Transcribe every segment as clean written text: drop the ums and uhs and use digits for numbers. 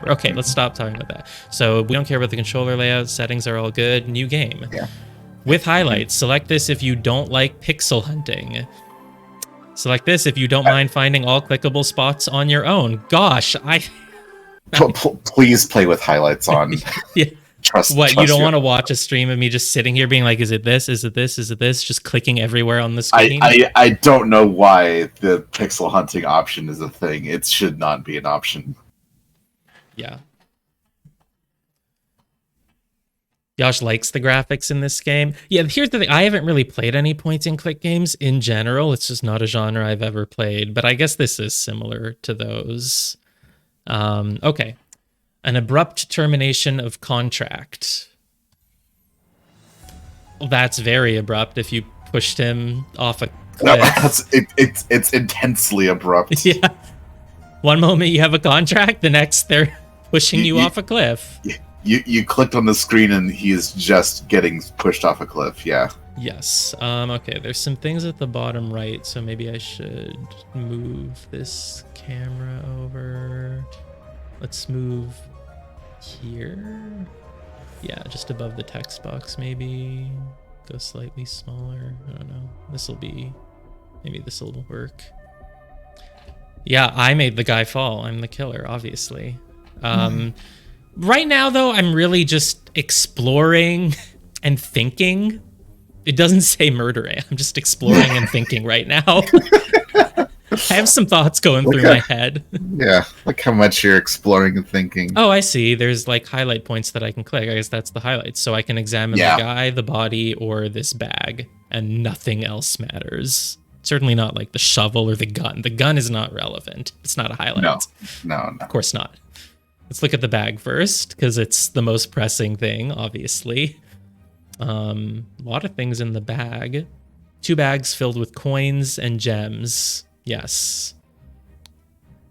Okay, let's stop talking about that. So we don't care about the controller layout. Settings are all good. New game. Yeah. With highlights, select this if you don't like pixel hunting. Select this if you don't mind finding all clickable spots on your own. Gosh, Please play with highlights on. Yeah. Trust You don't your- want to watch a stream of me just sitting here being like, is it this? Is it this? Is it this? Just clicking everywhere on the screen? I don't know why the pixel hunting option is a thing. It should not be an option. Yeah. Josh likes the graphics in this game. Yeah, here's the thing. I haven't really played any point-and-click games in general. It's just not a genre I've ever played. But I guess this is similar to those. Okay. An abrupt termination of contract. Well, that's very abrupt if you pushed him off a cliff. It's intensely abrupt. Yeah. One moment you have a contract, the next they're pushing you off a cliff. You clicked on the screen and he is just getting pushed off a cliff. Yeah. Yes. Okay, there's some things at the bottom right, so maybe I should move this camera over. Let's move here. Yeah, just above the text box maybe. Go slightly smaller. I don't know. Maybe this will work. Yeah, I made the guy fall. I'm the killer, obviously. Right now, though, I'm really just exploring and thinking. It doesn't say murdering. I'm just exploring and thinking right now. I have some thoughts going through my head. Yeah, look how much you're exploring and thinking. Oh, I see. There's like highlight points that I can click. I guess that's the highlights. So I can examine the guy, the body, or this bag, and nothing else matters. Certainly not like the shovel or the gun. The gun is not relevant. It's not a highlight. No. Of course not. Let's look at the bag first, because it's the most pressing thing, obviously. A lot of things in the bag. 2 bags filled with coins and gems. Yes.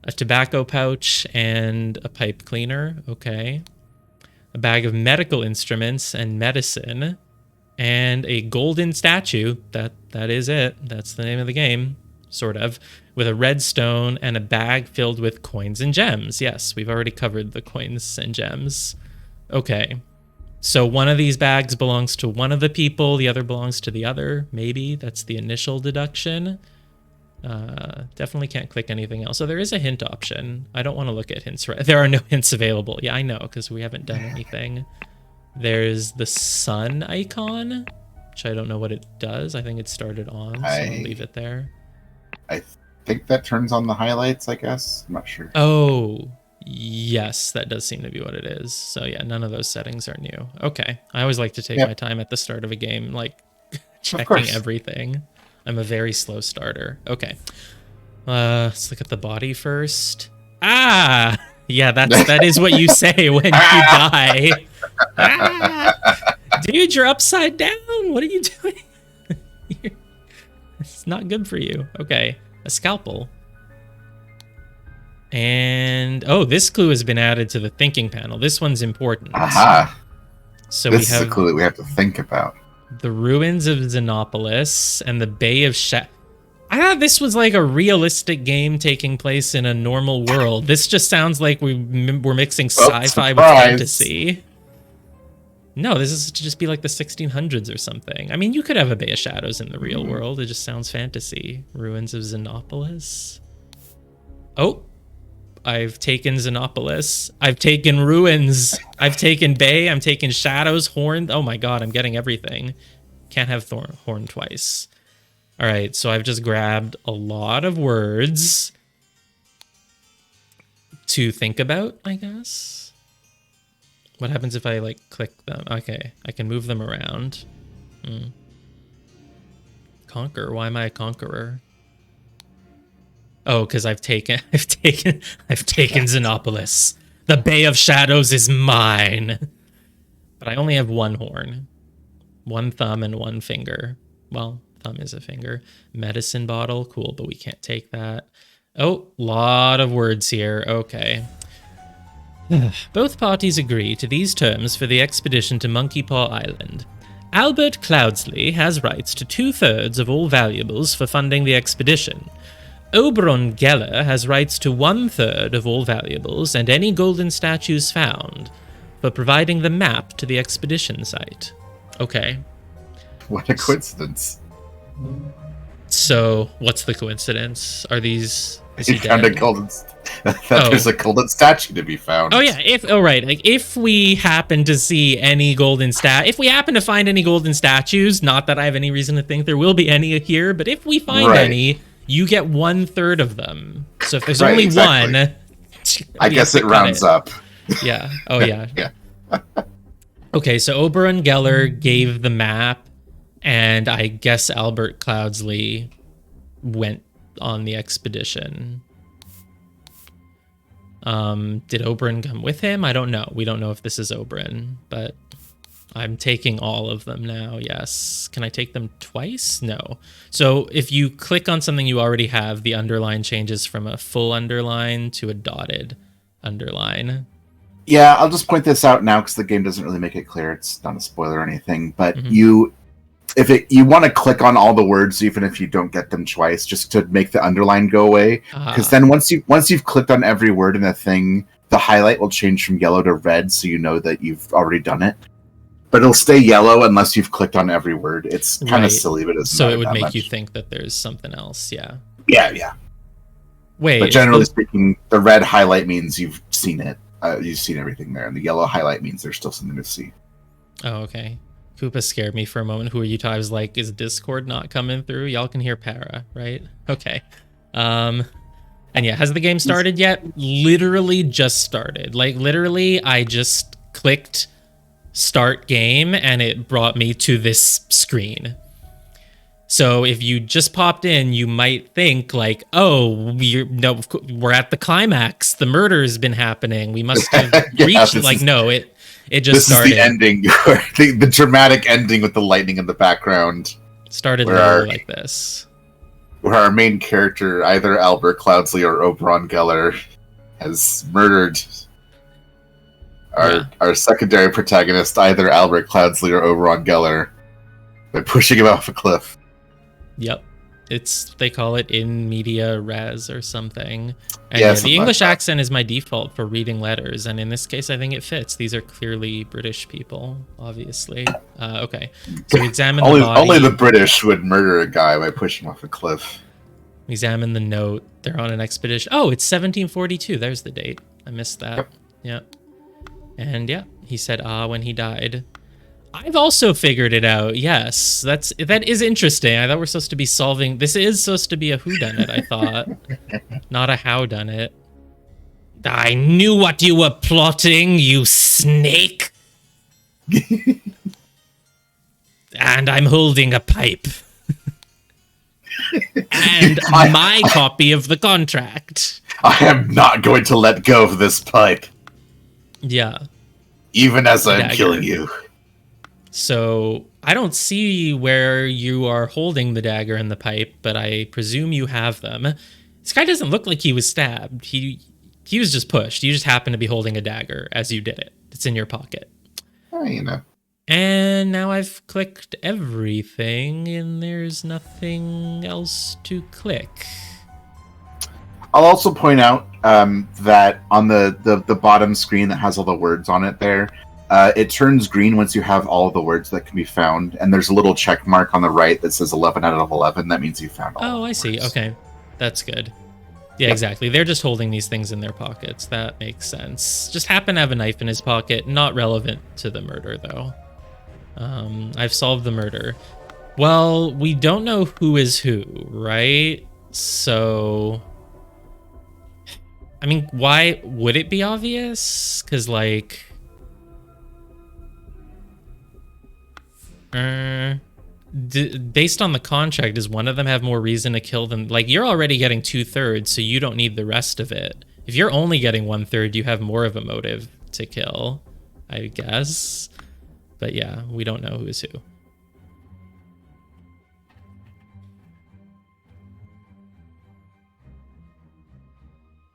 A tobacco pouch and a pipe cleaner. Okay. A bag of medical instruments and medicine. And a golden statue. That is it. That's the name of the game. Sort of. With a red stone and a bag filled with coins and gems. Yes, we've already covered the coins and gems. Okay. So one of these bags belongs to one of the people, the other belongs to the other. Maybe that's the initial deduction. Definitely can't click anything else. So there is a hint option. I don't want to look at hints. There are no hints available. Yeah, I know, because we haven't done anything. There's the sun icon, which I don't know what it does. I think it started on, so I'll leave it there. I think that turns on the highlights, I guess. I'm not sure. Oh, yes, that does seem to be what it is. So yeah, none of those settings are new. Okay. I always like to take my time at the start of a game, like checking everything. I'm a very slow starter. Okay. Let's look at the body first. Ah! Yeah, that is what you say when you die. Ah! Dude, you're upside down. What are you doing? It's not good for you. Okay. A scalpel. And oh, this clue has been added to the thinking panel. This one's important. Aha. So this is a clue that we have to think about. The ruins of Xenopolis and the Bay of I thought this was like a realistic game taking place in a normal world. This just sounds like we're mixing sci-fi with fantasy. No, this is to just be like the 1600s or something. I mean, you could have a Bay of Shadows in the real world. It just sounds fantasy. Ruins of Xenopolis. Oh, I've taken Xenopolis. I've taken ruins. I've taken Bay. I'm taking Shadows. Horn. Oh my god, I'm getting everything. Can't have Horn twice. All right, so I've just grabbed a lot of words to think about, I guess. What happens if I like click them? Okay, I can move them around. Conquer. Why am I a conqueror? Oh, because I've taken Xenopolis. The Bay of Shadows is mine. But I only have one horn. One thumb and one finger. Well, thumb is a finger. Medicine bottle. Cool, but we can't take that. Oh, lot of words here. Okay. Both parties agree to these terms for the expedition to Monkey Paw Island. Albert Cloudsley has rights to 2/3 of all valuables for funding the expedition. Oberon Geller has rights to 1/3 of all valuables and any golden statues found for providing the map to the expedition site. Okay. What a coincidence. So, what's the coincidence? Are these... Is he found a dead? golden... There's a golden statue to be found. Oh yeah, right. Like if we happen to see any if we happen to find any golden statues, not that I have any reason to think there will be any here, but if we find any, you get 1/3 of them. So if there's only one, I guess it rounds up. Yeah. Oh yeah. Yeah. Okay, so Oberon Geller gave the map, and I guess Albert Cloudsley went on the expedition. Did Oberon come with him? I don't know. We don't know if this is Oberon, but I'm taking all of them now. Yes. Can I take them twice? No. So if you click on something you already have, the underline changes from a full underline to a dotted underline. Yeah, I'll just point this out now because the game doesn't really make it clear. It's not a spoiler or anything, but you want to click on all the words, even if you don't get them twice, just to make the underline go away. Because then once you've clicked on every word in a thing, the highlight will change from yellow to red, so you know that you've already done it. But it'll stay yellow unless you've clicked on every word. It's kind of silly, but so it would make you think that there's something else. Yeah. Yeah. Wait. But generally speaking, the red highlight means you've seen it. You've seen everything there, and the yellow highlight means there's still something to see. Oh, okay. Koopa scared me for a moment. Who are you? I was like, is Discord not coming through? Y'all can hear Para, right? Okay. And yeah, has the game started yet? Literally just started. Like, literally, I just clicked start game, and it brought me to this screen. So if you just popped in, you might think like, oh, we're at the climax. The murder has been happening. We must have reached it. Like, no, it just started. This is the ending, the dramatic ending with the lightning in the background. Started like this. Where our main character, either Albert Cloudsley or Oberon Geller, has murdered our secondary protagonist, either Albert Cloudsley or Oberon Geller, by pushing him off a cliff. Yep. They call it in media res or something. And the English accent is my default for reading letters, and in this case I think it fits. These are clearly British people, obviously. Okay. So we examine the body. Only the British would murder a guy by pushing him off a cliff. Examine the note. They're on an expedition. Oh, it's 1742. There's the date. I missed that. Yep. And yeah, he said when he died. I've also figured it out. Yes, that is interesting. I thought we're supposed to be solving. This is supposed to be a whodunit, I thought, not a howdunit. I knew what you were plotting, you snake. And I'm holding a pipe. And my copy of the contract. I am not going to let go of this pipe. Yeah. Even as I'm killing you. So I don't see where you are holding the dagger and the pipe, but I presume you have them. This guy doesn't look like he was stabbed. He was just pushed. You just happen to be holding a dagger as you did it. It's in your pocket. Oh, you know. And now I've clicked everything, and there's nothing else to click. I'll also point out that on the bottom screen that has all the words on it there, it turns green once you have all of the words that can be found, and there's a little check mark on the right that says 11 out of 11. That means you found all. Oh, I see. Words. Okay, that's good. Yeah, exactly. They're just holding these things in their pockets. That makes sense. Just happen to have a knife in his pocket. Not relevant to the murder, though. I've solved the murder. Well, we don't know who is who, right? So, I mean, why would it be obvious? Because, like... based on the contract, does one of them have more reason to kill them? Like, you're already getting 2/3, so you don't need the rest of it. If you're only getting 1/3, you have more of a motive to kill, I guess. But yeah, we don't know who is who.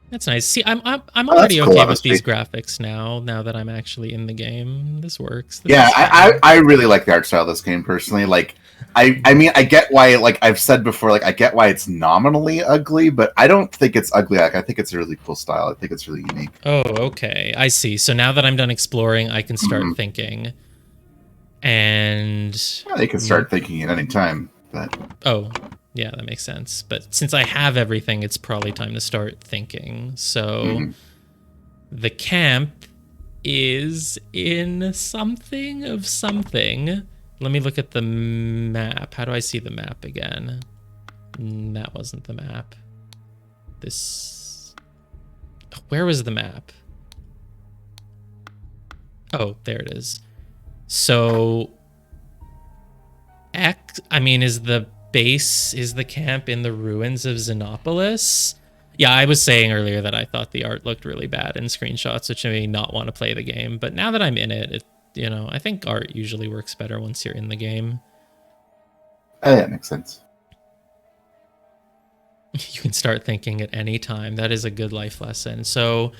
That's nice. See, I'm already cool, okay honestly. with these graphics now that I'm actually in the game. This works. I really like the art style of this game personally. Like, I mean, I get why, like I've said before, like I get why it's nominally ugly, but I don't think it's ugly. Like I think it's a really cool style. I think it's really unique. Oh, okay. I see. So now that I'm done exploring, I can start thinking. And They can start thinking at any time, but oh, yeah, that makes sense. But since I have everything, it's probably time to start thinking. So the camp is in something of something. Let me look at the map. How do I see the map again? That wasn't the map. This... Where was the map? Oh, there it is. So... is the base, is the camp in the ruins of Xenopolis? Yeah, I was saying earlier that I thought the art looked really bad in screenshots, which made me not want to play the game. But now that I'm in it, I think art usually works better once you're in the game. Yeah, it makes sense. You can start thinking at any time. That is a good life lesson. So,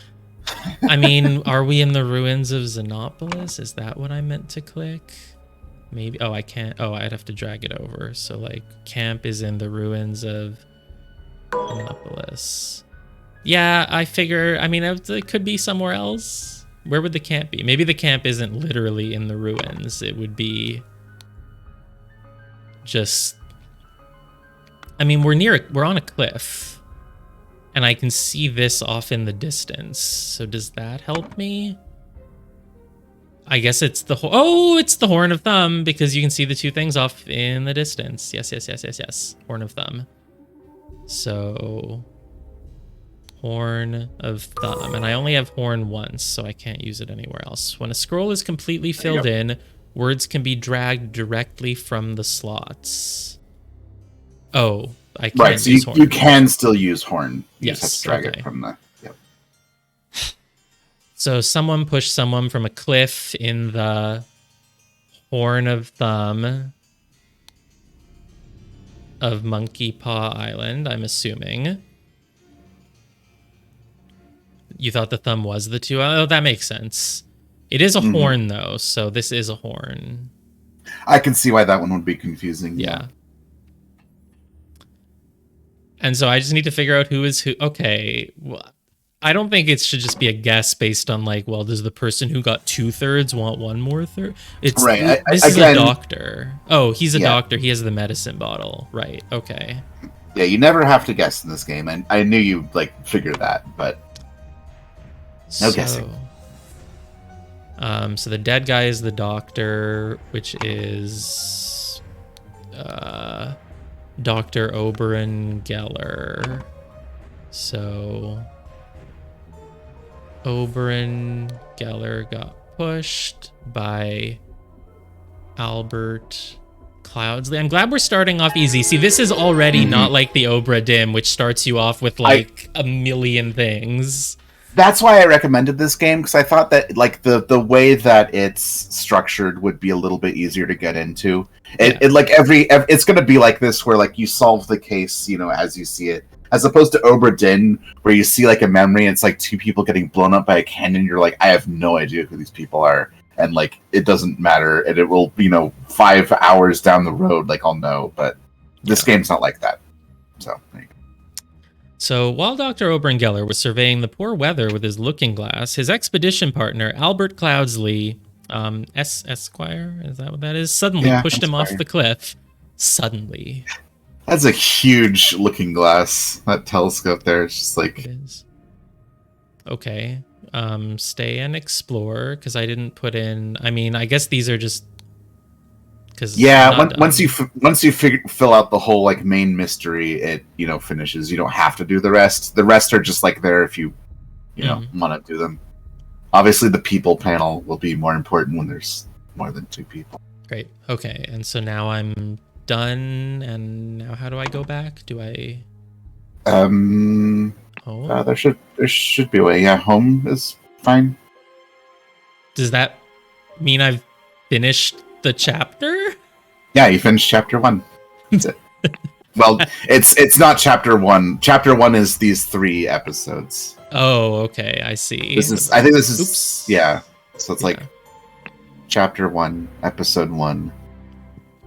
I mean, are we in the ruins of Xenopolis? Is that what I meant to click? Maybe. Oh, I can't. Oh, I'd have to drag it over. So, like, camp is in the ruins of Xenopolis. Yeah, I figure. I mean, it could be somewhere else. Where would the camp be? Maybe the camp isn't literally in the ruins. It would be just... I mean, we're on a cliff, and I can see this off in the distance. So does that help me? I guess it's it's the Horn of Thumb, because you can see the two things off in the distance. Yes. Horn of Thumb. So, Horn of Thumb. And I only have Horn once, so I can't use it anywhere else. When a scroll is completely filled in, words can be dragged directly from the slots. Oh, I can't right, so use Horn. You can still use Horn. You Yes, just have to drag it from the... Yep. So someone pushed someone from a cliff in the Horn of Thumb of Monkey Paw Island, I'm assuming. You thought the thumb was the two? Oh, that makes sense. It is a horn, though, so this is a horn. I can see why that one would be confusing. Yeah. And so I just need to figure out who is who. Okay. Well, I don't think it should just be a guess based on, like, well, does the person who got 2/3 want one more third? It's right. This is a doctor. Oh, he's a doctor. He has the medicine bottle. Right. Okay. Yeah, you never have to guess in this game, and I knew you figure that, but no guessing. So the dead guy is the doctor, which is Dr. Oberon Geller. So Oberon Geller got pushed by Albert Cloudsley. I'm glad we're starting off easy. See, this is already not like the Obra Dinn, which starts you off with a million things. That's why I recommended this game, because I thought that the way that it's structured would be a little bit easier to get into. It's going to be like this, where you solve the case, as you see it, as opposed to Obra Dinn, where you see a memory and it's two people getting blown up by a cannon. You're like, I have no idea who these people are, and it doesn't matter, and it will 5 hours down the road I'll know. But this game's not like that. So there you go. So, while Dr. Oberon Geller was surveying the poor weather with his looking glass, his expedition partner, Albert Cloudsley, Esquire, is that what that is? Suddenly pushed him off the cliff. Suddenly. That's a huge looking glass. That telescope there is just It is. Okay. Stay and explore, because I didn't put in... I mean, I guess these are just... once you fill out the whole main mystery, it finishes. You don't have to do the rest. The rest are just there if you want to do them. Obviously, the people panel will be more important when there's more than 2 people. Great. Okay, and so now I'm done. And now, how do I go back? Do I? There should be a way. Yeah, home is fine. Does that mean I've finished the chapter? Yeah, you finished chapter 1. That's it. Well, it's not chapter 1. Chapter 1 is these 3 episodes. Oh, okay, I see. I think this is oops. Yeah. So it's chapter 1, episode 1.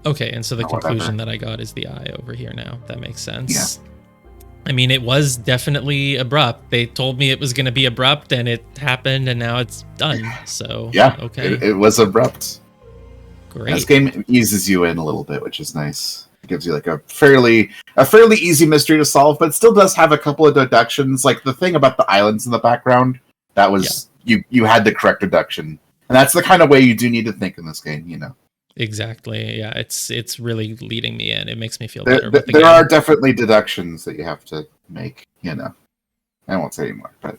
Okay, and so the conclusion that I got is the eye over here now. That makes sense. Yeah. I mean, it was definitely abrupt. They told me it was going to be abrupt, and it happened, and now it's done. So yeah, okay, it was abrupt. Great. This game eases you in a little bit, which is nice. It gives you like a fairly easy mystery to solve, but it still does have a couple of deductions. Like the thing about the islands in the background, that was you had the correct deduction, and that's the kind of way you do need to think in this game, you know. Exactly. Yeah, it's really leading me in. It makes me feel better. There are definitely deductions that you have to make, you know. I won't say anymore, but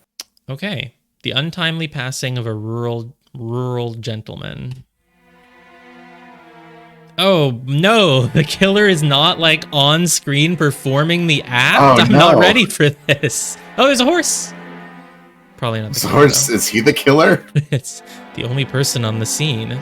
okay. The untimely passing of a rural gentleman. Oh no, the killer is not like on screen performing the act. Oh, I'm not ready for this. Oh, there's a horse. Probably not the killer, horse. Is he the killer? It's the only person on the scene.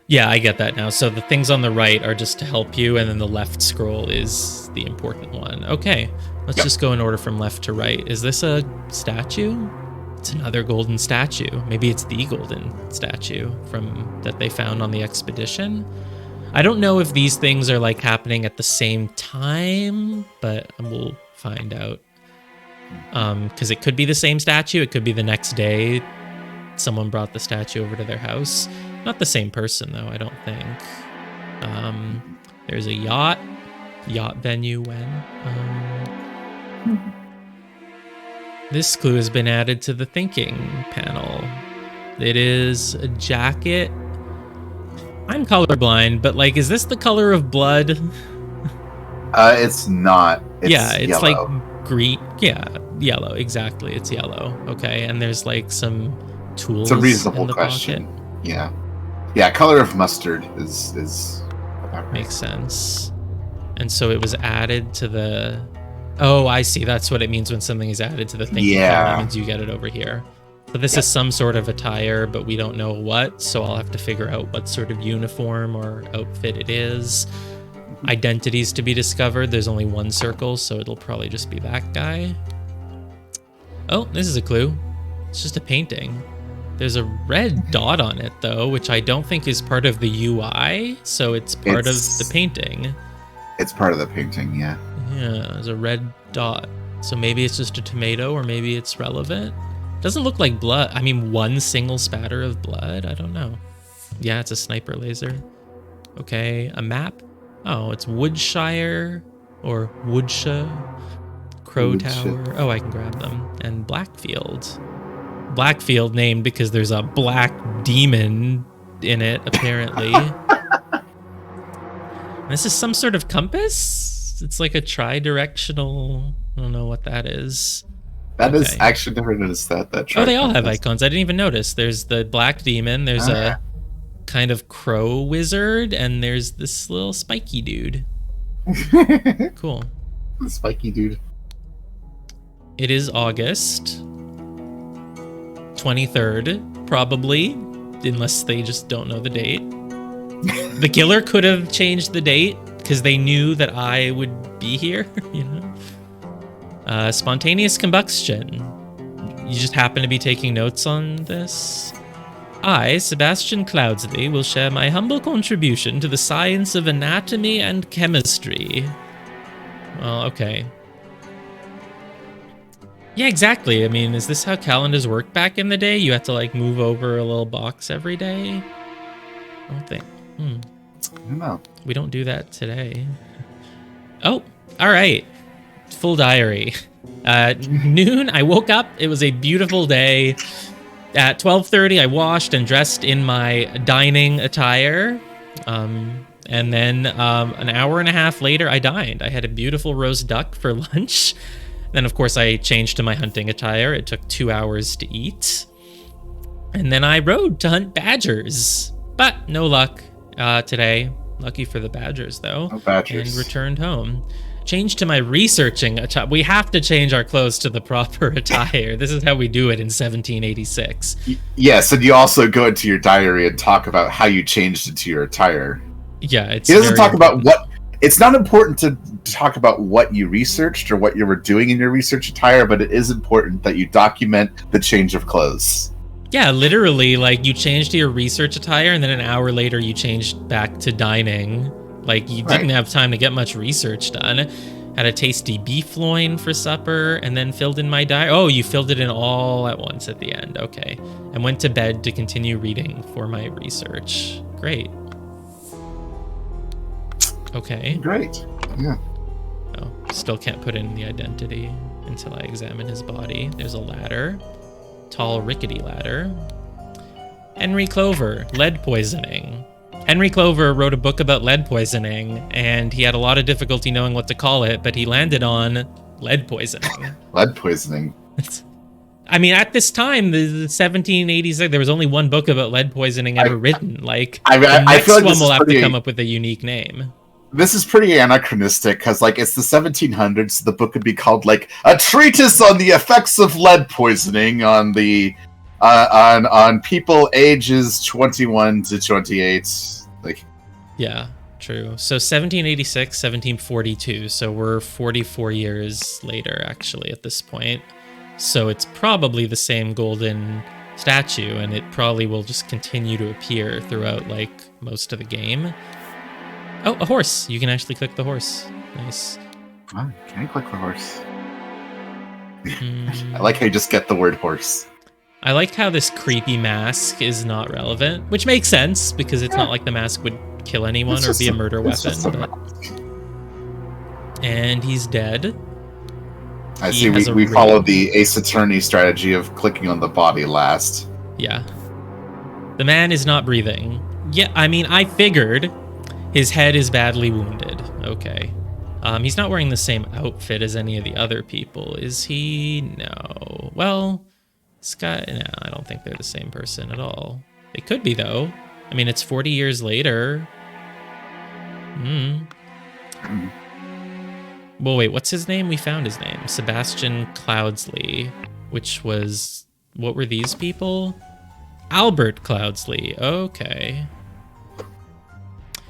Yeah, I get that now. So the things on the right are just to help you, and then the left scroll is the important one. Okay, let's just go in order from left to right. Is this a statue? It's another golden statue. Maybe it's the golden statue that they found on the expedition. I don't know if these things are like happening at the same time, but we'll find out. Because it could be the same statue. It could be the next day. Someone brought the statue over to their house. Not the same person, though, I don't think. There's a yacht venue when. This clue has been added to the thinking panel. It is a jacket. I'm colorblind, but like, is this the color of blood? It's not. It's it's yellow. like green. Yeah, yellow. Exactly, it's yellow. Okay, and there's like some tools. It's a reasonable in the question. Pocket. Yeah. Color of mustard is about right. Makes sense. And so it was added to the. Oh, I see. That's what it means when something is added to the thinking panel. That means you get it over here. So this is some sort of attire, but we don't know what. So I'll have to figure out what sort of uniform or outfit it is. Identities to be discovered. There's only one circle, so it'll probably just be that guy. Oh, this is a clue. It's just a painting. There's a red dot on it, though, which I don't think is part of the UI, so it's part of the painting. It's part of the painting, yeah. Yeah, there's a red dot. So maybe it's just a tomato, or maybe it's relevant. Doesn't look like blood. I mean, one single spatter of blood? I don't know. Yeah, it's a sniper laser. Okay, a map. Oh, it's Woodshire, or Woodshire. Crow Tower. Oh, I can grab them. And Blackfield. Blackfield named because there's a black demon in it, apparently. This is some sort of compass? It's like a tri-directional... I don't know what that is. That is actually never noticed that. Oh, they all have icons. I didn't even notice. There's the black demon. There's a kind of crow wizard, and there's this little spiky dude. Cool. The spiky dude. It is August 23rd, probably, unless they just don't know the date. The killer could have changed the date because they knew that I would be here, you know. Spontaneous combustion. You just happen to be taking notes on this? I, Sebastian Cloudsley, will share my humble contribution to the science of anatomy and chemistry. Well, okay. Yeah, exactly. I mean, is this how calendars worked back in the day? You had to, like, move over a little box every day? I don't think. I don't know. We don't do that today. Oh, all right. Full diary. Noon, I woke up. It was a beautiful day. At 12:30, I washed and dressed in my dining attire. And then an hour and a half later, I dined. I had a beautiful roast duck for lunch. Then, of course, I changed to my hunting attire. It took 2 hours to eat. And then I rode to hunt badgers. But no luck today. Lucky for the badgers, though. No badgers. And returned home. Changed to my researching attire. We have to change our clothes to the proper attire. This is how we do it in 1786. Yes, and you also go into your diary and talk about how you changed into your attire. Yeah, it's. He doesn't talk about what. It's not important to talk about what you researched or what you were doing in your research attire, but it is important that you document the change of clothes. Yeah, literally, like, you changed to your research attire, and then an hour later you changed back to dining. Like, you didn't have time to get much research done. Had a tasty beef loin for supper, and then filled in my diary. Oh, you filled it in all at once at the end. Okay. And went to bed to continue reading for my research. Great. Okay. Great. Yeah. Oh, still can't put in the identity until I examine his body. There's a ladder. Tall, rickety ladder. Henry Clover, lead poisoning. Henry Clover wrote a book about lead poisoning, and he had a lot of difficulty knowing what to call it, but he landed on lead poisoning. Lead poisoning. I mean, at this time, the 1786, there was only one book about lead poisoning ever written. Like, the next feel like one will have to come up with a unique name. This is pretty anachronistic, because, like, it's the 1700s, so the book could be called, like, A Treatise on the Effects of Lead Poisoning on the... on people ages 21 to 28. Like, yeah, true. So 1786, 1742. So we're 44 years later, actually, at this point. So it's probably the same golden statue, and it probably will just continue to appear throughout, like, most of the game. Oh, a horse. You can actually click the horse. Nice. Oh, can I click the horse? I like how you just get the word horse. I like how this creepy mask is not relevant, which makes sense because it's not like the mask would kill anyone or be a murder weapon. And he's dead. I see. We followed the Ace Attorney strategy of clicking on the body last. Yeah. The man is not breathing. Yeah, I mean, I figured his head is badly wounded. Okay. He's not wearing the same outfit as any of the other people, is he? No. Well... This guy, no, I don't think they're the same person at all. They could be, though. I mean, it's 40 years later. Well, wait, what's his name? We found his name. Sebastian Cloudsley, which was... What were these people? Albert Cloudsley. Okay.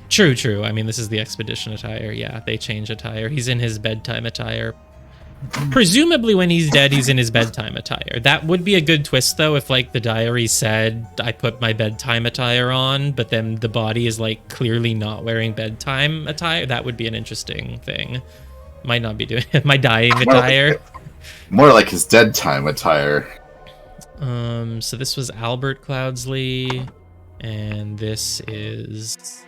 True. I mean, this is the expedition attire. Yeah, they change attire. He's in his bedtime attire. Presumably when he's dead, he's in his bedtime attire. That would be a good twist, though, if, like, the diary said, I put my bedtime attire on, but then the body is, like, clearly not wearing bedtime attire. That would be an interesting thing. Might not be doing it. My dying attire. More like his dead time attire. So this was Albert Cloudsley, and this is...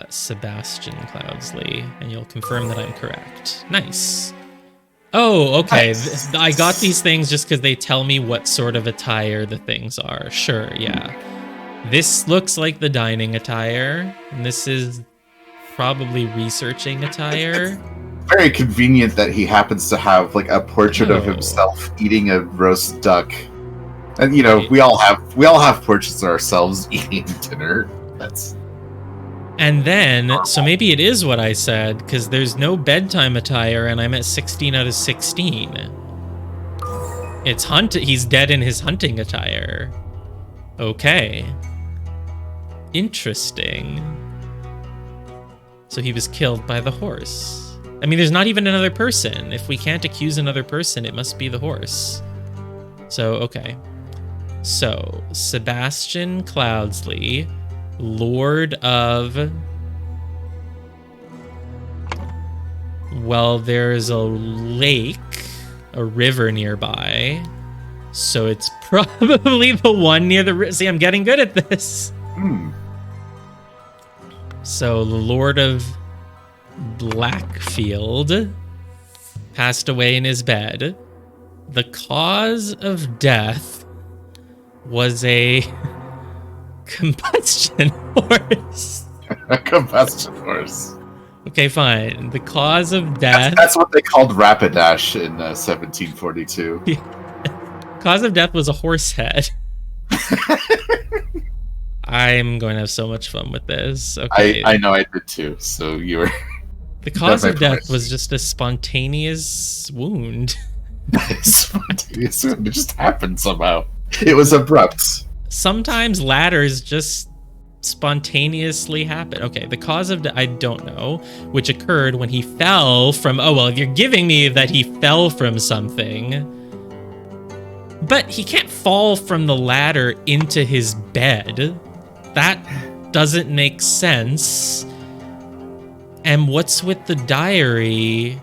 Sebastian Cloudsley, and you'll confirm that I'm correct. Nice. Oh, okay. Nice. I got these things just because they tell me what sort of attire the things are. Sure, yeah. This looks like the dining attire, and this is probably researching attire. It's very convenient that he happens to have, like, a portrait of himself eating a roast duck. And, you know, we all have portraits of ourselves eating dinner. That's... And then, so maybe it is what I said, because there's no bedtime attire, and I'm at 16 out of 16. It's he's dead in his hunting attire. Okay. Interesting. So he was killed by the horse. I mean, there's not even another person. If we can't accuse another person, it must be the horse. So, okay. So, Sebastian Cloudsley... Lord of... Well, there's a lake, a river nearby, so it's probably the one near the river. See, I'm getting good at this. So, the Lord of Blackfield passed away in his bed. The cause of death was a... combustion horse. A combustion horse. Okay, fine. The cause of death... That's what they called Rapidash in 1742. Cause of death was a horse head. I'm going to have so much fun with this. Okay. I know I did too, so you were... The cause of death was just a spontaneous wound. Spontaneous wound. It just happened somehow. It was abrupt. Sometimes ladders just spontaneously happen. Okay, the cause of I don't know, which occurred when he fell from... Oh, well, you're giving me that he fell from something. But he can't fall from the ladder into his bed. That doesn't make sense. And what's with the diary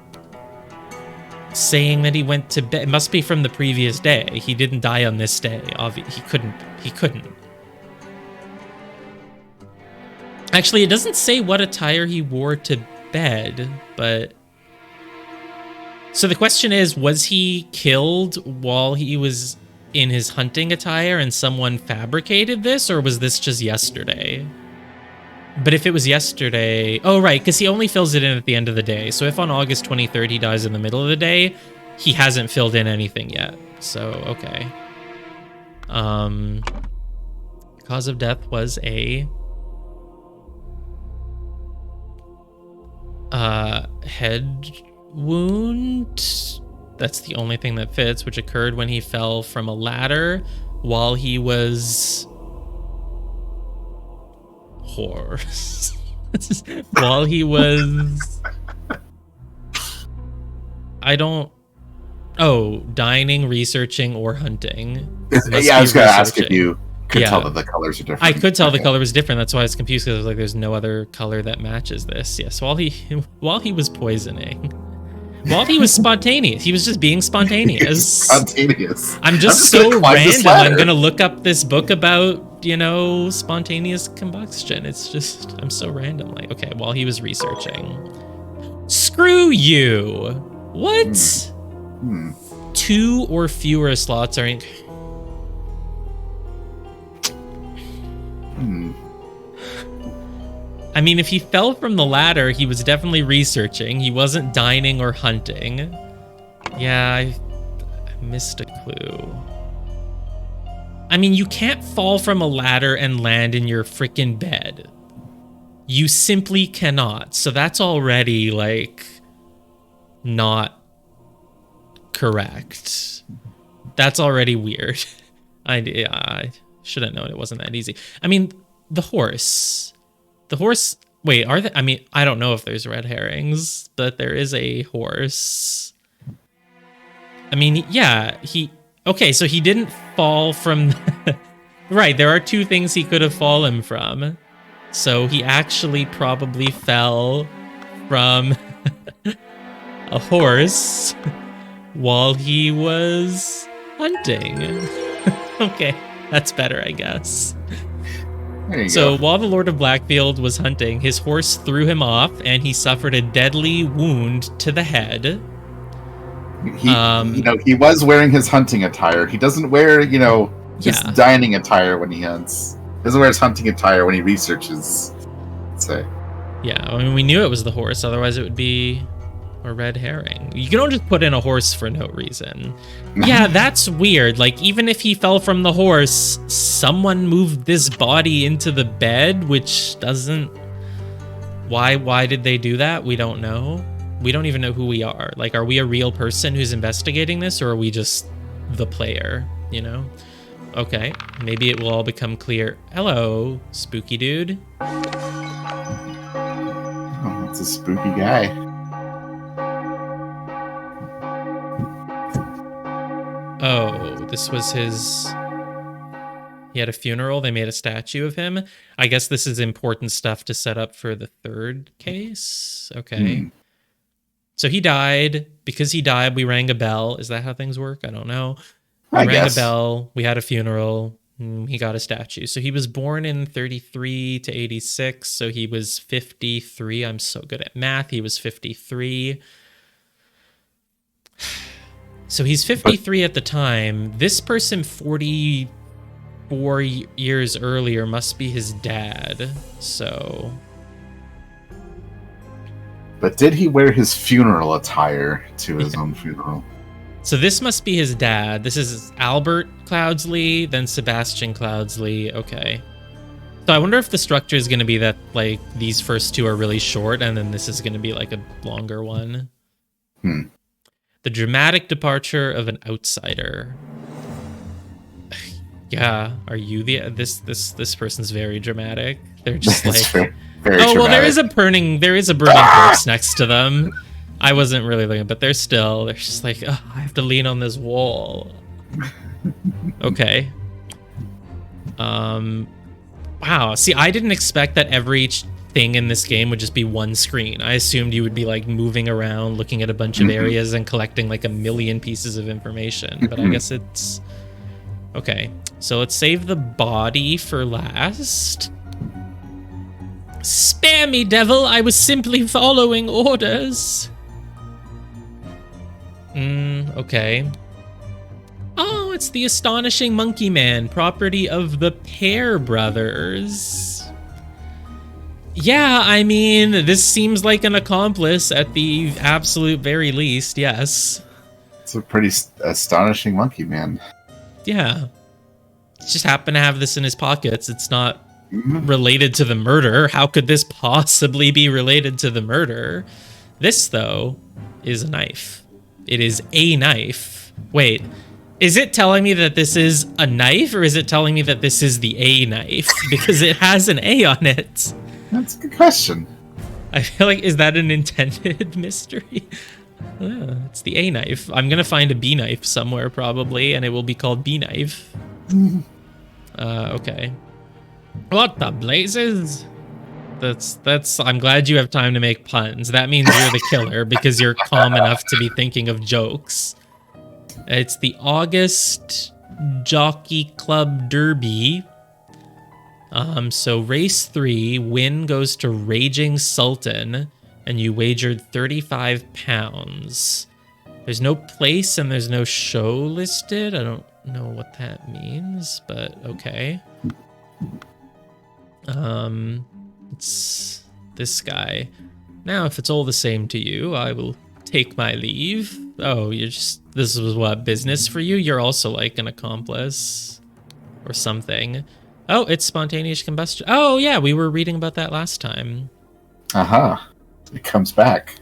saying that he went to bed? It must be from the previous day. He didn't die on this day. He couldn't. Actually, it doesn't say what attire he wore to bed, but... So the question is, was he killed while he was in his hunting attire and someone fabricated this, or was this just yesterday? But if it was yesterday... Oh, right, because he only fills it in at the end of the day. So if on August 23rd he dies in the middle of the day, he hasn't filled in anything yet. So, okay. Cause of death was a... head wound. That's the only thing that fits, which occurred when he fell from a ladder while he was while he was dining, researching, or hunting. Yeah, I was gonna ask if you could tell that the colors are different. I could tell the color was different. That's why I was confused, because I was like, there's no other color that matches this. Yes, while he was poisoning. While he was spontaneous. He was just being spontaneous. Spontaneous. I'm just so random. I'm going to look up this book about, spontaneous combustion. It's just, I'm so random. Like, okay, while he was researching. Screw you. What? 2 or fewer slots are in... I mean, if he fell from the ladder, he was definitely researching. He wasn't dining or hunting. Yeah, I missed a clue. I mean, you can't fall from a ladder and land in your freaking bed. You simply cannot. So that's already, like, not correct. That's already weird. I should have known it wasn't that easy. I mean, the horse... Wait, are there? I mean, I don't know if there's red herrings, but there is a horse. I mean, yeah, okay, so he didn't fall from... Right, there are 2 things he could have fallen from. So he actually probably fell from a horse while he was hunting. Okay, that's better, I guess. So while the Lord of Blackfield was hunting, his horse threw him off, and he suffered a deadly wound to the head. He was wearing his hunting attire. He doesn't wear, just dining attire when he hunts. He doesn't wear his hunting attire when he researches. Say. Yeah, I mean, we knew it was the horse. Otherwise, it would be a red herring. You don't just put in a horse for no reason. Yeah, that's weird. Like, even if he fell from the horse, someone moved this body into the bed, which doesn't... Why did they do that? We don't know. We don't even know who we are. Like, are we a real person who's investigating this, or are we just the player, Okay, maybe it will all become clear. Hello, spooky dude. Oh, that's a spooky guy. Oh, this was his... He had a funeral. They made a statue of him. I guess this is important stuff to set up for the 3rd case. Okay. So he died. Because he died, we rang a bell. Is that how things work? I don't know. We rang a bell. We had a funeral. He got a statue. So he was born in 33 to 86. So he was 53. I'm so good at math. He was 53. So he's 53 at the time. This person 44 years earlier must be his dad. So... But did he wear his funeral attire to his own funeral? So this must be his dad. This is Albert Cloudsley, then Sebastian Cloudsley. Okay. So I wonder if the structure is going to be that, like, these first 2 are really short, and then this is going to be, like, a longer one. The dramatic departure of an outsider. Yeah, are you this person's very dramatic. They're just like, very well, dramatic. there is a burning corpse next to them. I wasn't really looking, but they're just like, I have to lean on this wall. Okay. Wow. See, I didn't expect that every thing in this game would just be one screen. I assumed you would be like moving around, looking at a bunch of areas and collecting like a million pieces of information. But I guess it's... Okay. So let's save the body for last. Spare me, devil. I was simply following orders. Okay. Oh, it's the astonishing monkey man, property of the Pear Brothers. Yeah, I mean, this seems like an accomplice at the absolute very least, yes. It's a pretty astonishing monkey man. Yeah. Just happened to have this in his pockets. It's not related to the murder. How could this possibly be related to the murder? This, though, is a knife. It is a knife. Wait. Is it telling me that this is a knife, or is it telling me that this is the A knife? Because it has an A on it. That's a good question. I feel like, is that an intended mystery? It's the A knife. I'm gonna find a B knife somewhere probably, and it will be called B knife. Okay. What the blazes? That's. I'm glad you have time to make puns. That means you're the killer because you're calm enough to be thinking of jokes. It's the August Jockey Club Derby. So race 3, win goes to Raging Sultan, and you wagered 35 pounds. There's no place and there's no show listed. I don't know what that means, but okay. It's this guy. Now, if it's all the same to you, I will take my leave. Oh, this was what, business for you? You're also like an accomplice or something. Oh, it's spontaneous combustion. Oh, yeah, we were reading about that last time. It comes back.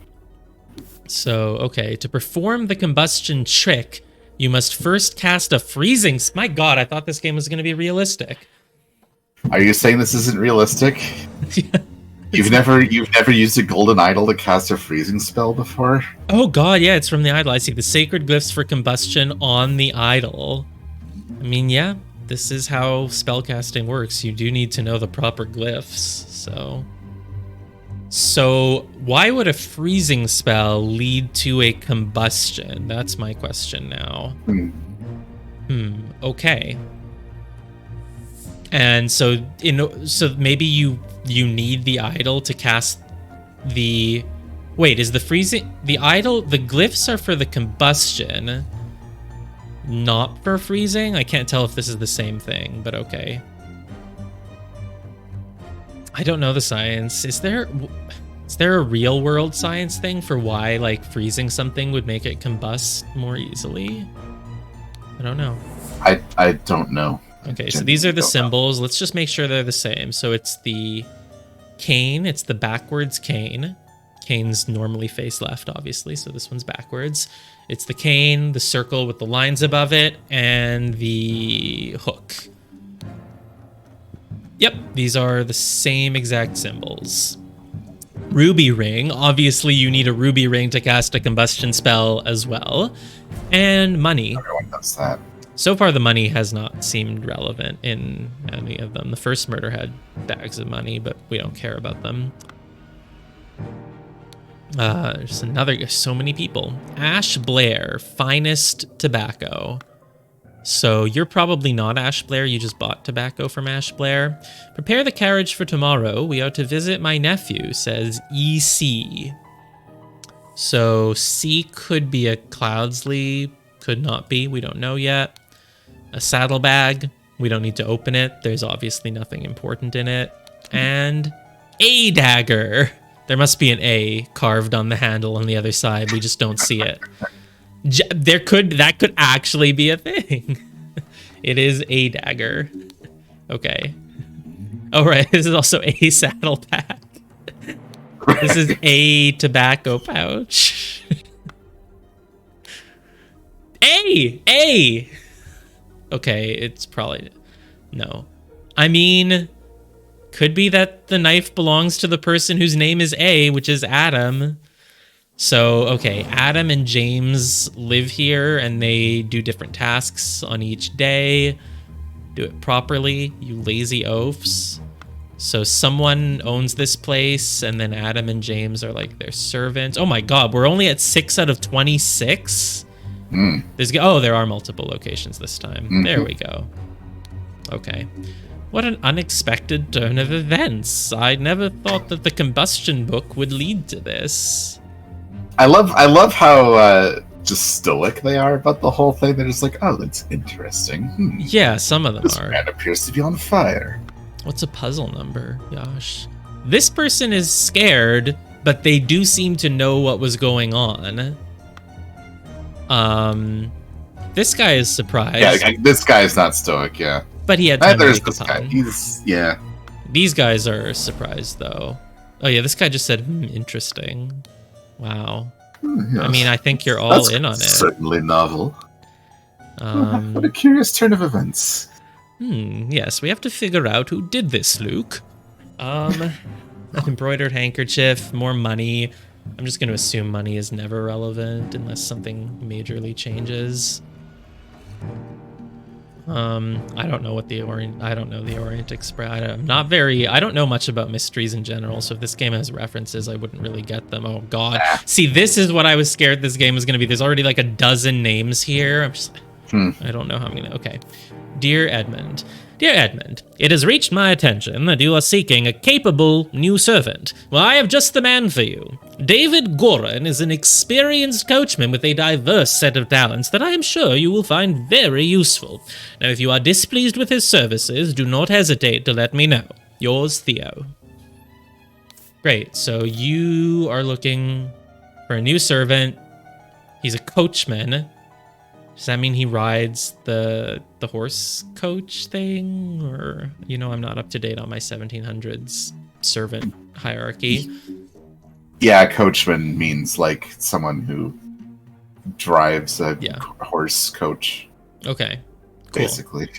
So, okay, to perform the combustion trick, you must first cast a freezing... My god, I thought this game was going to be realistic. Are you saying this isn't realistic? Yeah. You've never used a golden idol to cast a freezing spell before? Oh god, yeah, it's from the idol. I see the sacred glyphs for combustion on the idol. I mean, yeah, this is how spellcasting works. You do need to know the proper glyphs, So why would a freezing spell lead to a combustion? That's my question now. Okay. And so maybe you need the idol to cast the... Wait, is the freezing... The idol... The glyphs are for the combustion, not for freezing? I can't tell if this is the same thing, but okay. I don't know the science. Is there a real world science thing for why like freezing something would make it combust more easily? I don't know. I don't know. Okay, so these are the symbols. Let's just make sure they're the same. So it's the cane. It's the backwards cane. Cane's normally face left, obviously, so this one's backwards. It's the cane, the circle with the lines above it, and the hook. Yep, these are the same exact symbols. Ruby ring. Obviously, you need a ruby ring to cast a combustion spell as well. And money. Everyone does that. So far, the money has not seemed relevant in any of them. The first murder had bags of money, but we don't care about them. There's so many people. Ash Blair, finest tobacco. So you're probably not Ash Blair, you just bought tobacco from Ash Blair. Prepare the carriage for tomorrow. We are to visit my nephew, says EC. So C could be a Cloudsley, could not be, we don't know yet. A saddlebag, we don't need to open it. There's obviously nothing important in it. And a dagger. There must be an A carved on the handle on the other side. We just don't see it. That could actually be a thing. It is a dagger. Okay. Oh, right. This is also a saddleback. This is a tobacco pouch. A! Okay, it's probably... No. I mean... Could be that the knife belongs to the person whose name is A, which is Adam. So, okay, Adam and James live here and they do different tasks on each day. Do it properly, you lazy oafs. So someone owns this place and then Adam and James are like their servants. Oh my god, we're only at 6 out of 26? There are multiple locations this time. There we go. Okay. What an unexpected turn of events. I never thought that the combustion book would lead to this. I love how just stoic they are about the whole thing. They're just like, oh, that's interesting. Yeah, some of them this are. man appears to be on fire. What's a puzzle number? Gosh. This person is scared, but they do seem to know what was going on. This guy is surprised. Yeah, this guy is not stoic, yeah. But he had time to make this the guy. pun. These guys are surprised, though. Oh, yeah, this guy just said, interesting. Wow. Yes. I mean, I think you're all in on it. Certainly novel. What a curious turn of events. Yes, we have to figure out who did this, Luke. An embroidered handkerchief, more money. I'm just going to assume money is never relevant unless something majorly changes. I don't know what the Orient Express. I don't know much about mysteries in general, so if this game has references, I wouldn't really get them. Oh god. See, this is what I was scared this game was going to be. There's already like a dozen names here. I'm just I don't know how I'm going to. Okay. Dear Edmund, it has reached my attention that you are seeking a capable new servant. Well, I have just the man for you. David Goran is an experienced coachman with a diverse set of talents that I am sure you will find very useful. Now, if you are displeased with his services, do not hesitate to let me know. Yours, Theo. Great, so you are looking for a new servant. He's a coachman. Does that mean he rides the horse coach thing? Or, I'm not up to date on my 1700s servant hierarchy. Yeah, coachman means like someone who drives a horse coach. Okay, cool. Basically.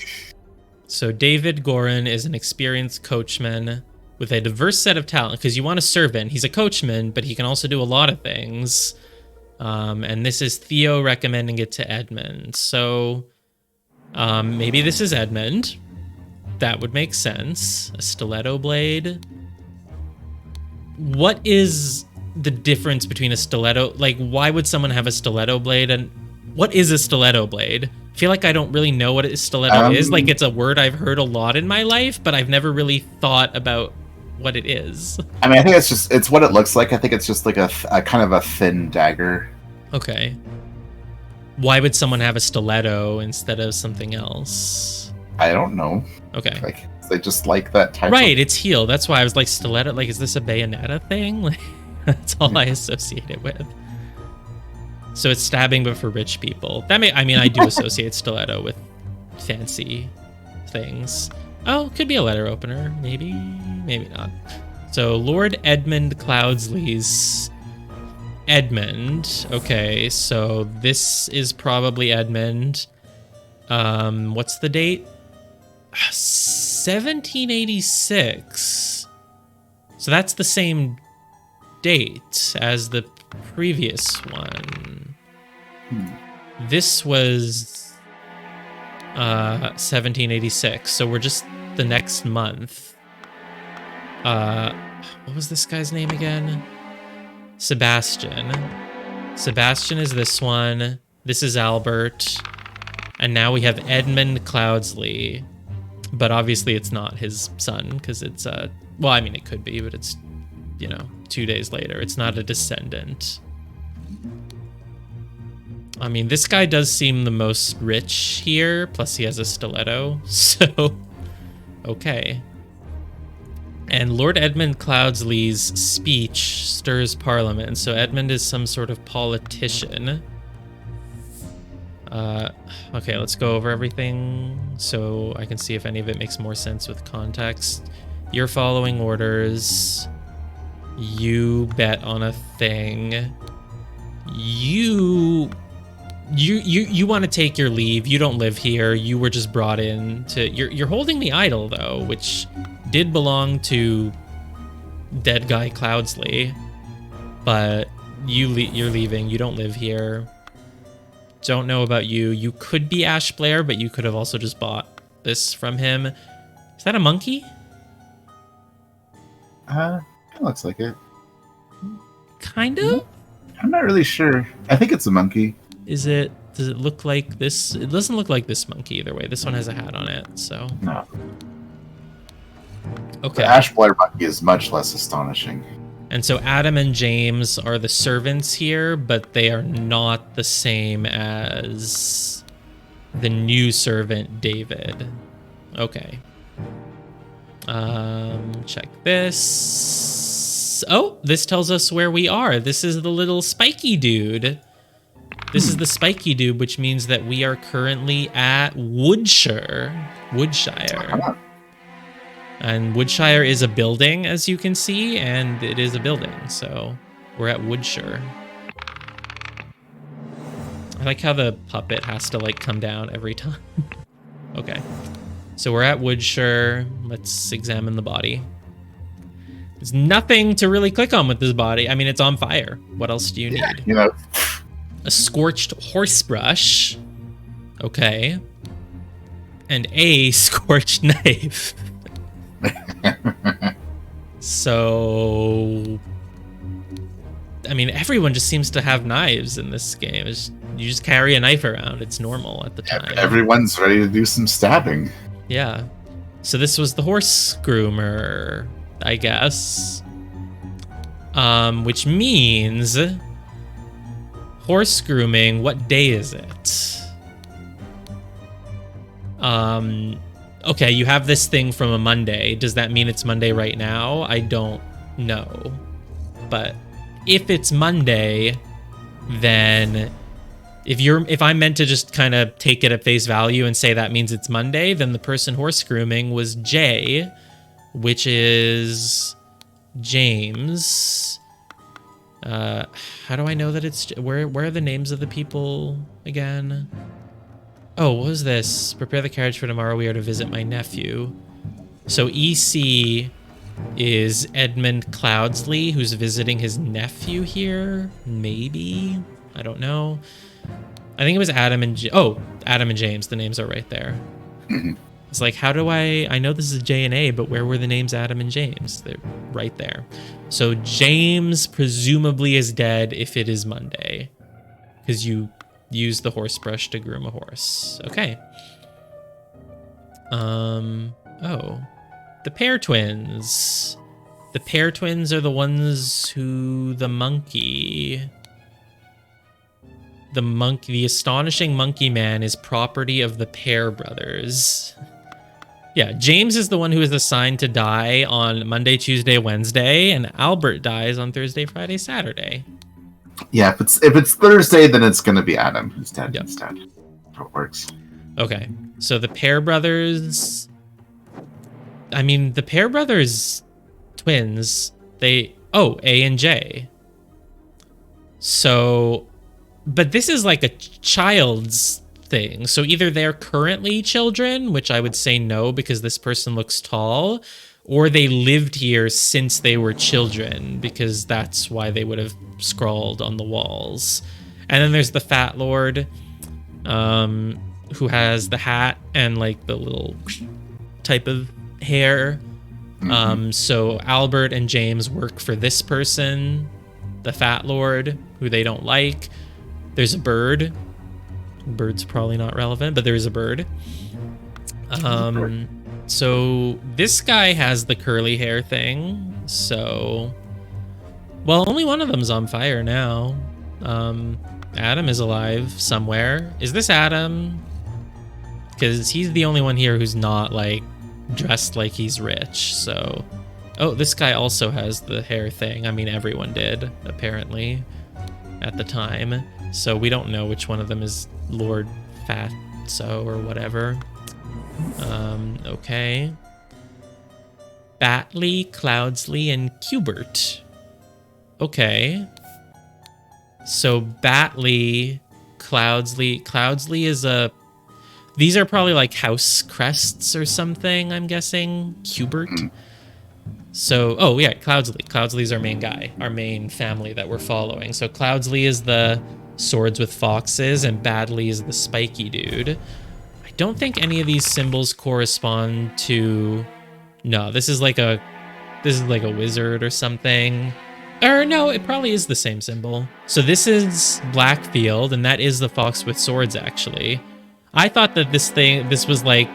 So David Goran is an experienced coachman with a diverse set of talent, because you want a servant. He's a coachman, but he can also do a lot of things. And this is Theo recommending it to Edmund. So maybe this is Edmund. That would make sense. A stiletto blade. What is the difference between a stiletto? Like, why would someone have a stiletto blade? And what is a stiletto blade? I feel like I don't really know what a stiletto is. Like, it's a word I've heard a lot in my life, but I've never really thought about what it is. I mean, I think it's what it looks like. I think it's just like a kind of a thin dagger. Okay. Why would someone have a stiletto instead of something else? I don't know. Okay. Like, they just like that type Right, it's heel. That's why I was like, stiletto, like, is this a bayonetta thing? Like, that's all I associate it with. So it's stabbing, but for rich people. I do associate stiletto with fancy things. Oh, could be a letter opener. Maybe not. So Lord Edmund Cloudsley's Edmund. Okay, so this is probably Edmund. What's the date? 1786. So that's the same date as the previous one. This was 1786, so we're just the next month. What was this guy's name again? Sebastian. Sebastian is this one. This is Albert. And now we have Edmund Cloudsley. But obviously it's not his son, because it's, well, I mean, it could be, but it's, 2 days later. It's not a descendant. I mean, this guy does seem the most rich here, plus he has a stiletto, so, okay. And Lord Edmund Cloudsley's speech stirs Parliament, so Edmund is some sort of politician. Okay, let's go over everything so I can see if any of it makes more sense with context. You're following orders. You bet on a thing. You want to take your leave. You don't live here. You were just brought in to... You're holding the idol, though, which did belong to dead guy Cloudsley. But You're leaving. You don't live here. Don't know about you. You could be Ash Blair, but you could have also just bought this from him. Is that a monkey? It looks like it. Kind of? I'm not really sure. I think it's a monkey. Does it look like this? It doesn't look like this monkey either way. This one has a hat on it, so. No. Okay. The Ash Blair monkey is much less astonishing. And so Adam and James are the servants here, but they are not the same as the new servant, David. Okay. Check this. Oh, this tells us where we are. This is the little spiky dude. This is the spiky dude, which means that we are currently at Woodshire. And Woodshire is a building, as you can see, and it is a building, so we're at Woodshire. I like how the puppet has to, like, come down every time. Okay. So we're at Woodshire. Let's examine the body. There's nothing to really click on with this body. I mean, it's on fire. What else do you need? You know. A scorched horsebrush. Okay. And a scorched knife. So, I mean, everyone just seems to have knives in this game. You just carry a knife around. It's normal at the time. Everyone's ready to do some stabbing. Yeah. So this was the horse groomer, I guess. Which means horse grooming, what day is it? Okay, you have this thing from a Monday. Does that mean it's Monday right now? I don't know. But if it's Monday, then if I'm meant to just kind of take it at face value and say that means it's Monday, then the person horse grooming was Jay, which is James. How do I know that it's where are the names of the people again? Oh, what was this? Prepare the carriage for tomorrow. We are to visit my nephew. So EC is Edmund Cloudsley, who's visiting his nephew here. Maybe. I don't know. I think it was Adam and Adam and James. The names are right there. It's like, how do I know this is J and A, but where were the names Adam and James? They're right there. So James presumably is dead if it is Monday, because you use the horse brush to groom a horse. Okay. Oh. The pear twins. The pear twins are the ones who the astonishing monkey man is property of the Pear brothers. Yeah, James is the one who is assigned to die on Monday, Tuesday, Wednesday, and Albert dies on Thursday, Friday, Saturday. Yeah, if it's Thursday, then it's gonna be Adam who's dead instead. How it works. Okay, so the Pear brothers. I mean, the Pear brothers, twins. A and J. So, but this is like a child's thing. So either they're currently children, which I would say no because this person looks tall, or they lived here since they were children, because that's why they would have scrawled on the walls. And then there's the Fat Lord, who has the hat and like the little type of hair. So Albert and James work for this person, the Fat Lord, who they don't like. There's a bird. Bird's probably not relevant, but there is a bird. So this guy has the curly hair thing. So, well, only one of them's on fire now. Adam is alive somewhere. Is this Adam? Because he's the only one here who's not like dressed like he's rich. So, oh, this guy also has the hair thing. I mean, everyone did apparently at the time. So we don't know which one of them is Lord Fatso or whatever. Okay. Batley, Cloudsley, and Cubert. Okay. So Batley, Cloudsley is a... These are probably like house crests or something, I'm guessing. Cubert. So, oh yeah, Cloudsley. Cloudsley's our main guy, our main family that we're following. So Cloudsley is the swords with foxes, and Badley is the spiky dude. I don't think any of these symbols correspond to... No, this is like a wizard or something. Or no, it probably is the same symbol. So this is Blackfield, and that is the fox with swords, actually. I thought that this was like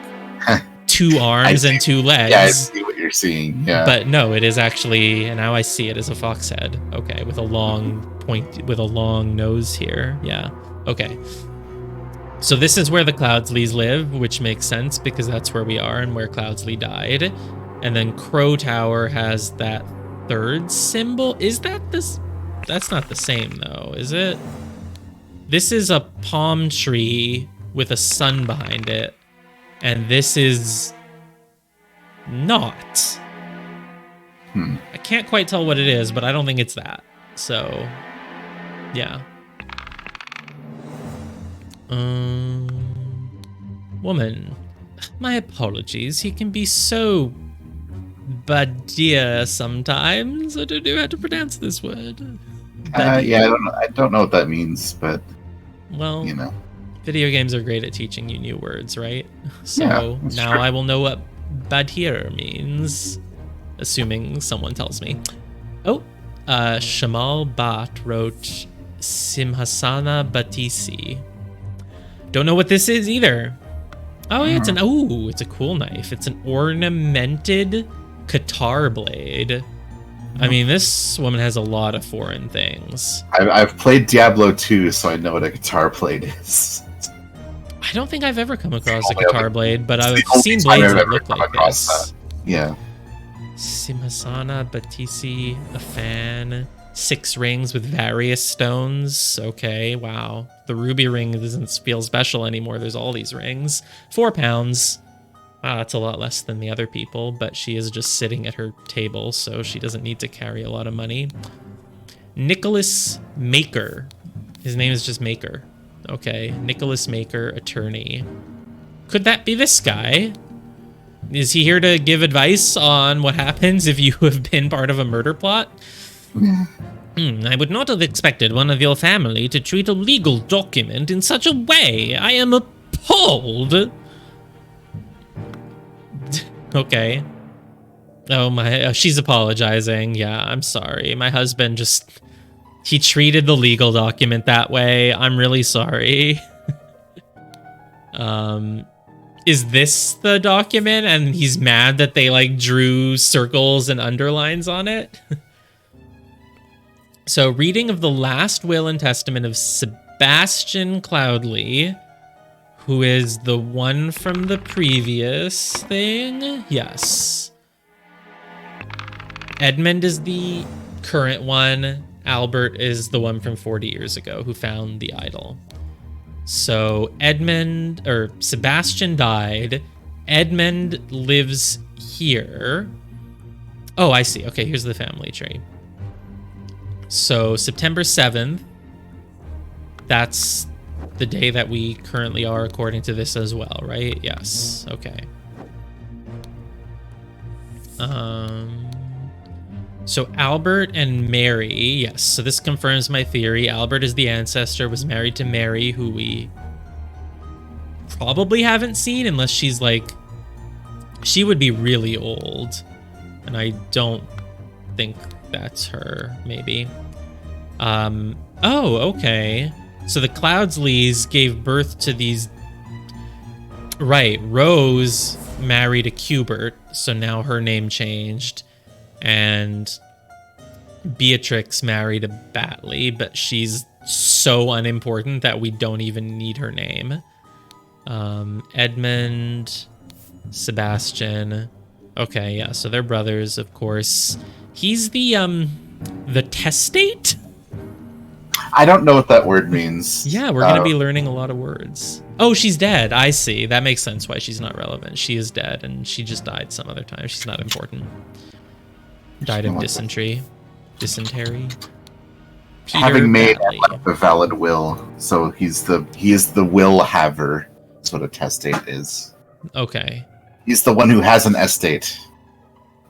2 arms and 2 legs. Yeah, I see what you're seeing. Yeah. But no, it is actually, and now I see it as a fox head. Okay, with a long nose here. Yeah. Okay. So this is where the Cloudsleys live, which makes sense because that's where we are and where Cloudsley died. And then Crow Tower has that 3rd symbol. Is that this? That's not the same though, is it? This is a palm tree with a sun behind it. And this is not. I can't quite tell what it is, but I don't think it's that. So, yeah. Woman. My apologies. He can be so badia sometimes. I don't know how to pronounce this word. Yeah, I don't know what that means, but well, you know. Video games are great at teaching you new words, right? So yeah, now true. I will know what badir means, assuming someone tells me. Oh, Shamal Bhat wrote Simhasana Batisi. Don't know what this is either. Oh, yeah, it's a cool knife. It's an ornamented Qatar blade. I mean, this woman has a lot of foreign things. I've played Diablo 2, so I know what a guitar blade is. I don't think I've ever come across a guitar blade, but I've seen blades that look like this. That. Yeah. Simhasana Batisi, a fan. 6 rings with various stones. Okay, wow. The ruby ring doesn't feel special anymore. There's all these rings. 4 pounds. Wow, that's a lot less than the other people, but she is just sitting at her table, so she doesn't need to carry a lot of money. Nicholas Maker. His name is just Maker. Okay, Nicholas Maker, attorney. Could that be this guy? Is he here to give advice on what happens if you have been part of a murder plot? I would not have expected one of your family to treat a legal document in such a way. I am appalled. Okay. Oh my, she's apologizing. Yeah, I'm sorry. My husband just, he treated the legal document that way. I'm really sorry. Is this the document and he's mad that they like drew circles and underlines on it? So, reading of the last will and testament of Sebastian Cloudley, who is the one from the previous thing. Yes. Edmund is the current one. Albert is the one from 40 years ago who found the idol. So Sebastian died. Edmund lives here. Oh, I see. Okay, here's the family tree. So September 7th, that's the day that we currently are according to this as well, right? Yes. Okay. So Albert and Mary, yes. So this confirms my theory. Albert is the ancestor, was married to Mary, who we probably haven't seen unless she's like, she would be really old. And I don't think that's her, maybe. Oh, okay. So the Cloudsleys gave birth to these... Right, Rose married a Cubert, so now her name changed. And Beatrix married a Batley, but she's so unimportant that we don't even need her name. Edmund, Sebastian. Okay, yeah, so they're brothers, of course. He's the testate? I don't know what that word means. Yeah, we're going to be learning a lot of words. Oh, she's dead. I see. That makes sense why she's not relevant. She is dead, and she just died some other time. She's not important. Died of dysentery. Dysentery. Peter Having made Batley. a valid will, so he is the will haver. That's what a testate is. Okay. He's the one who has an estate.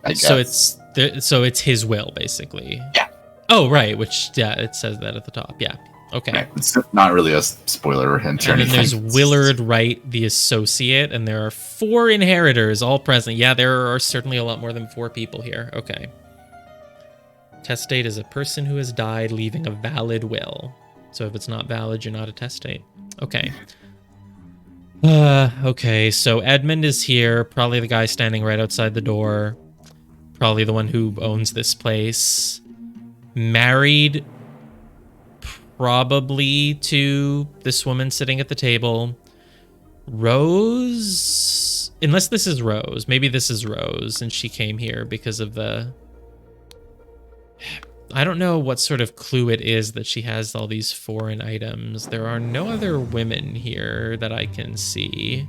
I guess. So it's his will, basically. Yeah. Oh, right. Which, yeah, it says that at the top. Yeah. Okay. Yeah, it's not really a spoiler or hint or And then anything. there's Willard Wright, the associate, and there are 4 inheritors all present. Yeah, there are certainly a lot more than 4 people here. Okay. Testate is a person who has died leaving a valid will. So if it's not valid, you're not a testate. Okay. Okay, so Edmund is here, probably the guy standing right outside the door. Probably the one who owns this place. Married probably to this woman sitting at the table. Rose, unless this is Rose. Maybe this is Rose, and she came here because of the... I don't know what sort of clue it is that she has all these foreign items. There are no other women here that I can see.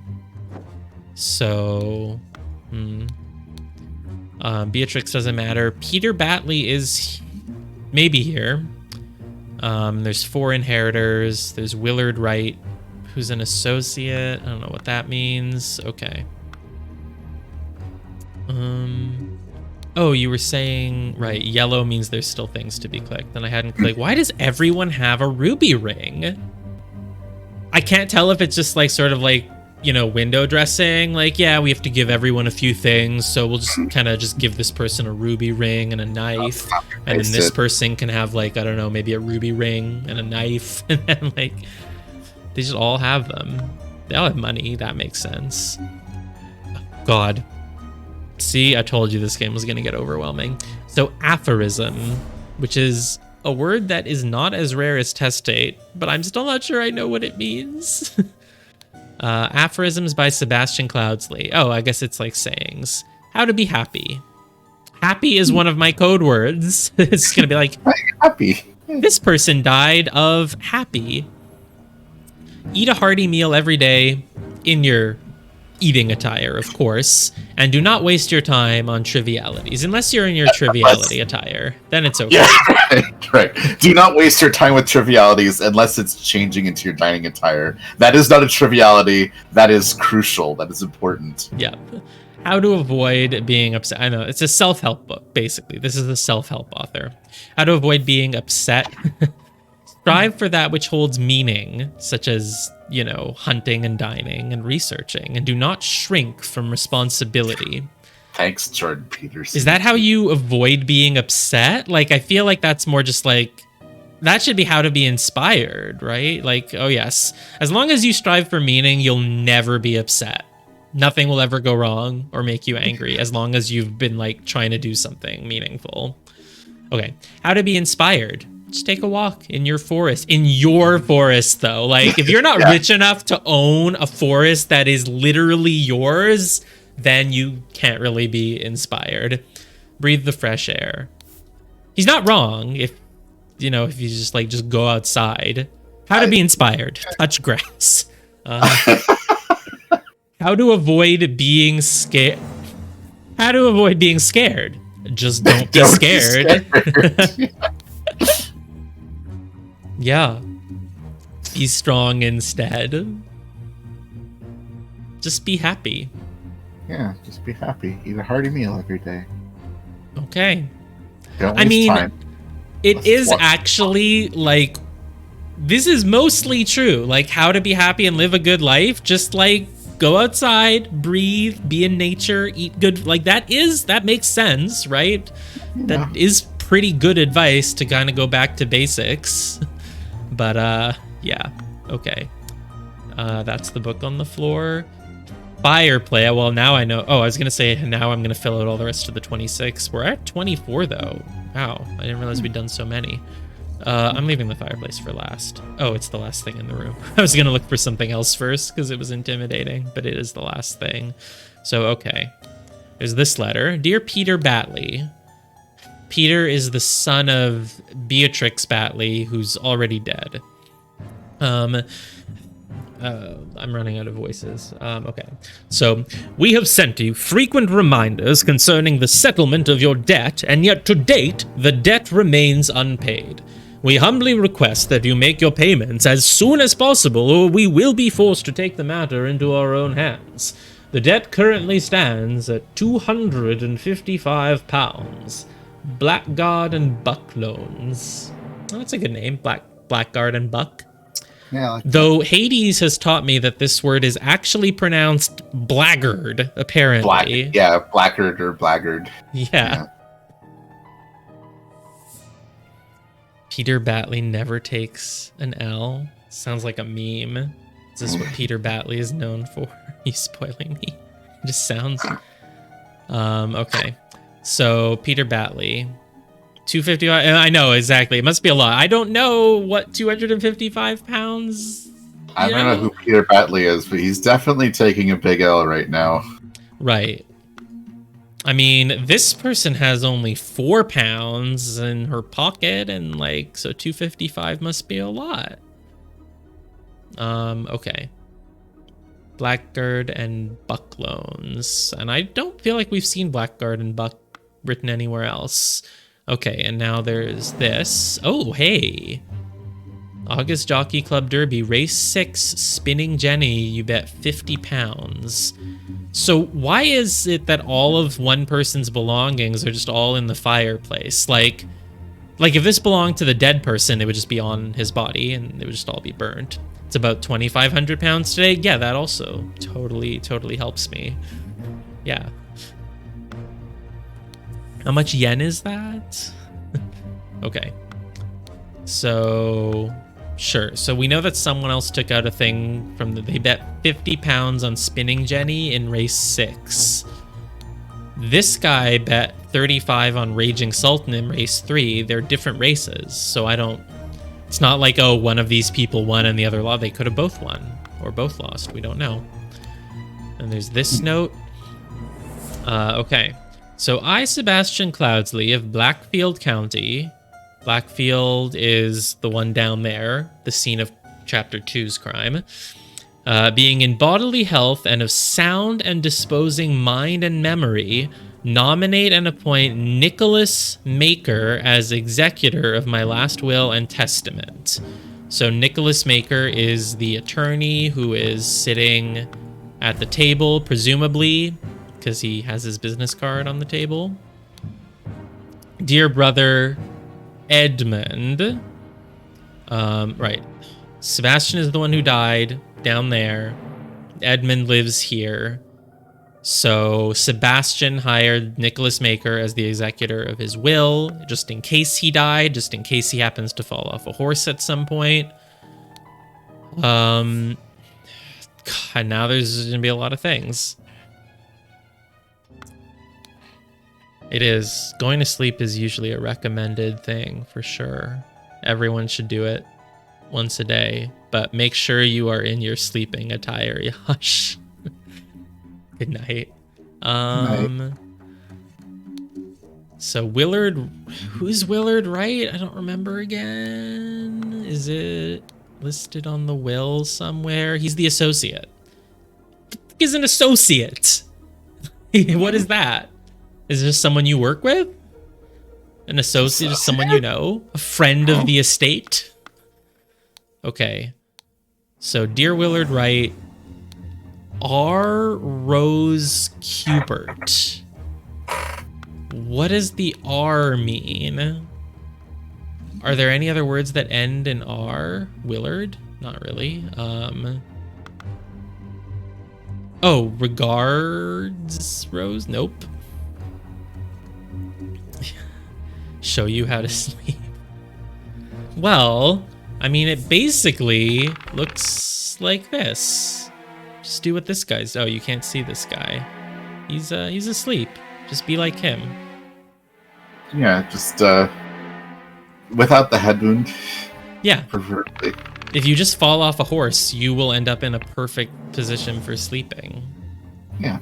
So, Beatrix doesn't matter. Peter Batley is maybe here. There's 4 inheritors. There's Willard Wright, who's an associate. I don't know what that means. Okay. Oh, you were saying, right, yellow means there's still things to be clicked, and I hadn't clicked. Why does everyone have a ruby ring? I can't tell if it's just like sort of like, you know, window dressing. Like, yeah, we have to give everyone a few things, so we'll just kind of just give this person a ruby ring and a knife, and then this person can have like, I don't know, maybe a ruby ring and a knife, and then like, they just all have them. They all have money, that makes sense. God. See, I told you this game was going to get overwhelming. So aphorism, which is a word that is not as rare as testate, but I'm still not sure I know what it means. Aphorisms by Sebastian Cloudsley. Oh, I guess it's like sayings. How to be happy. Happy is one of my code words. It's going to be like, happy. This person died of happy. Eat a hearty meal every day in your eating attire, of course, and do not waste your time on trivialities. Unless you're in your triviality attire, then it's okay. Yeah, right. Do not waste your time with trivialities unless it's changing into your dining attire. That is not a triviality. That is crucial. That is important. Yeah. How to avoid being upset. I know, it's a self-help book, basically. This is a self-help author. How to avoid being upset. Strive for that which holds meaning, such as, you know, hunting and dining and researching, and do not shrink from responsibility. Thanks, Jordan Peterson. Is that how you avoid being upset? Like, I feel like that's more just like, that should be how to be inspired, right? Like, oh yes, as long as you strive for meaning, you'll never be upset. Nothing will ever go wrong or make you angry as long as you've been like trying to do something meaningful. Okay, how to be inspired. Just take a walk in your forest. In your forest, though. Like, if you're not rich enough to own a forest that is literally yours, then you can't really be inspired. Breathe the fresh air. He's not wrong if, you know, if you just, like, just go outside. How to be inspired. Touch grass. How to avoid being scared. How to avoid being scared. Just don't be scared. Yeah. Be strong instead. Just be happy. Yeah, just be happy. Eat a hearty meal every day. Okay. Don't waste time. It is actually like, this is mostly true. Like, how to be happy and live a good life. Just like, go outside, breathe, be in nature, eat good. Like, that makes sense, right? Yeah. That is pretty good advice to kind of go back to basics. But, yeah, okay. That's the book on the floor. Fireplay. Well, now I know. Oh, I was going to say, now I'm going to fill out all the rest of the 26. We're at 24, though. Wow, I didn't realize we'd done so many. I'm leaving the fireplace for last. Oh, it's the last thing in the room. I was going to look for something else first because it was intimidating, but it is the last thing. So, okay. There's this letter. Dear Peter Batley. Peter is the son of Beatrix Batley, who's already dead. I'm running out of voices. Okay. So, we have sent you frequent reminders concerning the settlement of your debt, and yet to date, the debt remains unpaid. We humbly request that you make your payments as soon as possible, or we will be forced to take the matter into our own hands. The debt currently stands at £255. Blackguard and Buck loans. Oh, that's a good name, Blackguard and Buck. Yeah. Like Though Hades has taught me that this word is actually pronounced blackguard, apparently. Blackguard or blackguard. Yeah. Peter Batley never takes an L. Sounds like a meme. Is this what Peter Batley is known for? He's spoiling me. It just sounds... Okay. So, Peter Batley. 255... I know, exactly. It must be a lot. I don't know what 255 pounds... I don't know who Peter Batley is, but he's definitely taking a big L right now. Right. I mean, this person has only 4 pounds in her pocket, and so 255 must be a lot. Okay. Blackguard and Buck loans. And I don't feel like we've seen Blackguard and Buck written anywhere else. Okay, and now there's this. Oh, hey. August Jockey Club Derby, race 6, Spinning Jenny, you bet 50 pounds. So why is it that all of one person's belongings are just all in the fireplace? Like if this belonged to the dead person, it would just be on his body and it would just all be burned. It's about 2,500 pounds today. Yeah, that also totally helps me. Yeah. How much yen is that? Okay. So, sure. So we know that someone else took out a thing from they bet 50 pounds on Spinning Jenny in race 6. This guy bet 35 on Raging Sultan in race 3. They're different races, so it's not like, oh, one of these people won and the other lost. They could have both won or both lost. We don't know. And there's this note. Okay. So I, Sebastian Cloudsley of Blackfield County. Blackfield is the one down there, the scene of Chapter 2's crime. Being in bodily health and of sound and disposing mind and memory, nominate and appoint Nicholas Maker as executor of my last will and testament. So Nicholas Maker is the attorney who is sitting at the table, presumably, because he has his business card on the table. Dear brother Edmund. Right. Sebastian is the one who died down there. Edmund lives here. So Sebastian hired Nicholas Maker as the executor of his will, just in case he died, just in case he happens to fall off a horse at some point. God, now there's going to be a lot of things. It is. Going to sleep is usually a recommended thing, for sure. Everyone should do it once a day, but make sure you are in your sleeping attire, Yash. Good night. Night. So Willard, who's Willard Wright? I don't remember again. Is it listed on the will somewhere? He's the associate. He's an associate. What is that? Is this someone you work with? An associate is someone you know? A friend of the estate? Okay. So, dear Willard Wright, R. Rose Cupert. What does the R mean? Are there any other words that end in R? Willard? Not really. Oh, regards, Rose? Nope. Show you how to sleep. Well, I mean, it basically looks like this. Just do what this guy's. Oh, you can't see this guy. He's asleep. Just be like him. Yeah, just without the head wound. Yeah. Preferably. If you just fall off a horse, you will end up in a perfect position for sleeping. Yeah.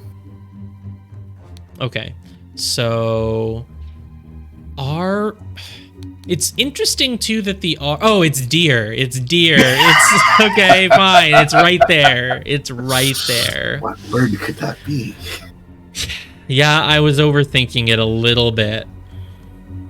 Okay. So it's interesting too that the R. Oh, it's deer. It's deer. It's okay, fine. It's right there. It's right there. What word could that be? Yeah, I was overthinking it a little bit.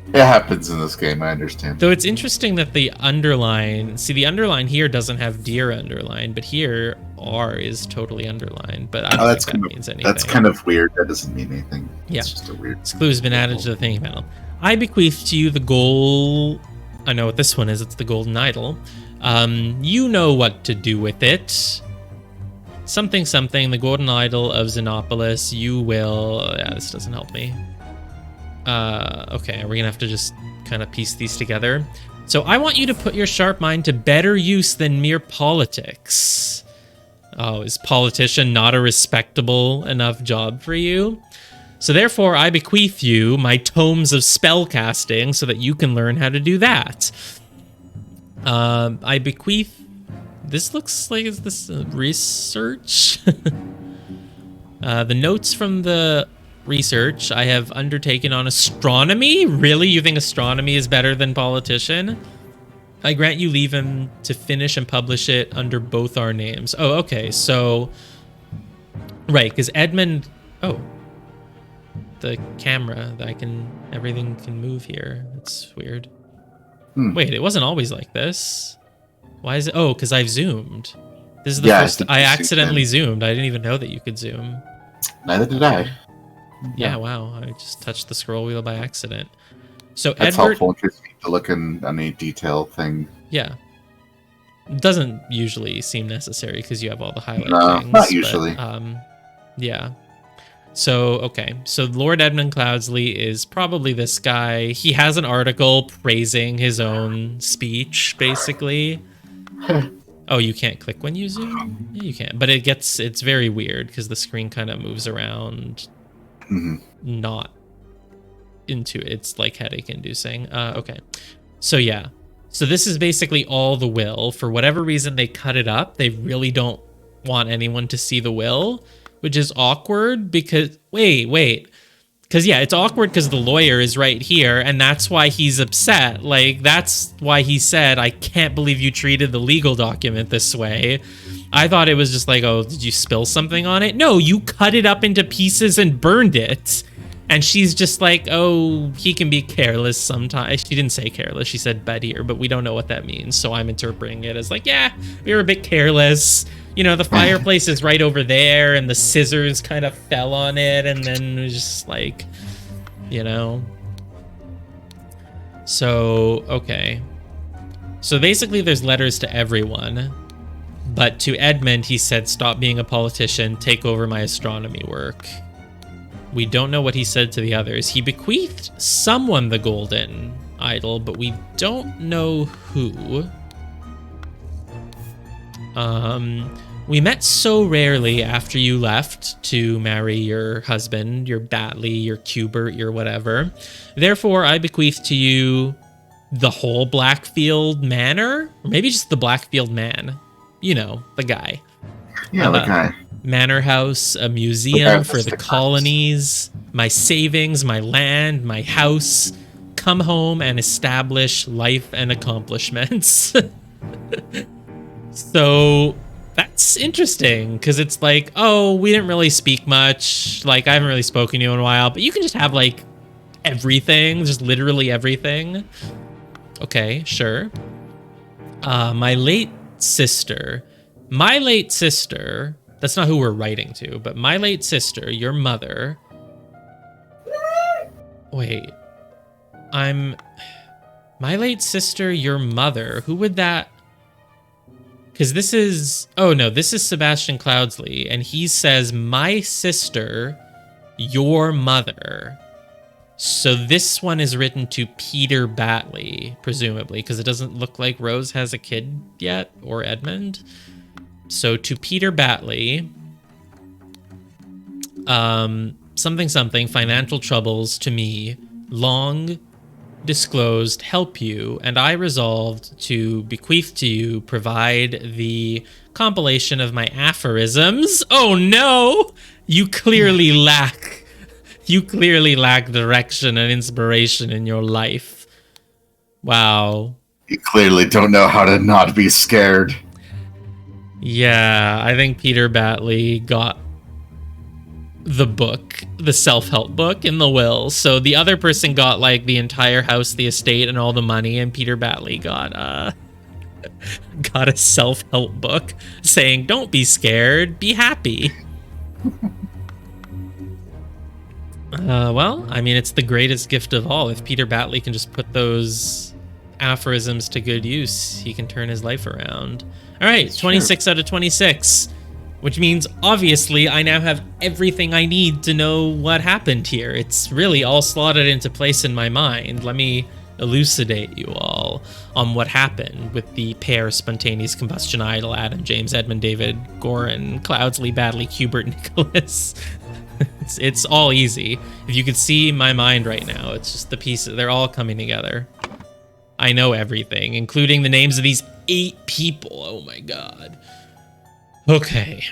It happens in this game, I understand. Though it's interesting that the underline, see, the underline here doesn't have deer underline, but here R is totally underlined, but I don't think that means anything. That's kind of weird. That doesn't mean anything. Yeah. It's just a weird... This clue has been added to the thingy panel. I bequeath to you the goal... I know what this one is. It's the golden idol. You know what to do with it. Something, something, the golden idol of Xenopolis. You will... Yeah, this doesn't help me. Okay, we're gonna have to just kind of piece these together. So I want you to put your sharp mind to better use than mere politics. Oh, is politician not a respectable enough job for you? So therefore, I bequeath you my tomes of spellcasting so that you can learn how to do that. I bequeath... This looks like, is this research? The notes from the research I have undertaken on astronomy? Really? You think astronomy is better than politician? I grant you leave him to finish and publish it under both our names. Oh, okay. So, right, because Edmund... Oh. The camera that everything can move here. That's weird. Wait, it wasn't always like this. Why is it? Oh, because I've zoomed. This is the first. I accidentally zoomed. I didn't even know that you could zoom. Neither did I. Yeah, wow. I just touched the scroll wheel by accident. So that's Edward, helpful in case you need to look in any detail thing. Yeah. It doesn't usually seem necessary because you have all the highlight things. Not usually. But, yeah. So, okay. So Lord Edmund Cloudsley is probably this guy. He has an article praising his own speech, basically. Oh, you can't click when you zoom? Yeah, you can. But it's very weird because the screen kind of moves around. Not into it. It's like headache inducing. Okay. So yeah. So this is basically all the will. For whatever reason, they cut it up. They really don't want anyone to see the will, which is awkward because wait. Because yeah, it's awkward because the lawyer is right here, and that's why he's upset. Like, that's why he said, I can't believe you treated the legal document this way. I thought it was just like, oh, did you spill something on it? No, you cut it up into pieces and burned it. And she's just like, oh, he can be careless sometimes. She didn't say careless, she said bad-ear, but we don't know what that means. So I'm interpreting it as like, yeah, we were a bit careless. You know, the fireplace is right over there, and the scissors kind of fell on it, and then it was just like, you know. So, okay. So basically there's letters to everyone, but to Edmund, he said, stop being a politician, take over my astronomy work. We don't know what he said to the others. He bequeathed someone the golden idol, but we don't know who. We met so rarely after you left to marry your husband, your Batley, your Cubert, your whatever. Therefore, I bequeath to you the whole Blackfield Manor, or maybe just the Blackfield Man. You know, the guy. Yeah, the guy. Manor house, a museum for the colonies, my savings, my land, my house. Come home and establish life and accomplishments. So that's interesting because it's like, oh, we didn't really speak much. Like, I haven't really spoken to you in a while, but you can just have like everything, just literally everything. Okay, sure. My late sister, that's not who we're writing to, but my late sister, your mother. Wait, my late sister, your mother. Who would that? Because this is, oh no, this is Sebastian Cloudsley, and he says, my sister, your mother. So this one is written to Peter Batley, presumably, because it doesn't look like Rose has a kid yet, or Edmund. So to Peter Batley, something, financial troubles to me, long disclosed, help you, and I resolved to bequeath to you, provide the compilation of my aphorisms. Oh no! You clearly lack direction and inspiration in your life. Wow. You clearly don't know how to not be scared. Yeah, I think Peter Batley got the book, the self-help book, in the will. So the other person got like the entire house, the estate, and all the money, and Peter Batley got Got a self-help book saying, don't be scared, be happy. Well, I mean, it's the greatest gift of all. If Peter Batley can just put those aphorisms to good use, he can turn his life around. All right, 26 out of 26, which means obviously I now have everything I need to know what happened here. It's really all slotted into place in my mind. Let me elucidate you all on what happened with the pair spontaneous combustion idol, Adam, James, Edmund, David, Goran, Cloudsley, Badley, Hubert, Nicholas. It's all easy. If you could see my mind right now, it's just the pieces. They're all coming together. I know everything, including the names of these 8 people. Oh my god. Okay.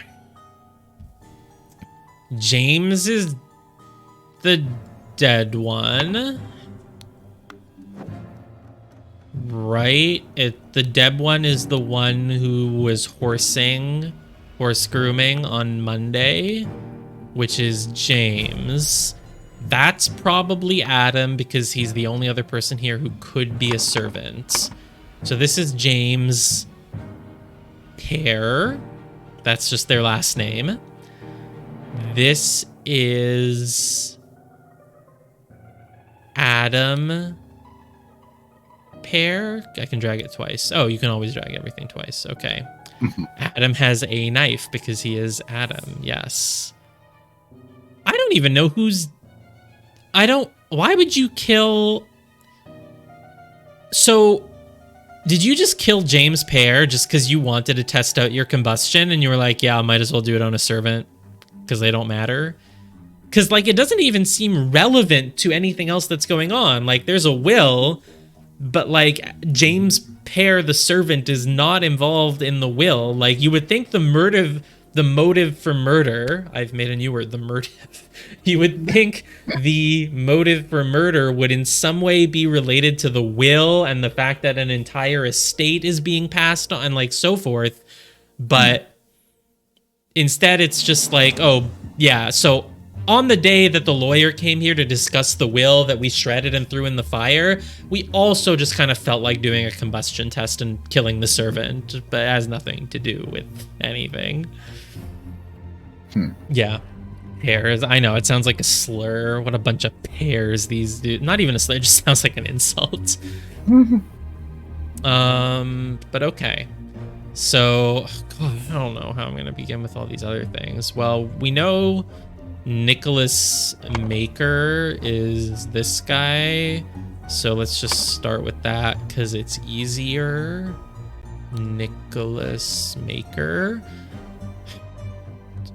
James is the dead one. Right? The dead one is the one who was horse grooming on Monday, which is James. That's probably Adam because he's the only other person here who could be a servant. So this is James Pear. That's just their last name. This is Adam Pear. I can drag it twice. Oh, you can always drag everything twice. Okay. Adam has a knife because he is Adam. Yes. I don't even know who's... Why would you kill... So, did you just kill James Pear just because you wanted to test out your combustion and you were like, yeah, I might as well do it on a servant because they don't matter? Because, like, it doesn't even seem relevant to anything else that's going on. Like, there's a will, but, like, James Pear, the servant, is not involved in the will. Like, you would think the motive for murder, I've made a new word, the motive. You would think the motive for murder would in some way be related to the will and the fact that an entire estate is being passed on and like so forth. But instead it's just like, oh yeah, so on the day that the lawyer came here to discuss the will that we shredded and threw in the fire, we also just kind of felt like doing a combustion test and killing the servant, but it has nothing to do with anything. Yeah. Pears. I know, it sounds like a slur. What a bunch of pears these do. Not even a slur, it just sounds like an insult. But okay. So, God, I don't know how I'm going to begin with all these other things. Well, we know Nicholas Maker is this guy. So let's just start with that because it's easier. Nicholas Maker.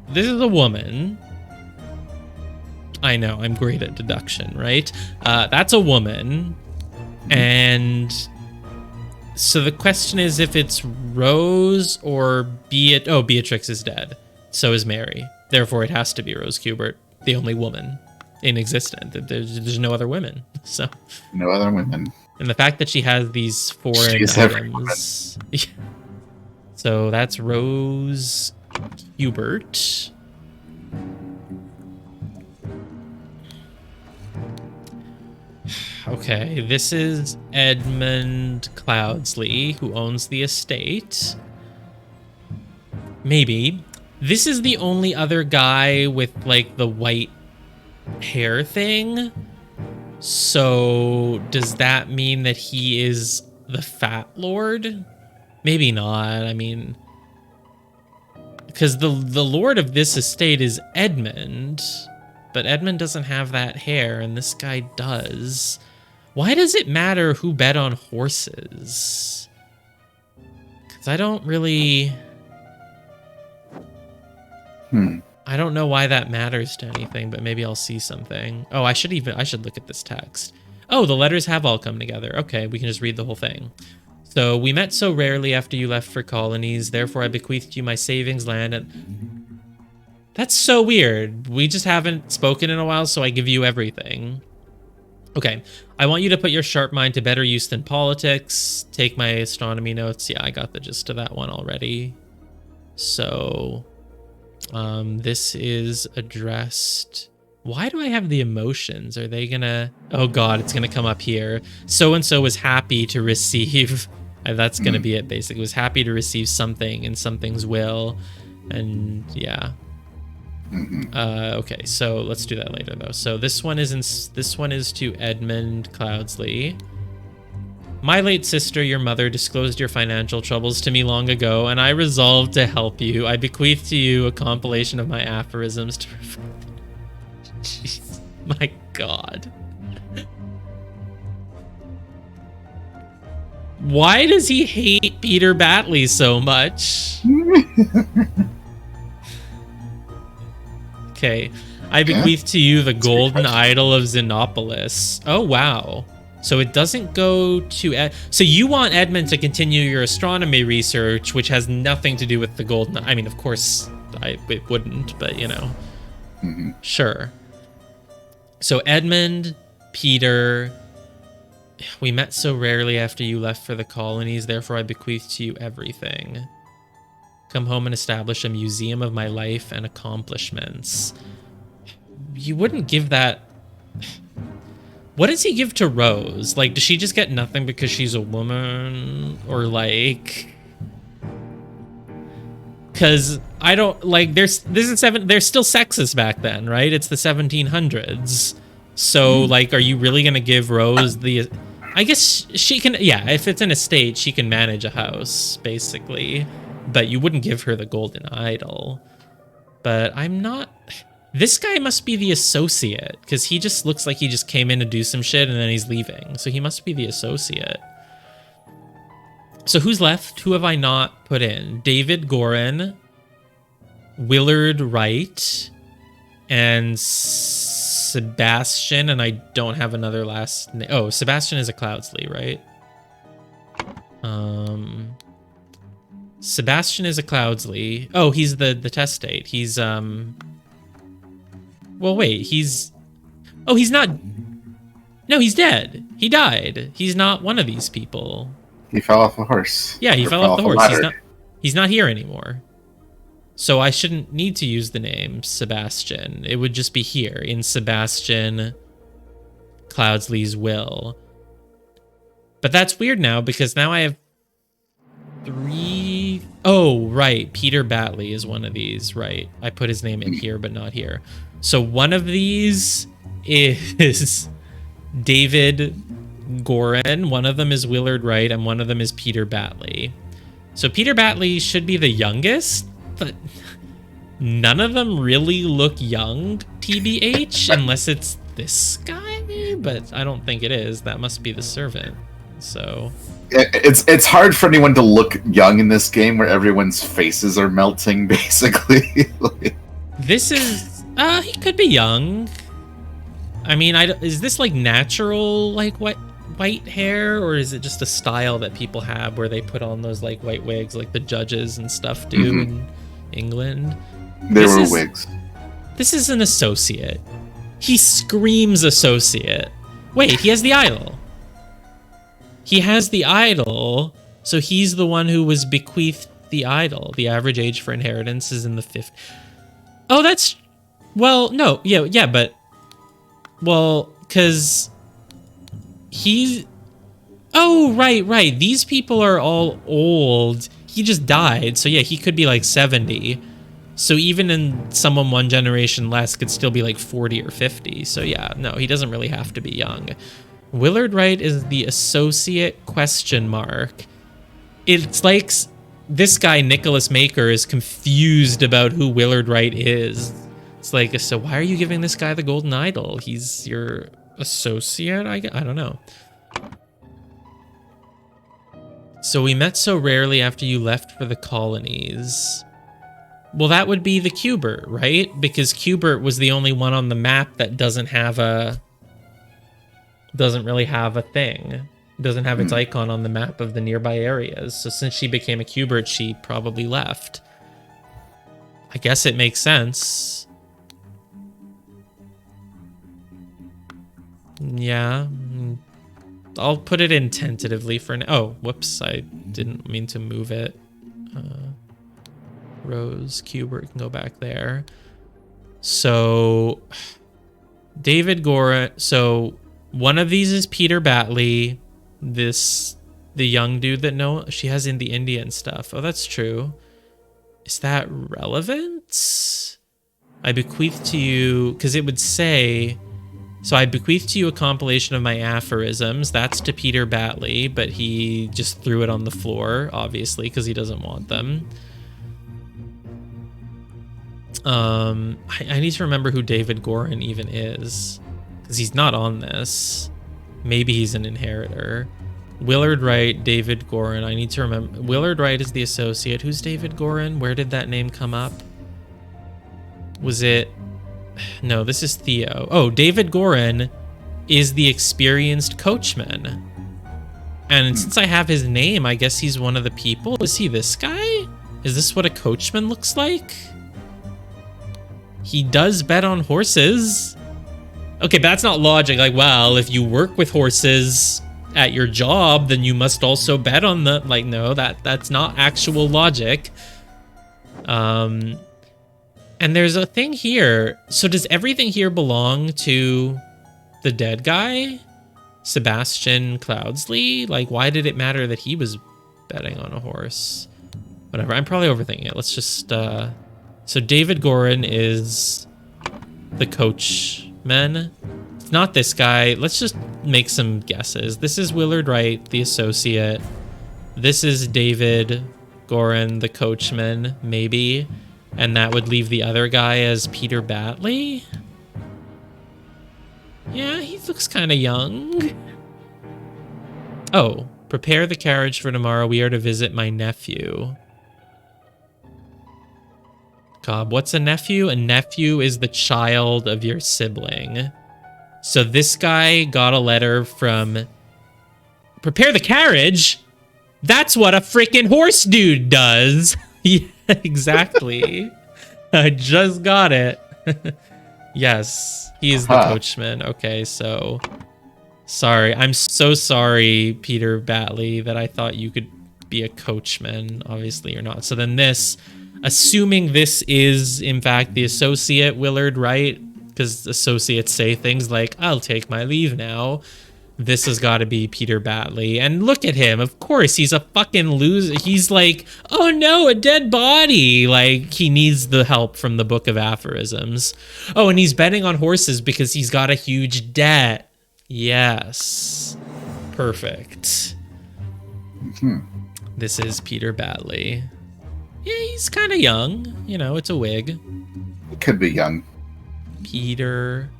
This is a woman. I know, I'm great at deduction, right? That's a woman. And so the question is if it's Rose or Beatrix is dead. So is Mary. Therefore, it has to be Rose Hubert, the only woman in existence. There's no other women. So no other women. And the fact that she has these foreign items. So that's Rose Hubert. Okay, this is Edmund Cloudsley, who owns the estate. Maybe. This is the only other guy with, like, the white hair thing. So, does that mean that he is the Fat Lord? Maybe not. I mean... Because the lord of this estate is Edmund, but Edmund doesn't have that hair, and this guy does. Why does it matter who bet on horses? Because I don't really... I don't know why that matters to anything, but maybe I'll see something. Oh, I should look at this text. Oh, the letters have all come together. Okay, we can just read the whole thing. So, we met so rarely after you left for colonies, therefore I bequeathed you my savings land and... That's so weird. We just haven't spoken in a while, so I give you everything. Okay, I want you to put your sharp mind to better use than politics. Take my astronomy notes. Yeah, I got the gist of that one already. So, this is addressed... Why do I have the emotions? Are they gonna... Oh god, it's gonna come up here. So-and-so was happy to receive... That's going to be it, basically. Was happy to receive something in something's will. And yeah. Okay, so let's do that later, though. So this one is to Edmund Cloudsley. My late sister, your mother, disclosed your financial troubles to me long ago, and I resolved to help you. I bequeath to you a compilation of my aphorisms to reflect. Jeez, my God. Why does he hate Peter Batley so much? Okay. I bequeath to you the golden idol of Xenopolis. Oh, wow. So it doesn't go to... So you want Edmund to continue your astronomy research, which has nothing to do with the golden... I mean, of course, it wouldn't, but, you know. Sure. So Edmund, Peter... We met so rarely after you left for the colonies, therefore I bequeath to you everything. Come home and establish a museum of my life and accomplishments. You wouldn't give that... What does he give to Rose? Like, does she just get nothing because she's a woman? Or like... Because I don't... Like, they're still sexist back then, right? It's the 1700s. So, like, are you really going to give Rose the... I guess she can... Yeah, if it's an estate, she can manage a house, basically. But you wouldn't give her the golden idol. But I'm not... This guy must be the associate, because he just looks like he just came in to do some shit and then he's leaving. So he must be the associate. So who's left? Who have I not put in? David Gorin, Willard Wright, and Sebastian, and I don't have another last name. Oh, Sebastian is a Cloudsley, right? Sebastian is a Cloudsley. Oh, he's the test date. He's well, wait, he's... Oh, he's not... No, he's dead. He died. He's not one of these people. He fell off a horse. Yeah, he fell off the horse. He's not here anymore. So I shouldn't need to use the name Sebastian. It would just be here in Sebastian Cloudsley's will. But that's weird now because now I have 3... Oh, right. Peter Batley is one of these. Right. I put his name in here, but not here. So one of these is David Gorin, one of them is Willard Wright, and one of them is Peter Batley. So Peter Batley should be the youngest, but none of them really look young, TBH, unless it's this guy, but I don't think it is. That must be the servant. So... It's hard for anyone to look young in this game where everyone's faces are melting, basically. This is... he could be young. I mean, is this like natural, like white hair, or is it just a style that people have where they put on those like white wigs, like the judges and stuff do in England? There were wigs. This is an associate. He screams associate. Wait, he has the idol. He has the idol, so he's the one who was bequeathed the idol. The average age for inheritance is in the 50s. Oh, that's... Well, no, yeah, but... Well, because... He's... Oh, right. These people are all old. He just died, so yeah, he could be like 70. So even in someone one generation less could still be like 40 or 50. So yeah, no, he doesn't really have to be young. Willard Wright is the associate ? It's like this guy, Nicholas Maker, is confused about who Willard Wright is. It's like, so why are you giving this guy the golden idol? He's your associate? I don't know. So we met so rarely after you left for the colonies. Well, that would be the Cubert, right? Because Cubert was the only one on the map that doesn't really have a thing. Doesn't have its icon on the map of the nearby areas. So since she became a Cubert, she probably left. I guess it makes sense. Yeah. I'll put it in tentatively for now. Oh, whoops. I didn't mean to move it. Rose, Cubert can go back there. So David Gorin. So one of these is Peter Batley. This The young dude that she has in the Indian stuff. Oh, that's true. Is that relevant? I bequeath to you, because it would say, so I bequeath to you a compilation of my aphorisms. That's to Peter Batley, but he just threw it on the floor, obviously, because he doesn't want them. I need to remember who David Gorin even is, because he's not on this. Maybe he's an inheritor. Willard Wright, David Gorin. I need to remember. Willard Wright is the associate. Who's David Gorin? Where did that name come up? Was it... No, this is Theo. Oh, David Gorin is the experienced coachman. And since I have his name, I guess he's one of the people. Is he this guy? Is this what a coachman looks like? He does bet on horses. Okay, but that's not logic. Like, well, if you work with horses at your job, then you must also bet on the... Like, no, that's not actual logic. And there's a thing here. So does everything here belong to the dead guy? Sebastian Cloudsley? Like, why did it matter that he was betting on a horse? Whatever, I'm probably overthinking it. Let's just... So David Gorin is the coachman. It's not this guy. Let's just make some guesses. This is Willard Wright, the associate. This is David Gorin, the coachman, maybe. And that would leave the other guy as Peter Batley. Yeah, he looks kind of young. Oh, prepare the carriage for tomorrow. We are to visit my nephew. God, what's a nephew? A nephew is the child of your sibling. So this guy got a letter from... Prepare the carriage? That's what a freaking horse dude does. Yeah, exactly. I just got it. Yes, he is the coachman. Okay, so... Sorry, I'm so sorry, Peter Batley, that I thought you could be a coachman. Obviously, you're not. So then this... Assuming this is, in fact, the associate Willard Wright, because associates say things like, I'll take my leave now. This has got to be Peter Batley. And look at him. Of course, he's a fucking loser. He's like, oh no, a dead body. Like, he needs the help from the Book of Aphorisms. Oh, and he's betting on horses because he's got a huge debt. Yes. Perfect. This is Peter Batley. Yeah, he's kind of young. You know, it's a wig. It could be young. Peter.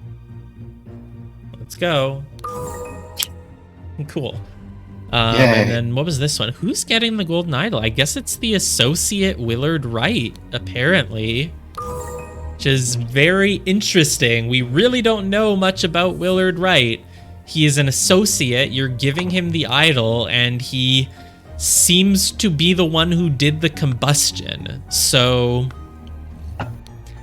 Let's go. Cool. And then what was this one? Who's getting the golden idol? I guess it's the associate Willard Wright, apparently. Which is very interesting. We really don't know much about Willard Wright. He is an associate. You're giving him the idol, and he... seems to be the one who did the combustion. So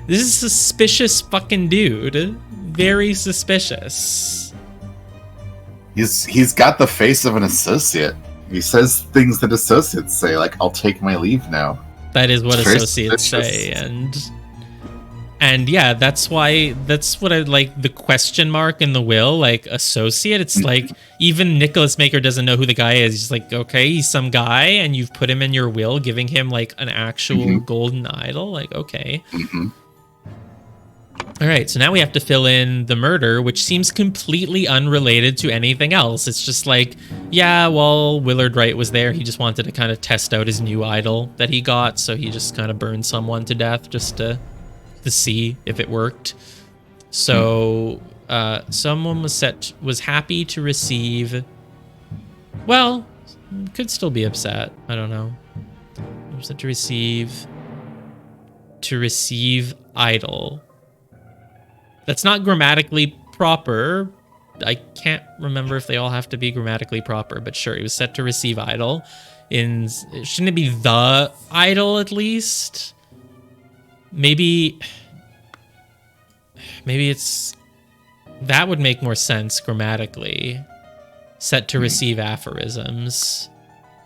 this is a suspicious fucking dude. Very suspicious. He's got the face of an associate. He says things that associates say, like, I'll take my leave now. That is what associates say, and yeah, that's what I like, the question mark in the will, like, associate. It's like, even Nicholas Maker doesn't know who the guy is. He's like, okay, he's some guy, and you've put him in your will, giving him, like, an actual golden idol. Like, okay. All right, so now we have to fill in the murder, which seems completely unrelated to anything else. It's just like, yeah, well, Willard Wright was there. He just wanted to kind of test out his new idol that he got, so he just kind of burned someone to death just to see if it worked. So someone was happy to receive, well, could still be upset, I don't know. Upset to receive idol. That's not grammatically proper. I can't remember if they all have to be grammatically proper, but sure, he was set to receive idol. Shouldn't it be the idol at least? Maybe it's... That would make more sense grammatically. Set to receive aphorisms.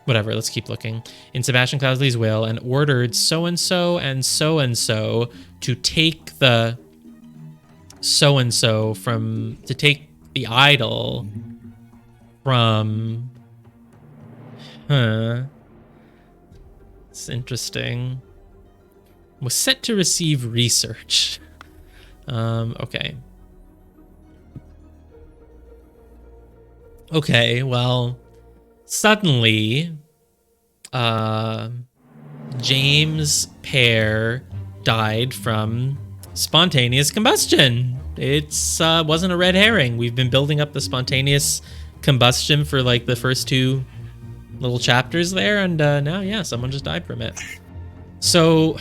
Whatever, let's keep looking. In Sebastian Cloudsley's will, and ordered so-and-so and so-and-so to take the so-and-so to take the idol from Huh. It's interesting. Was set to receive research. Okay. Okay, well, suddenly, James Pear died from spontaneous combustion. It's wasn't a red herring. We've been building up the spontaneous combustion for like the first 2 little chapters there, and now, yeah, someone just died from it. So,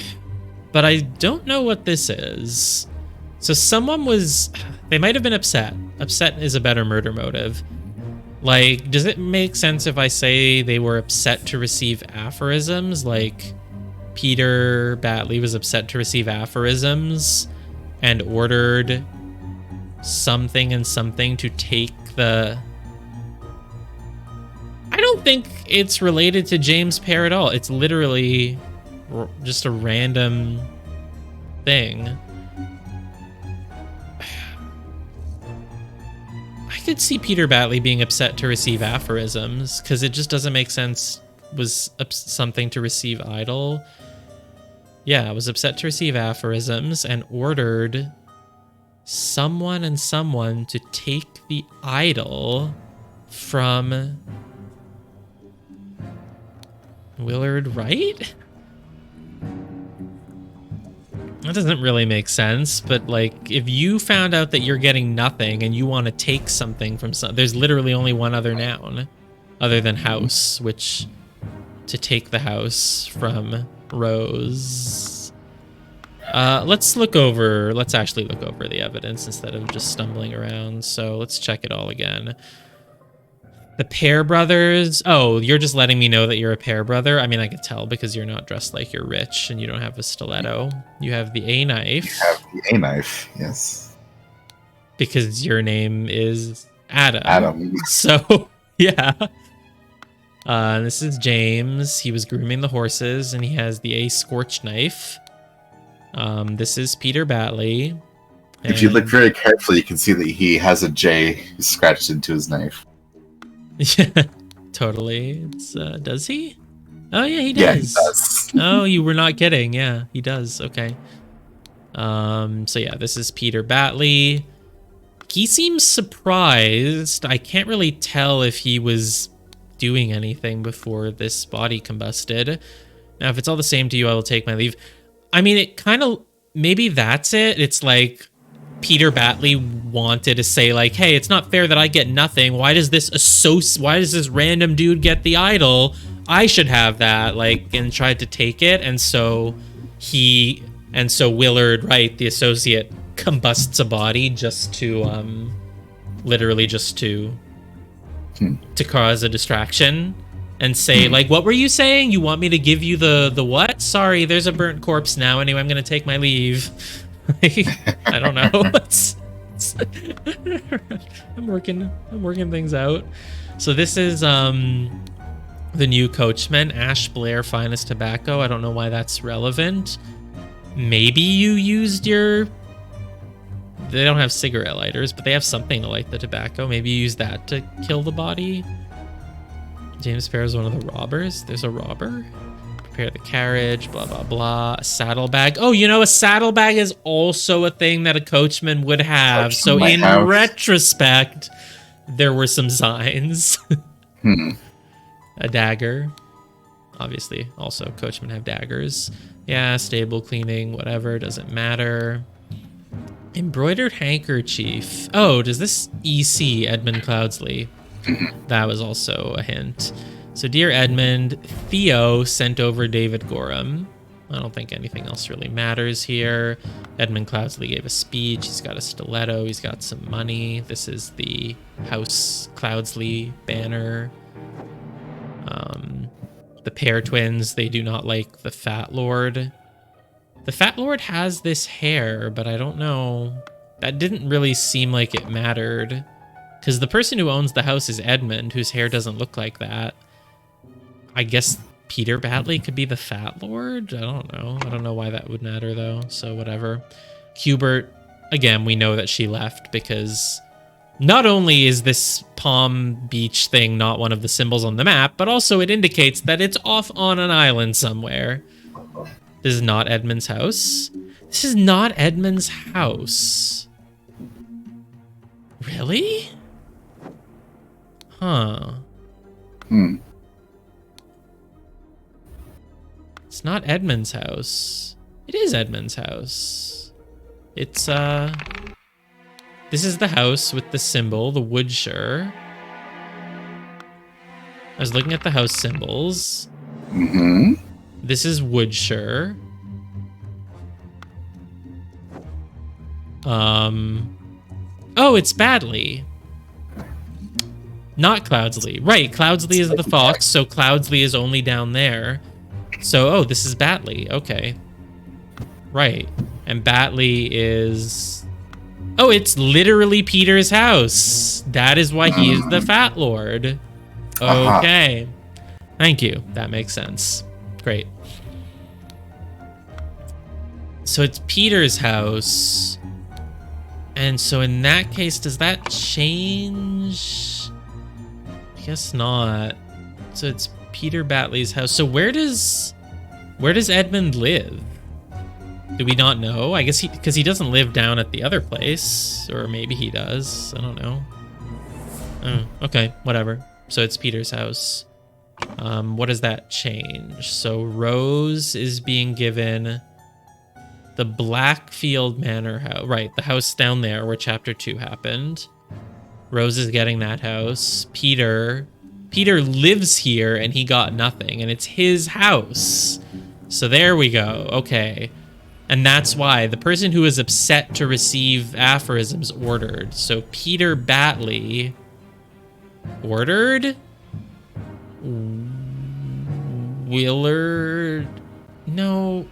but I don't know what this is. So someone was, they might have been upset. Upset is a better murder motive. Like, does it make sense if I say they were upset to receive aphorisms? Like, Peter Batley was upset to receive aphorisms and ordered something and something to take the... I don't think it's related to James Pear at all. It's literally just a random thing. I could see Peter Batley being upset to receive aphorisms, because it just doesn't make sense. Was something to receive idol. Yeah, I was upset to receive aphorisms and ordered someone and someone to take the idol from Willard Wright? That doesn't really make sense, but like, if you found out that you're getting nothing and you want to take something from there's literally only one other noun other than house, which to take the house from Rose. Let's actually look over the evidence instead of just stumbling around. So let's check it all again. The Pear brothers. Oh, you're just letting me know that you're a Pear brother. I mean, I could tell because you're not dressed like you're rich and you don't have a stiletto. You have the A knife. You have the A knife, yes. Because your name is Adam. Adam. So, yeah. This is James. He was grooming the horses and he has the A scorch knife. This is Peter Batley. If you look very carefully, you can see that he has a J scratched into his knife. Yeah, totally. It's, does he? Oh, yeah, he does. Yeah, he does. Oh, you were not kidding. Yeah, he does. Okay. So yeah, this is Peter Batley. He seems surprised. I can't really tell if he was doing anything before this body combusted. Now, if it's all the same to you, I will take my leave. I mean, it kind of, maybe that's it. It's like Peter Batley wanted to say like, hey, it's not fair that I get nothing. Why does this random dude get the idol? I should have that, like, and tried to take it. And so Willard Wright, the associate, combusts a body just to, literally just to cause a distraction and say, like, what were you saying? You want me to give you the what? Sorry, there's a burnt corpse now. Anyway, I'm going to take my leave. I don't know. I'm working things out. So this is the new coachman, Ash Blair Finest Tobacco. I don't know why that's relevant. Maybe you used your... They don't have cigarette lighters, but they have something to light the tobacco. Maybe you use that to kill the body. James Pear is one of the robbers. There's a robber. Prepare the carriage, blah, blah, blah. A saddlebag. Oh, you know, a saddlebag is also a thing that a coachman would have. So in retrospect, there were some signs. A dagger. Obviously, also coachmen have daggers. Yeah, stable cleaning, whatever, doesn't matter. Embroidered handkerchief. Oh, does this EC Edmund Cloudsley? That was also a hint. So, dear Edmund, Theo sent over David Gorham. I don't think anything else really matters here. Edmund Cloudsley gave a speech. He's got a stiletto. He's got some money. This is the House Cloudsley banner. The Pear twins, they do not like the Fat Lord. The Fat Lord has this hair, but I don't know. That didn't really seem like it mattered. Because the person who owns the house is Edmund, whose hair doesn't look like that. I guess Peter Batley could be the Fat Lord? I don't know. I don't know why that would matter, though. So whatever. Hubert, again, we know that she left because Not only is this Palm Beach thing not one of the symbols on the map, but also it indicates that it's off on an island somewhere. This is not Edmund's house. This is not Edmund's house. Really? Huh. It's not Edmund's house. It is Edmund's house. It's, this is the house with the symbol, the Woodshire. I was looking at the house symbols. This is Woodshire. Oh, it's Badley. Not Cloudsley. Right, Cloudsley is the fox, so Cloudsley is only down there. So, oh, this is Batley. Okay. Right. And Batley is... Oh, it's literally Peter's house. That is why he is the Fat Lord. Okay. Thank you. That makes sense. Great. So it's Peter's house. And so in that case, does that change? I guess not. So it's Peter Batley's house. So where does Edmund live? Do we not know? I guess because he doesn't live down at the other place, or maybe he does. I don't know. Oh, okay, whatever. So it's Peter's house. What does that change? So Rose is being given the Blackfield Manor house. Right, the house down there where Chapter 2 happened. Rose is getting that house. Peter lives here and he got nothing, and it's his house. So there we go. Okay. And that's why the person who is upset to receive aphorisms ordered. So Peter Batley ordered Willard. No.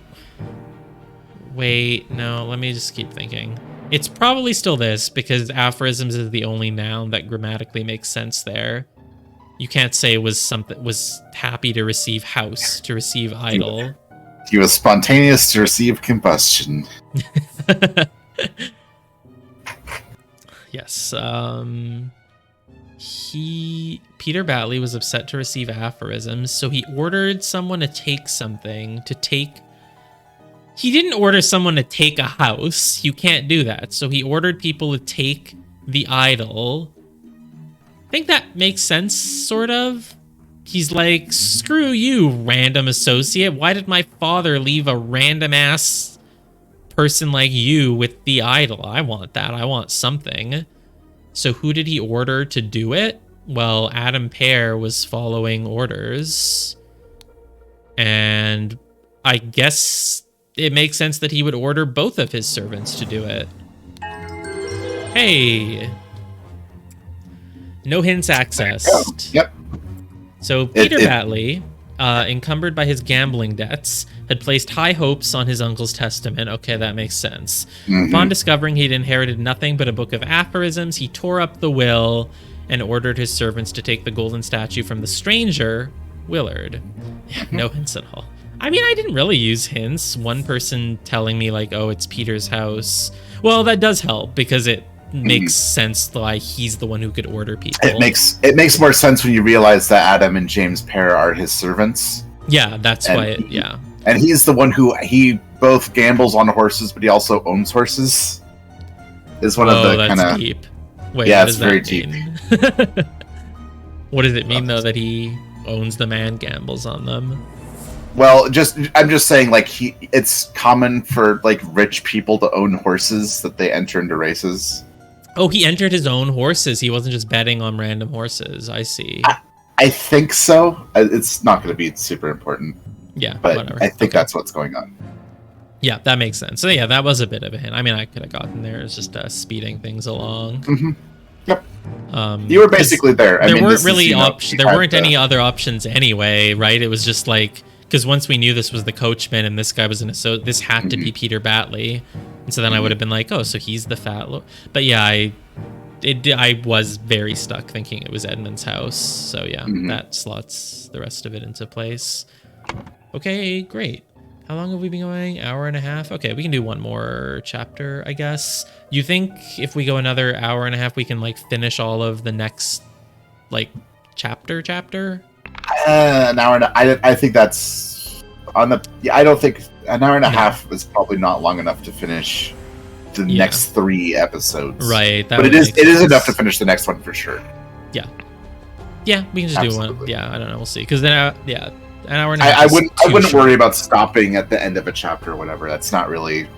Wait, no, let me just keep thinking. It's probably still this, because aphorisms is the only noun that grammatically makes sense there. You can't say was happy to receive house, to receive idol. He was spontaneous to receive combustion. Yes. Peter Batley was upset to receive aphorisms, so he ordered someone to take something, he didn't order someone to take a house. You can't do that. So he ordered people to take the idol. I think that makes sense, sort of. He's like, screw you, random associate. Why did my father leave a random-ass person like you with the idol? I want that. I want something. So who did he order to do it? Well, Adam Pear was following orders. And I guess it makes sense that he would order both of his servants to do it. Hey! No hints accessed. Yep. So Peter Batley, encumbered by his gambling debts, had placed high hopes on his uncle's testament. Okay, that makes sense. Upon discovering he'd inherited nothing but a book of aphorisms, he tore up the will and ordered his servants to take the golden statue from the stranger, Willard. No hints at all. I mean, I didn't really use hints. One person telling me, like, oh, it's Peter's house. Well, that does help, because it makes sense why he's the one who could order people. It makes more sense when you realize that Adam and James Pear are his servants. Yeah, that's why yeah. And he's the one he both gambles on horses, but he also owns horses. Is one of the kind of deep. Wait, yeah, it's very deep. What does it mean though that he owns them and gambles on them? Well, I'm just saying, like, it's common for like rich people to own horses that they enter into races. Oh, he entered his own horses. He wasn't just betting on random horses. I see. I think so. It's not going to be super important. Yeah, but whatever. I think that's what's going on. Yeah, that makes sense. So yeah, that was a bit of a hint. I mean, I could have gotten there. It's just speeding things along. Yep. You were basically there. There weren't really options. There weren't any other options anyway, right? It was just like, because once we knew this was the coachman and this guy was this had to be Peter Batley, and so then I would have been like, oh, so he's the fat lord. But yeah, I was very stuck thinking it was Edmund's house. So yeah, that slots the rest of it into place. Okay, great. How long have we been going? Hour and a half? Okay, we can do one more chapter, I guess. You think if we go another hour and a half, we can like finish all of the next like chapter? An hour and I think that's on the. I don't think an hour and a half is probably not long enough to finish the next 3 episodes. Right. But it is enough to finish the next one for sure. Yeah. Yeah, we can just do one. Yeah, I don't know. We'll see. Because then, an hour and a I half. wouldn't worry about stopping at the end of a chapter or whatever. That's not really.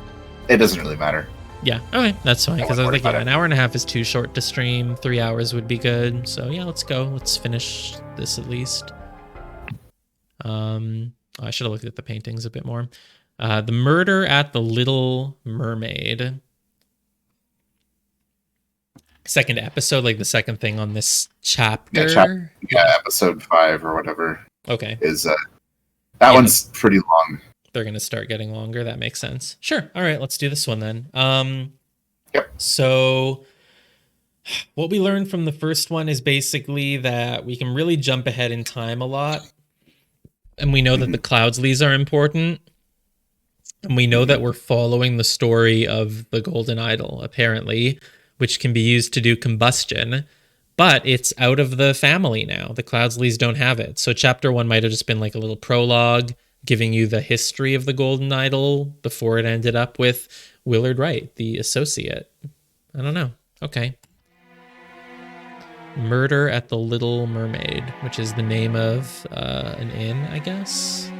It doesn't really matter. Yeah. Okay, that's fine. Because I was thinking an hour and a half is too short to stream. 3 hours would be good. So yeah, let's go. Let's finish this at least. I should have looked at the paintings a bit more. The Murder at the Little Mermaid. Second episode, like the second thing on this chapter. Yeah, episode 5 or whatever. Okay. Is that one's pretty long. They're gonna start getting longer. That makes sense. Sure. All right, let's do this one then. Yep. So what we learned from the first one is basically that we can really jump ahead in time a lot. And we know that the Cloudsleys are important. And we know that we're following the story of the Golden Idol, apparently, which can be used to do combustion, but it's out of the family now. The Cloudsleys don't have it. So chapter 1 might have just been like a little prologue giving you the history of the Golden Idol before it ended up with Willard Wright, the associate. I don't know. Okay. Murder at the Little Mermaid, which is the name of an inn, I guess.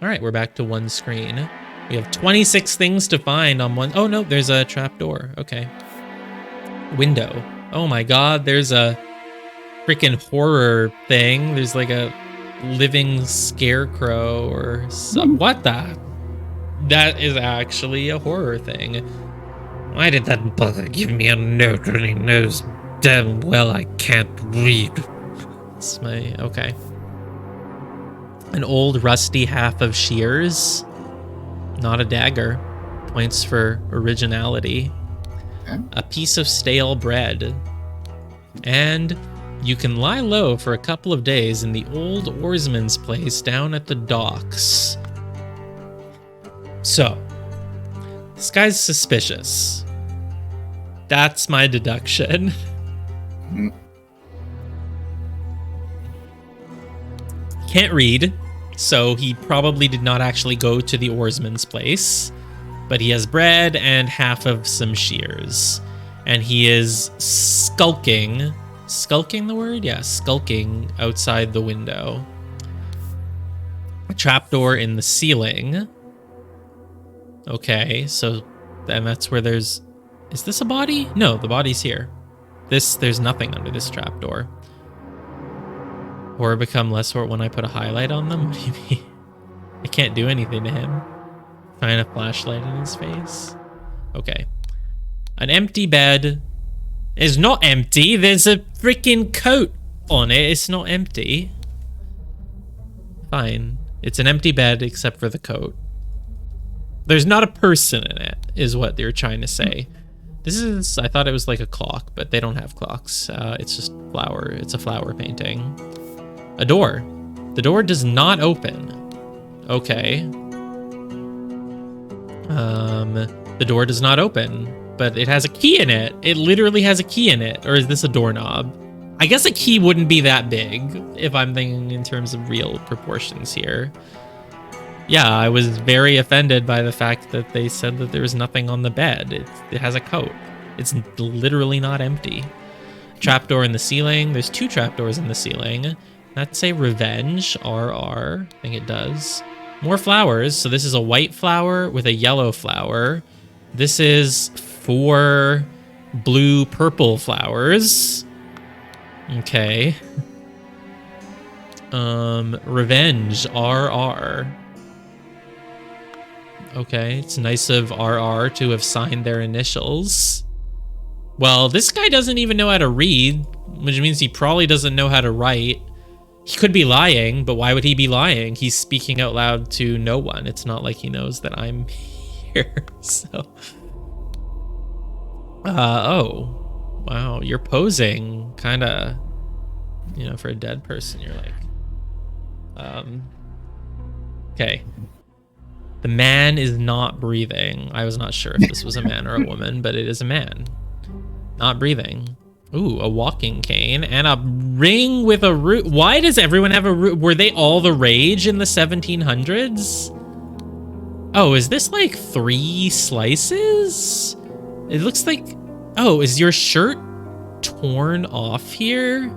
All right, we're back to one screen. We have 26 things to find on one. Oh, no, there's a trap door. Okay. Window. Oh my god, there's a freaking horror thing. There's like a living scarecrow or some. What the? That is actually a horror thing. Why did that bugger give me a note when he knows damn well I can't read? It's my. Okay. An old rusty half of shears. Not a dagger. Points for originality. A piece of stale bread. And you can lie low for a couple of days in the old oarsman's place down at the docks. So, this guy's suspicious. That's my deduction. Can't read, so he probably did not actually go to the oarsman's place. But he has bread and half of some shears. And he is skulking. Skulking the word? Yeah, skulking outside the window. A trapdoor in the ceiling. Okay, so then that's where there's... Is this a body? No, the body's here. There's nothing under this trapdoor. Or become less horror when I put a highlight on them? What do you mean? I can't do anything to him. Shine a flashlight in his face. Okay. An empty bed is not empty. There's a freaking coat on it. It's not empty. Fine. It's an empty bed except for the coat. There's not a person in it, is what they're trying to say. This is, I thought it was like a clock, but they don't have clocks. It's just flower. It's a flower painting. A door. The door does not open. Okay. The door does not open, but it has a key in it. It literally has a key in it. Or is this a doorknob? I guess a key wouldn't be that big if I'm thinking in terms of real proportions here. Yeah, I was very offended by the fact that they said that there was nothing on the bed. It has a coat. It's literally not empty. Trapdoor in the ceiling. There's 2 trapdoors in the ceiling. That's a revenge, RR. I think it does. More flowers. So this is a white flower with a yellow flower. This is 4 blue purple flowers. Okay. Revenge, RR. Okay, it's nice of RR to have signed their initials. Well, this guy doesn't even know how to read, which means he probably doesn't know how to write. He could be lying, but why would he be lying? He's speaking out loud to no one. It's not like he knows that I'm here, so... oh. Wow, you're posing kinda, you know, for a dead person. You're like... Okay. The man is not breathing. I was not sure if this was a man or a woman, but it is a man. Not breathing. Ooh, a walking cane and a ring with a root. Why does everyone have a root? Were they all the rage in the 1700s? Oh, is this like 3 slices? It looks like... Oh, is your shirt torn off here?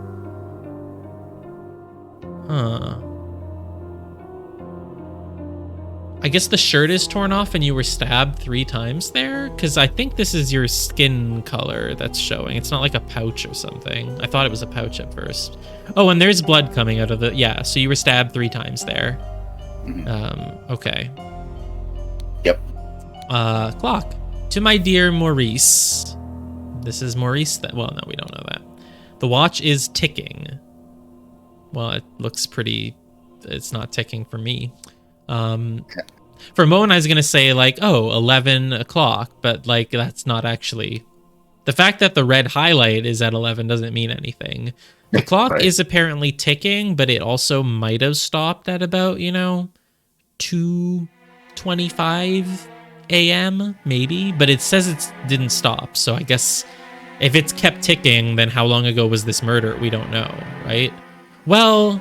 Huh. I guess the shirt is torn off and you were stabbed 3 times there? Because I think this is your skin color that's showing. It's not like a pouch or something. I thought it was a pouch at first. Oh, and there's blood coming out of the... Yeah, so you were stabbed 3 times there. Okay. Yep. Clock. To my dear Maurice. This is Maurice that... Well, no, we don't know that. The watch is ticking. Well, it looks pretty... It's not ticking for me. For a moment I was gonna say like, oh, 11 o'clock, but like that's not actually... The fact that the red highlight is at 11 doesn't mean anything. The clock is apparently ticking, but it also might have stopped at about, 2:25 a.m. maybe, but it says it didn't stop. So I guess if it's kept ticking, then how long ago was this murder? We don't know, right? Well,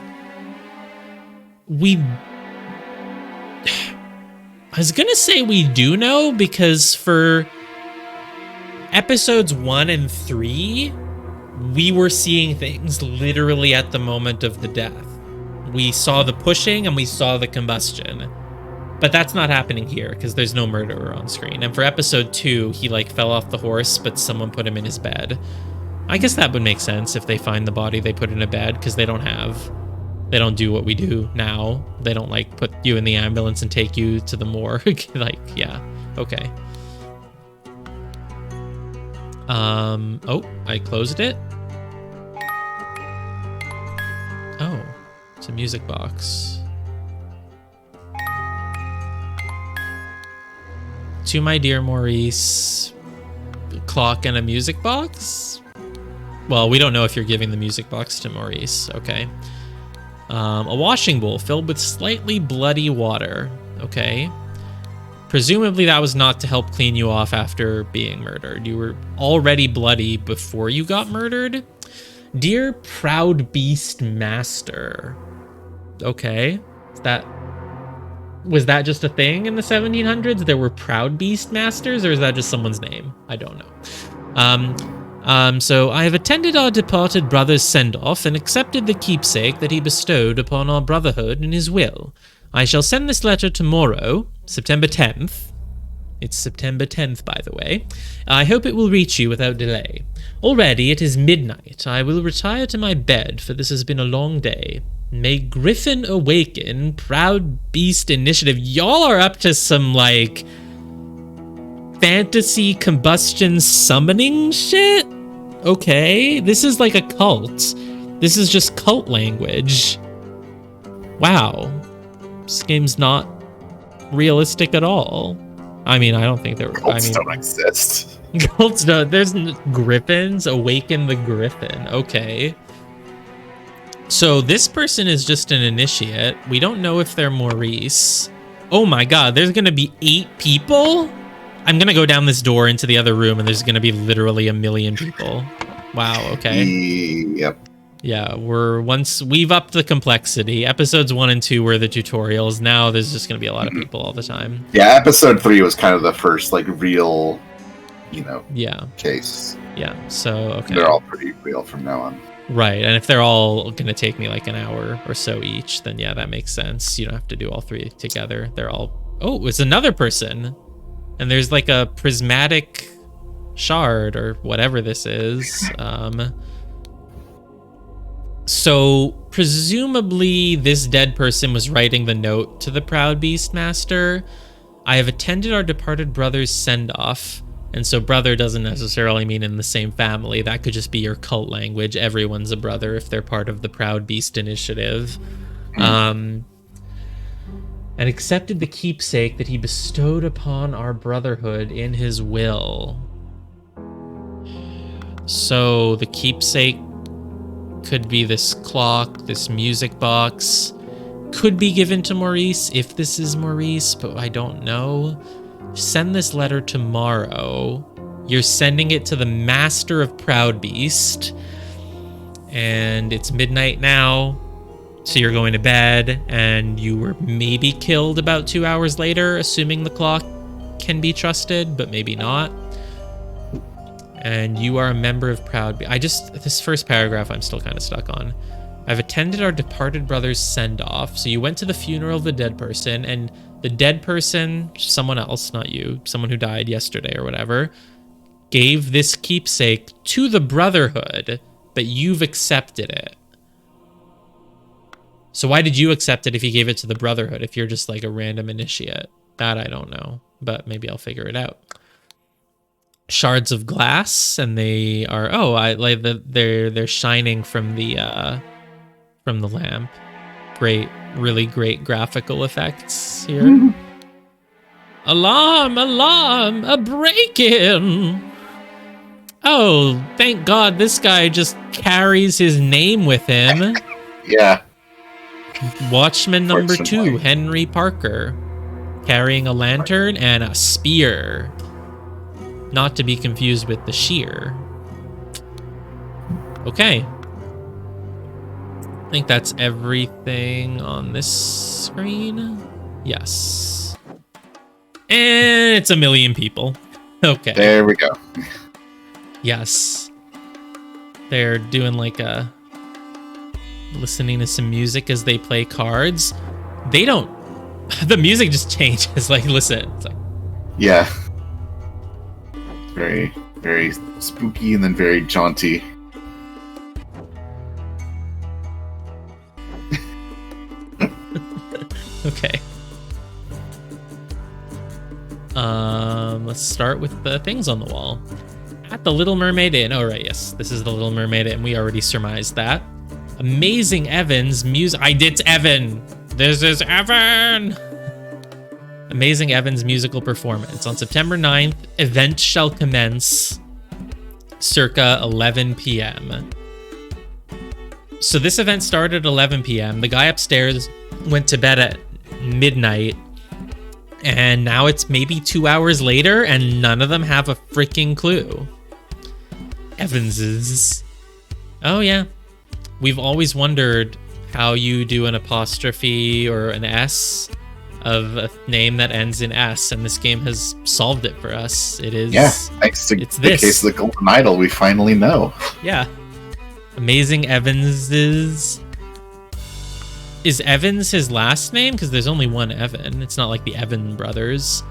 I was gonna say we do know, because for episodes 1 and 3, we were seeing things literally at the moment of the death. We saw the pushing and we saw the combustion. But that's not happening here because there's no murderer on screen. And for episode 2, he like fell off the horse, but someone put him in his bed. I guess that would make sense if they find the body they put in a bed, because they don't do what we do now. They don't like put you in the ambulance and take you to the morgue. Like, yeah, okay. Oh, I closed it. Oh, it's a music box. To my dear Maurice, clock and a music box? Well, we don't know if you're giving the music box to Maurice, okay. A washing bowl filled with slightly bloody water. Okay. Presumably that was not to help clean you off after being murdered. You were already bloody before you got murdered. Dear Proud Beast Master. Okay. Was that just a thing in the 1700s? There were Proud Beast Masters, or is that just someone's name? I don't know. So I have attended our departed brother's send-off and accepted the keepsake that he bestowed upon our brotherhood in his will. I shall send this letter tomorrow, September 10th. It's September 10th, by the way. I hope it will reach you without delay. Already it is midnight. I will retire to my bed, for this has been a long day. May Griffin awaken, Proud Beast Initiative. Y'all are up to some, like, fantasy combustion summoning shit? Okay, this is like a cult. This is just cult language. Wow. This game's not realistic at all. I mean, I don't think there were... Cults don't exist. Cults don't... There's griffins. Awaken the griffin. Okay. So this person is just an initiate. We don't know if they're Maurice. Oh my god, there's gonna be 8 people? I'm gonna go down this door into the other room and there's gonna be literally 1 million people. Wow, okay. Yep. Yeah, we've upped the complexity. Episodes 1 and 2 were the tutorials. Now there's just gonna be a lot of people all the time. Yeah, episode 3 was kind of the first, like, real, case. Yeah, so, okay. They're all pretty real from now on. Right, and if they're all gonna take me like an hour or so each, then yeah, that makes sense. You don't have to do all 3 together. They're all... Oh, it's another person! And there's like a prismatic shard or whatever this is. So presumably this dead person was writing the note to the Proud Beast Master. I have attended our departed brother's send-off. And so brother doesn't necessarily mean in the same family. That could just be your cult language. Everyone's a brother if they're part of the Proud Beast Initiative. And accepted the keepsake that he bestowed upon our brotherhood in his will. So the keepsake could be this clock, this music box, could be given to Maurice if this is Maurice, but I don't know. Send this letter tomorrow. You're sending it to the Master of Proudbeast. And it's midnight now. So you're going to bed, and you were maybe killed about 2 hours later, assuming the clock can be trusted, but maybe not. And you are a member of Proudbeast. This first paragraph I'm still kind of stuck on. I've attended our departed brother's send-off. So you went to the funeral of the dead person, and the dead person, someone else, not you, someone who died yesterday or whatever, gave this keepsake to the Brotherhood, but you've accepted it. So why did you accept it if he gave it to the Brotherhood, if you're just like a random initiate? That I don't know, but maybe I'll figure it out. Shards of glass, and they are they're shining from the lamp. Great, really great graphical effects here. Alarm, alarm, a break-in. Oh, thank God this guy just carries his name with him. Yeah. Watchman number 2, Henry Parker, carrying a lantern and a spear. Not to be confused with the shear. Okay. I think that's everything on this screen. Yes. And it's 1 million people. Okay. There we go. Yes. They're doing like a... listening to some music as they play cards. They don't... the music just changes. Like, listen. It's like... Yeah. Very, very spooky and then very jaunty. Okay. Let's start with the things on the wall. At the Little Mermaid Inn. Oh, right, yes. This is the Little Mermaid Inn. We already surmised that. Amazing Evans music. It's Evan. This is Evan. Amazing Evans musical performance. On September 9th, event shall commence circa 11 p.m. So this event started at 11 p.m. The guy upstairs went to bed at midnight, and now it's maybe 2 hours later, and none of them have a freaking clue. Evans's. Oh, yeah. We've always wondered how you do an apostrophe or an S of a name that ends in S, and this game has solved it for us. It is... Yeah, thanks to the case of the Golden Idol, we finally know. Yeah. Amazing Evans's... Is Evans his last name? Because there's only one Evan. It's not like the Evan brothers.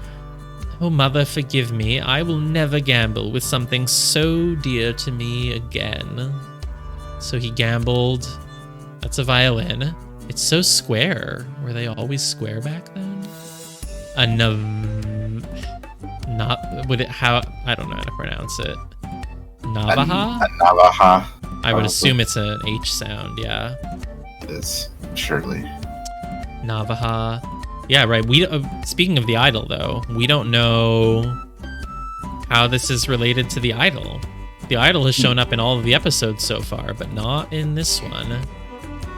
Oh, mother, forgive me. I will never gamble with something so dear to me again. So he gambled. That's a violin. It's so square. Were they always square back then? A not would it how I don't know how to pronounce it. Navaja? A Navaja. I would assume it's an H sound, yeah. It is, surely. Navaja. Yeah, right. We speaking of the idol though, we don't know how this is related to the idol. The idol has shown up in all of the episodes so far, but not in this one.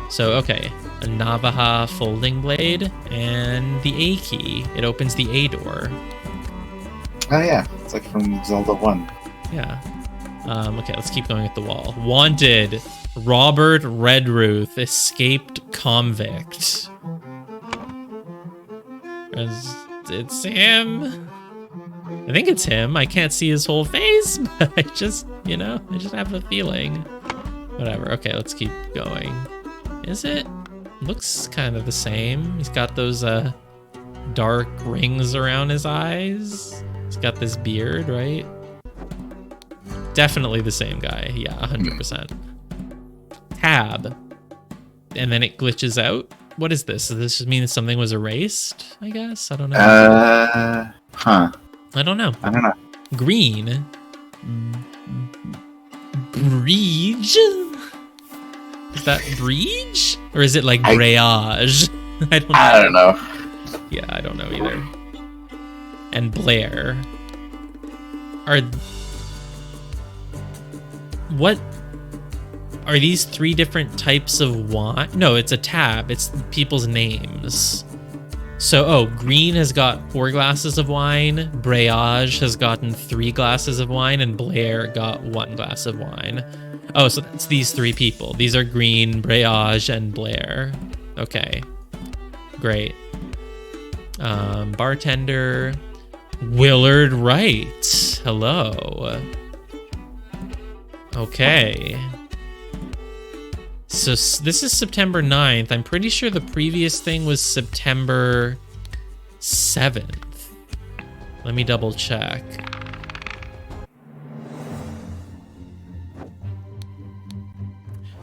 So, okay. A Navaja folding blade and the A key. It opens the A door. Oh, yeah. It's like from Zelda 1. Yeah. Okay, let's keep going at the wall. Wanted. Robert Redruth, escaped convict. It's him. I think it's him. I can't see his whole face, but I just have a feeling. Whatever. Okay, let's keep going. Is it? Looks kind of the same. He's got those dark rings around his eyes. He's got this beard, right? Definitely the same guy. Yeah, 100%. Tab. And then it glitches out. What is this? Does this just mean something was erased, I guess? I don't know. Huh. I don't know. I don't know. Green. Breege? Is that breege? Or is it like breyage? I don't know. Yeah, I don't know either. And Blair. Are these 3 different types of wine? No, it's a tab. It's people's names. So, green has got 4 glasses of wine, Breage has gotten 3 glasses of wine, and Blair got 1 glass of wine. Oh, so that's these 3 people. These are Green, Breage, and Blair. Okay. Great. Bartender, Willard Wright. Hello. Okay. So this is September 9th. I'm pretty sure the previous thing was September 7th. Let me double check.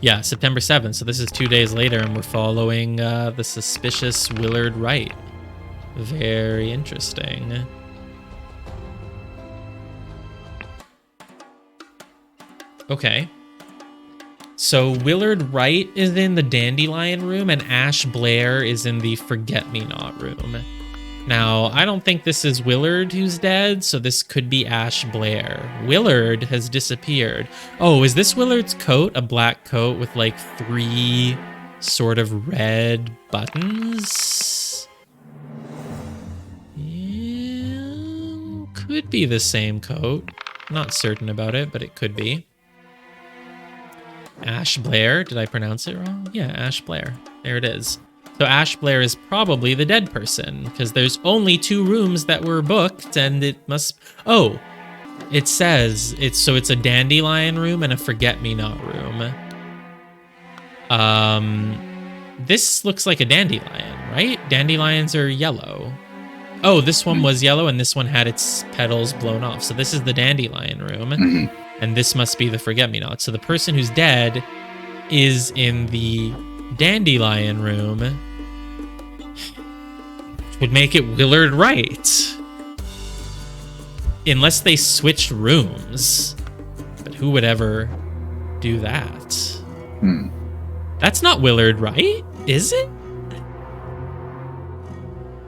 Yeah, September 7th. So this is 2 days later, and we're following the suspicious Willard Wright. Very interesting. Okay. So Willard Wright is in the Dandelion room, and Ash Blair is in the Forget-Me-Not room. Now, I don't think this is Willard who's dead, so this could be Ash Blair. Willard has disappeared. Oh, is this Willard's coat? A black coat with like 3 sort of red buttons? Yeah, could be the same coat. Not certain about it, but it could be. Ash Blair. Did I pronounce it wrong? Yeah, Ash Blair. There it is. So Ash Blair is probably the dead person, because there's only 2 rooms that were booked, and it must... Oh, it says it's a Dandelion room and a Forget-Me-Not room. This looks like a dandelion, right? Dandelions are yellow. Oh, this one was yellow, and this one had its petals blown off. So this is the Dandelion room, and this must be the Forget-Me-Not. So the person who's dead is in the Dandelion room, which would make it Willard Wright. Unless they switched rooms. But who would ever do that? That's not Willard Wright, is it?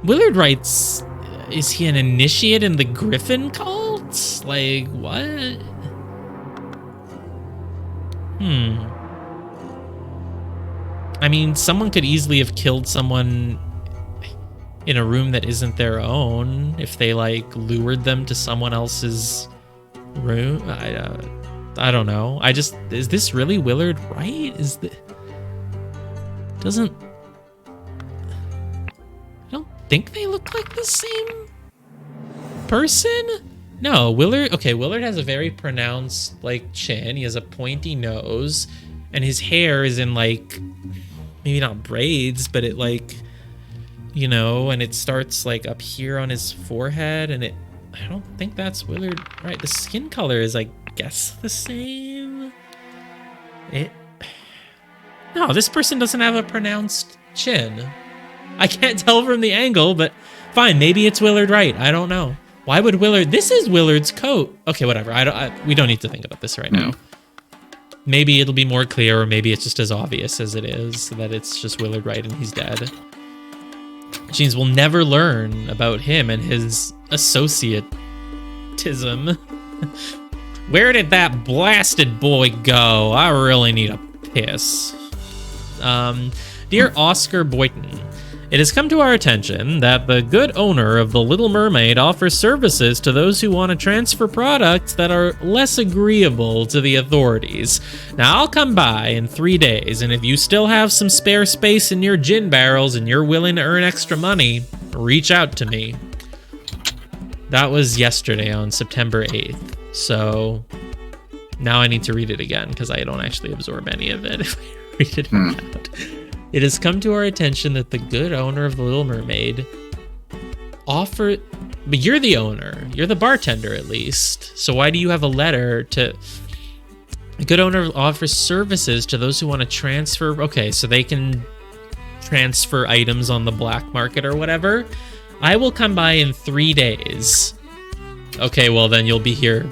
Willard Wright's... Is he an initiate in the Griffin cult? Like, what? I mean, someone could easily have killed someone in a room that isn't their own if they, like, lured them to someone else's room. I don't know. Is this really Willard Wright? I don't think they look like the same person. No, Willard has a very pronounced, like, chin. He has a pointy nose, and his hair is in, like, maybe not braids, but it, like, you know, and it starts, like, up here on his forehead, and I don't think that's Willard Wright. The skin color is, I guess, the same. No, this person doesn't have a pronounced chin. I can't tell from the angle, but fine, maybe it's Willard Wright. I don't know. Why would Willard... This is Willard's coat. Okay, whatever. We don't need to think about this right now. Maybe it'll be more clear, or maybe it's just as obvious as it is that it's just Willard Wright and he's dead. Which means we'll never learn about him and his associatism. Where did that blasted boy go? I really need a piss. Dear Oscar Boyton, it has come to our attention that the good owner of the Little Mermaid offers services to those who want to transfer products that are less agreeable to the authorities. Now, I'll come by in 3 days, and if you still have some spare space in your gin barrels and you're willing to earn extra money, reach out to me. That was yesterday on September 8th, so now I need to read it again because I don't actually absorb any of it if I read it out. It has come to our attention that the good owner of the Little Mermaid offered... But you're the owner. You're the bartender, at least. So why do you have a letter to... The good owner offers services to those who want to transfer... Okay, so they can transfer items on the black market or whatever. I will come by in 3 days. Okay, well then you'll be here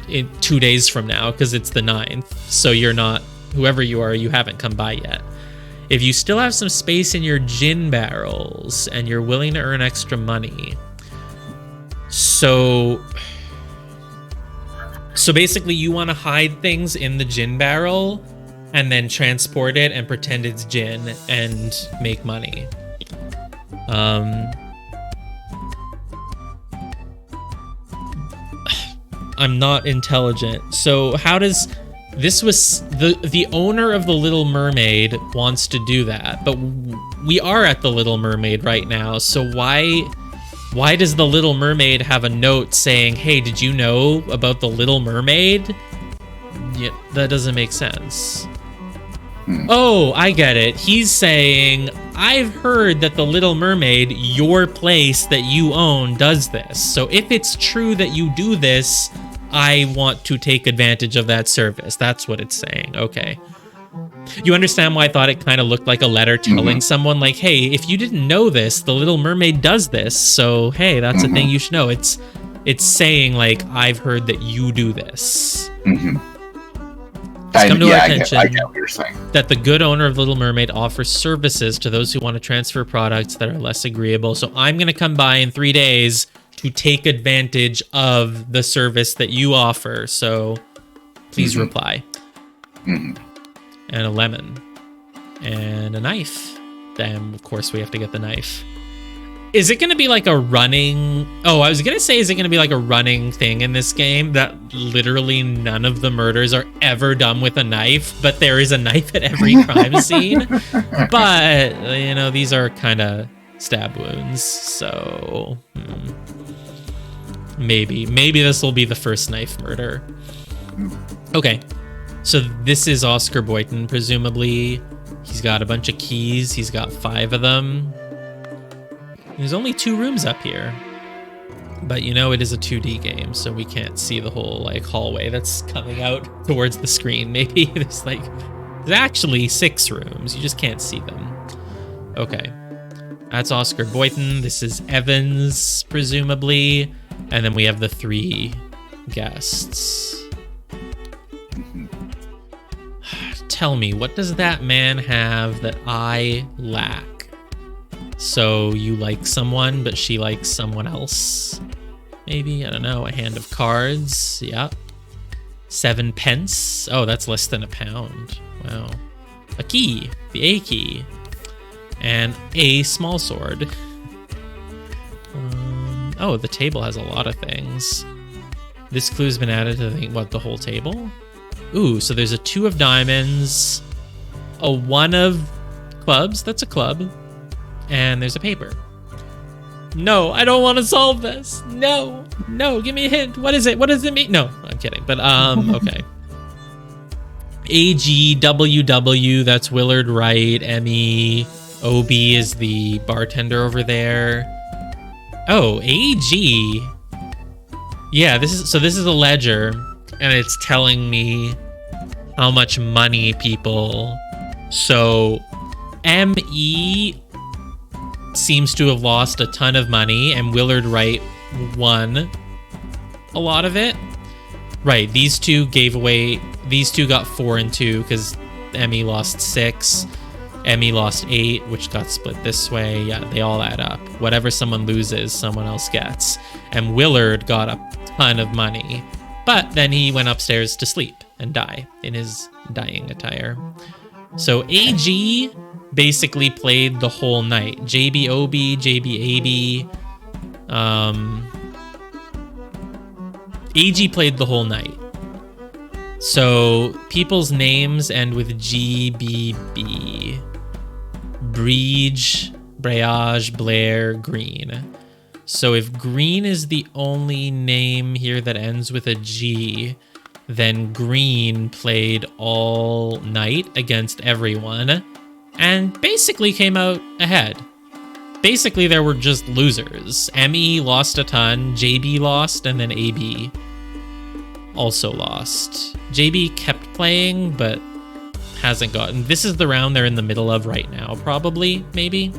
in 2 days from now because it's the 9th. So you're not... Whoever you are, you haven't come by yet. If you still have some space in your gin barrels and you're willing to earn extra money. So basically you want to hide things in the gin barrel and then transport it and pretend it's gin and make money. I'm not intelligent. So how does this was the owner of the Little Mermaid wants to do that, but we are at the Little Mermaid right now. So why does the Little Mermaid have a note saying, "Hey, did you know about the Little Mermaid?" Yeah, that doesn't make sense. Oh, I get it. He's saying, I've heard that the Little Mermaid, your place that you own, does this. So if it's true that you do this, I want to take advantage of that service. That's what it's saying. Okay. You understand why I thought it kind of looked like a letter telling someone like, hey, if you didn't know this, the Little Mermaid does this. So, hey, that's a thing you should know. It's saying like, I've heard that you do this. It's come to our attention I get what you're saying. That the good owner of Little Mermaid offers services to those who want to transfer products that are less agreeable. So I'm going to come by in 3 days to take advantage of the service that you offer. So please reply. And a lemon. And a knife. Then, of course, we have to get the knife. Is it going to be like a running... Oh, I was going to say, is it going to be like a running thing in this game that literally none of the murders are ever done with a knife, but there is a knife at every crime scene? But, you know, these are kind of stab wounds, so... Maybe this will be the first knife murder. Okay, so this is Oscar Boyton, presumably. He's got a bunch of keys. He's got 5 of them. There's only 2 rooms up here, but you know it is a 2D game, so we can't see the whole like hallway that's coming out towards the screen. Maybe there's actually 6 rooms. You just can't see them. Okay, that's Oscar Boyton. This is Evans, presumably, and then we have the 3 guests. Tell me, what does that man have that I lack? So you like someone, but she likes someone else. Maybe, I don't know, a hand of cards. Yeah. 7 pence. Oh, that's less than £1. Wow. A key, the A key. And a small sword. Oh, the table has a lot of things. This clue's been added to the whole table? Ooh, so there's a 2 of diamonds, a 1 of clubs, that's a club. And there's a paper. No, I don't want to solve this. No, give me a hint. What is it? What does it mean? No, I'm kidding. But, okay. AGWW, that's Willard Wright. Emmy. OB is the bartender over there. Oh, AG. Yeah, this is a ledger. And it's telling me how much money people... So, ME... seems to have lost a ton of money, and Willard Wright won a lot of it. Right, these two got 4 and 2 because Emmy lost 6. Emmy lost 8, which got split this way. Yeah, they all add up. Whatever someone loses, someone else gets. And Willard got a ton of money, but then he went upstairs to sleep and die in his dying attire. So AG basically played the whole night. JBOB, JBAB. AG played the whole night. So people's names end with GBB. Breege, Breage, Blair, Green. So if Green is the only name here that ends with a G, then Green played all night against everyone and basically came out ahead. Basically, there were just losers. Emmy lost a ton, JB lost, and then AB also lost. JB kept playing, but hasn't gotten... This is the round they're in the middle of right now, probably, maybe.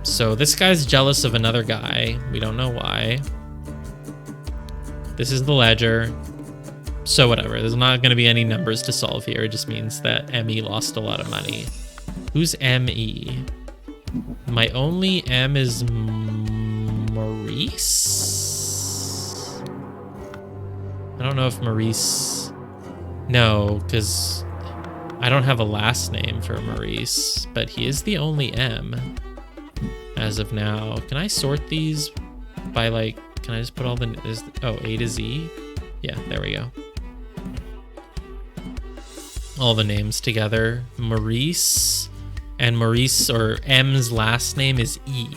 So this guy's jealous of another guy. We don't know why. This is the ledger. So whatever, there's not going to be any numbers to solve here. It just means that Emmy lost a lot of money. Who's ME? My only M is Maurice? I don't know if Maurice No, because I don't have a last name for Maurice, but he is the only M as of now. Can I sort these by like, can I just put all the, A to Z? Yeah, there we go. All the names together. Maurice, and Maurice, or M's last name is E.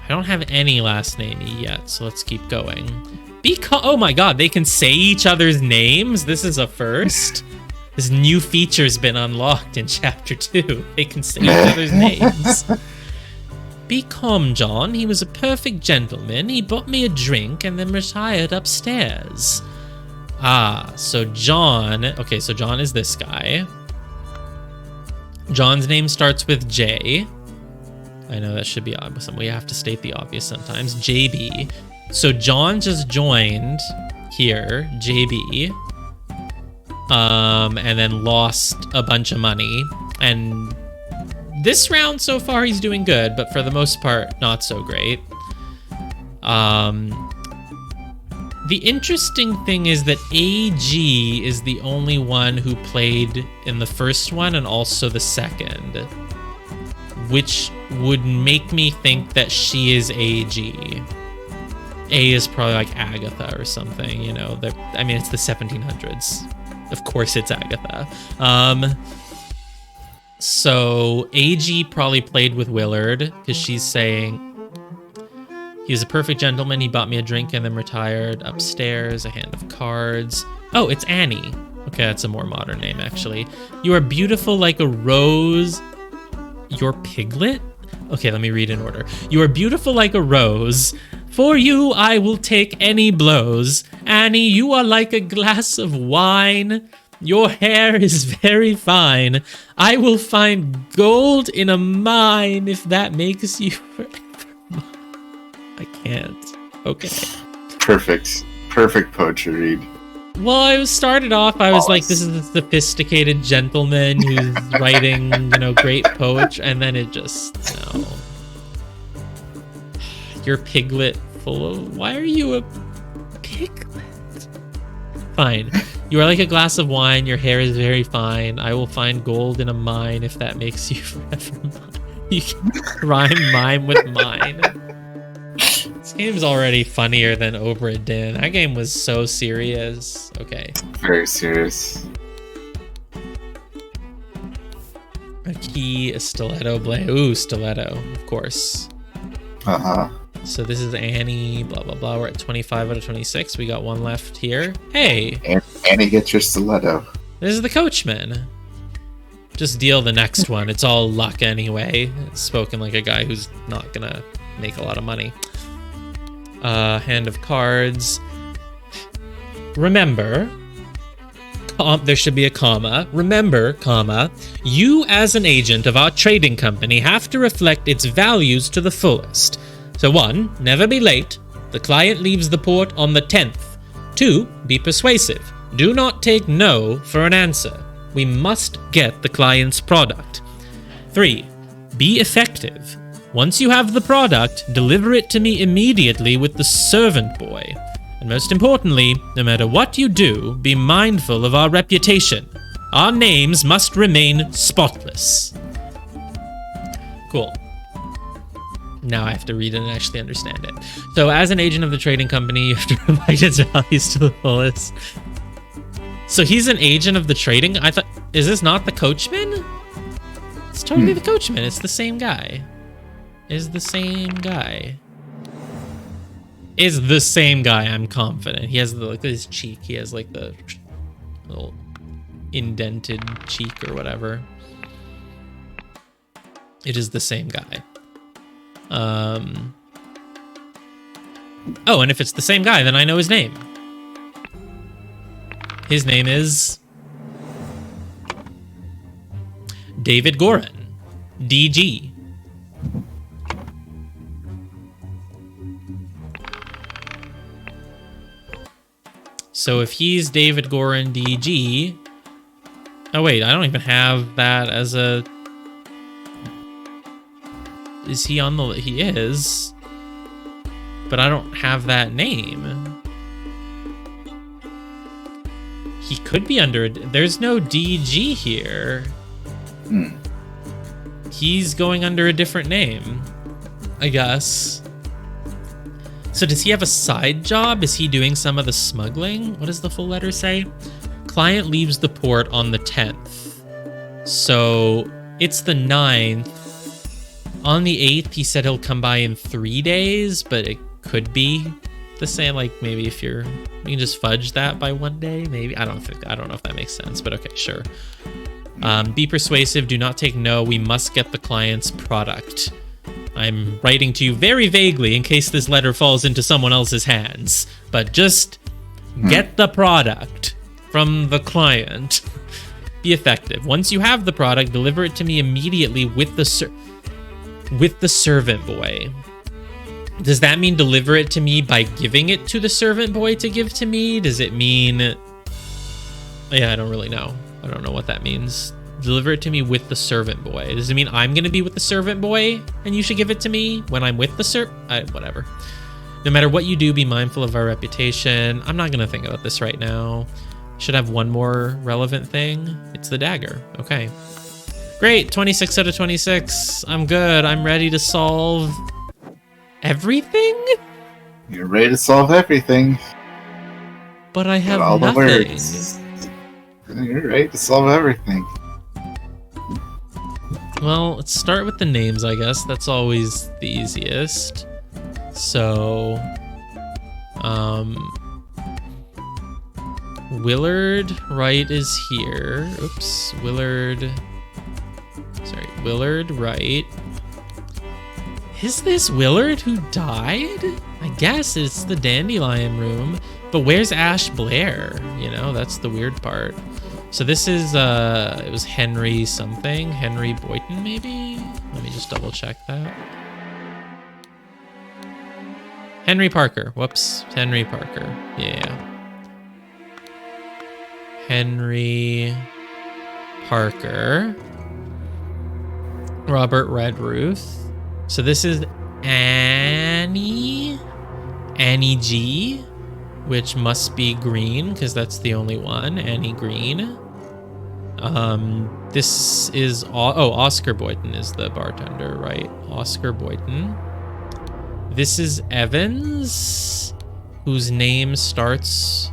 I don't have any last name E yet, so let's keep going. Oh my god, they can say each other's names? This is a first? This new feature's been unlocked in Chapter 2. They can say each other's names. Be calm, John. He was a perfect gentleman. He bought me a drink and then retired upstairs. Ah, so John... Okay, so John is this guy. John's name starts with J. I know that should be obvious. We have to state the obvious sometimes. JB. So John just joined here, JB, and then lost a bunch of money. And this round so far, he's doing good, but for the most part, not so great. The interesting thing is that AG is the only one who played in the first one and also the second, which would make me think that she is AG. A is probably like Agatha or something, you know. I mean, it's the 1700s. Of course it's Agatha. So AG probably played with Willard because she's saying, he was a perfect gentleman. He bought me a drink and then retired upstairs. A hand of cards. Oh, it's Annie. Okay, that's a more modern name, actually. You are beautiful like a rose. Your piglet? Okay, let me read in order. You are beautiful like a rose. For you, I will take any blows. Annie, you are like a glass of wine. Your hair is very fine. I will find gold in a mine if that makes you forever mine. I can't. Okay. Perfect. Perfect poetry read. Well, I started off, I was like, this is a sophisticated gentleman who's writing, great poetry, and then it just, no. Your piglet full of... Why are you a piglet? Fine. You are like a glass of wine. Your hair is very fine. I will find gold in a mine if that makes you forever mine. You can rhyme mime with mine. This game's already funnier than Obra Dinn. That game was so serious. Okay. Very serious. A key, a stiletto blade. Ooh, stiletto, of course. Uh-huh. So this is Annie, blah, blah, blah. We're at 25 out of 26. We got one left here. Hey! Annie gets your stiletto. This is the coachman. Just deal the next one. It's all luck anyway. It's spoken like a guy who's not gonna make a lot of money. Hand of cards. Remember, there should be a comma. Remember, comma, you as an agent of our trading company have to reflect its values to the fullest. So 1, never be late. The client leaves the port on the 10th. 2, be persuasive. Do not take no for an answer. We must get the client's product. 3, be effective. Once you have the product, deliver it to me immediately with the servant boy. And most importantly, no matter what you do, be mindful of our reputation. Our names must remain spotless. Cool. Now I have to read it and actually understand it. So as an agent of the trading company, you have to reflect its values to the fullest. So he's an agent of the trading? I thought, is this not the coachman? It's totally the coachman. It's the same guy. Is the same guy. Is the same guy, I'm confident. He has like his cheek. He has like the little indented cheek or whatever. It is the same guy. Oh, and if it's the same guy, then I know his name. His name is David Gorin, DG. So if he's David Gorin, DG... Oh wait, I don't even have that as a... Is he on the... He is. But I don't have that name. he could be under. There's no DG here. He's going under a different name, I guess. So does he have a side job? Is he doing some of the smuggling? What does the full letter say? Client leaves the port on the 10th. So it's the 9th. On the 8th, he said he'll come by in 3 days, but it could be the same. Like maybe if you can just fudge that by 1 day, maybe. I don't know if that makes sense, but okay, sure. Be persuasive. Do not take no. We must get the client's product. I'm writing to you very vaguely in case this letter falls into someone else's hands, but just get the product from the client. Be effective. Once you have the product, deliver it to me immediately with the servant boy. Does that mean deliver it to me by giving it to the servant boy to give to me? Does it mean... Yeah, I don't really know. I don't know what that means. Deliver it to me with the servant boy. Does it mean I'm going to be with the servant boy and you should give it to me when I'm with the whatever. No matter what you do, be mindful of our reputation. I'm not going to think about this right now. Should have one more relevant thing. It's the dagger. Okay. Great. 26 out of 26. I'm good. I'm ready to solve everything? You're ready to solve everything. But I have all nothing. The words. You're ready to solve everything. Well, let's start with the names, I guess. That's always the easiest. So, Willard Wright is here. Oops, Willard Wright. Is this Willard who died? I guess it's the Dandelion room. But where's Ash Blair? You know, that's the weird part. So this is, it was Henry something. Henry Boyton, maybe? Let me just double check that. Henry Parker. Whoops. Henry Parker. Yeah. Henry Parker. Robert Redruth. So this is Annie G, which must be Green because that's the only one. Annie Green. This is Oscar Boyton is the bartender, right? Oscar Boyton. This is Evans, whose name starts.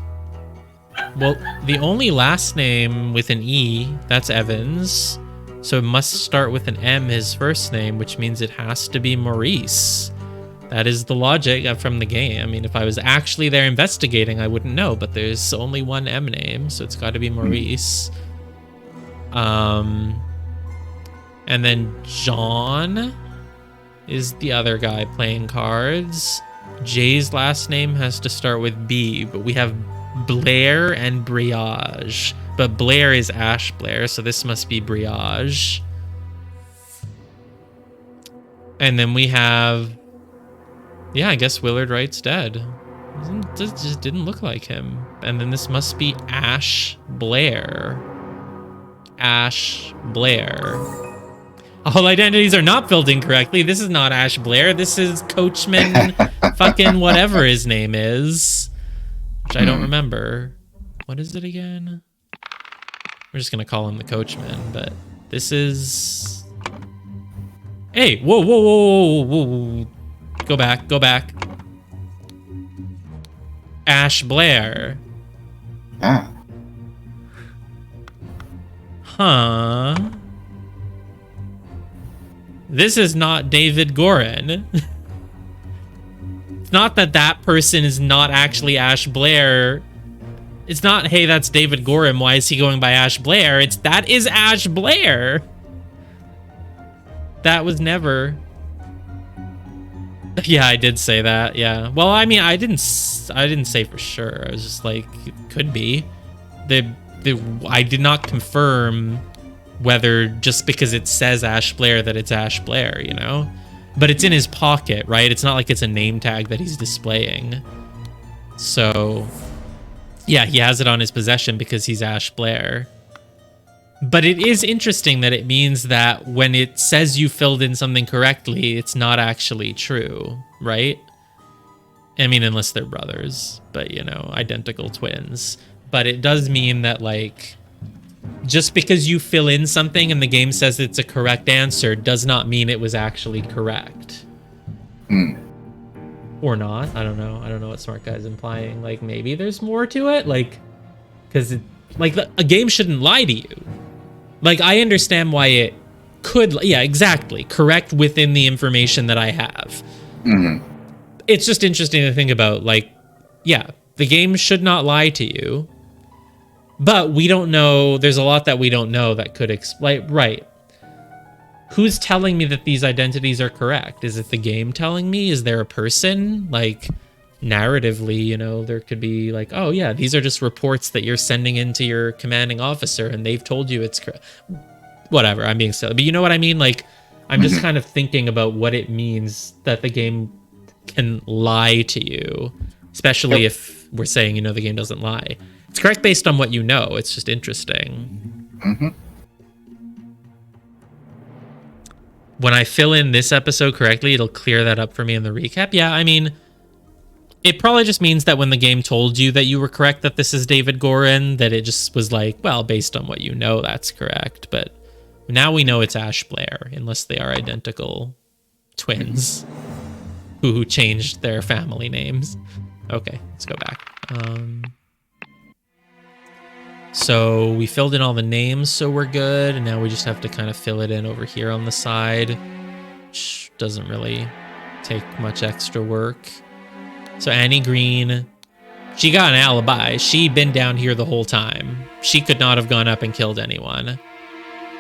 Well, the only last name with an E, that's Evans. So it must start with an M, his first name, which means it has to be Maurice. That is the logic from the game. I mean, if I was actually there investigating, I wouldn't know, but there's only one M name, so it's got to be Maurice. And then John is the other guy playing cards. Jay's last name has to start with B, but we have Blair and Briage. But Blair is Ash Blair, so this must be Briage. And then we have... Yeah, I guess Willard Wright's dead. Just didn't look like him. And then this must be Ash Blair. Ash Blair. All identities are not filled in correctly. This is not Ash Blair. This is Coachman fucking whatever his name is. Which I don't remember. What is it again? We're just going to call him the Coachman, but this is... Hey, whoa, whoa, whoa, whoa, whoa. Go back, go back. Ash Blair. Ah. Huh. This is not David Gorin. It's not that that person is not actually Ash Blair. It's not, hey, that's David Gorin. Why is he going by Ash Blair? It's that is Ash Blair. That was never... Yeah, I did say that. Yeah. Well, I mean, I didn't say for sure. I was just like, it could be. I did not confirm whether just because it says Ash Blair that it's Ash Blair, you know? But it's in his pocket, right? It's not like it's a name tag that he's displaying. So, yeah, he has it on his possession because he's Ash Blair. But it is interesting that it means that when it says you filled in something correctly, it's not actually true, right? I mean, unless they're brothers, but, you know, identical twins. but it does mean that, like, just because you fill in something and the game says it's a correct answer does not mean it was actually correct. Or not. I don't know. I don't know what Smart Guy's implying. Like, maybe there's more to it. Like, because, a game shouldn't lie to you. Like, I understand why it could. Yeah, exactly. Correct within the information that I have. It's just interesting to think about. Like, yeah, the game should not lie to you. But we don't know. There's a lot that we don't know that could explain. Right. Who's telling me that these identities are correct? Is it the game telling me? Is there a person? Like, narratively, you know, there could be like, oh yeah, these are just reports that you're sending into your commanding officer and they've told you it's correct. Whatever, I'm being silly. But you know what I mean? Like, I'm just kind of thinking about what it means that the game can lie to you, especially if we're saying, you know, the game doesn't lie. It's correct based on what you know. It's just interesting. When I fill in this episode correctly, it'll clear that up for me in the recap. Yeah, I mean, it probably just means that when the game told you that you were correct, that this is David Gorin, that it just was like, well, based on what you know, that's correct. But now we know it's Ash Blair, unless they are identical twins who changed their family names. Okay, let's go back. So we filled in all the names, so we're good. And now we just have to kind of fill it in over here on the side, which doesn't really take much extra work. So Annie Green, she got an alibi. She'd been down here the whole time. She could not have gone up and killed anyone.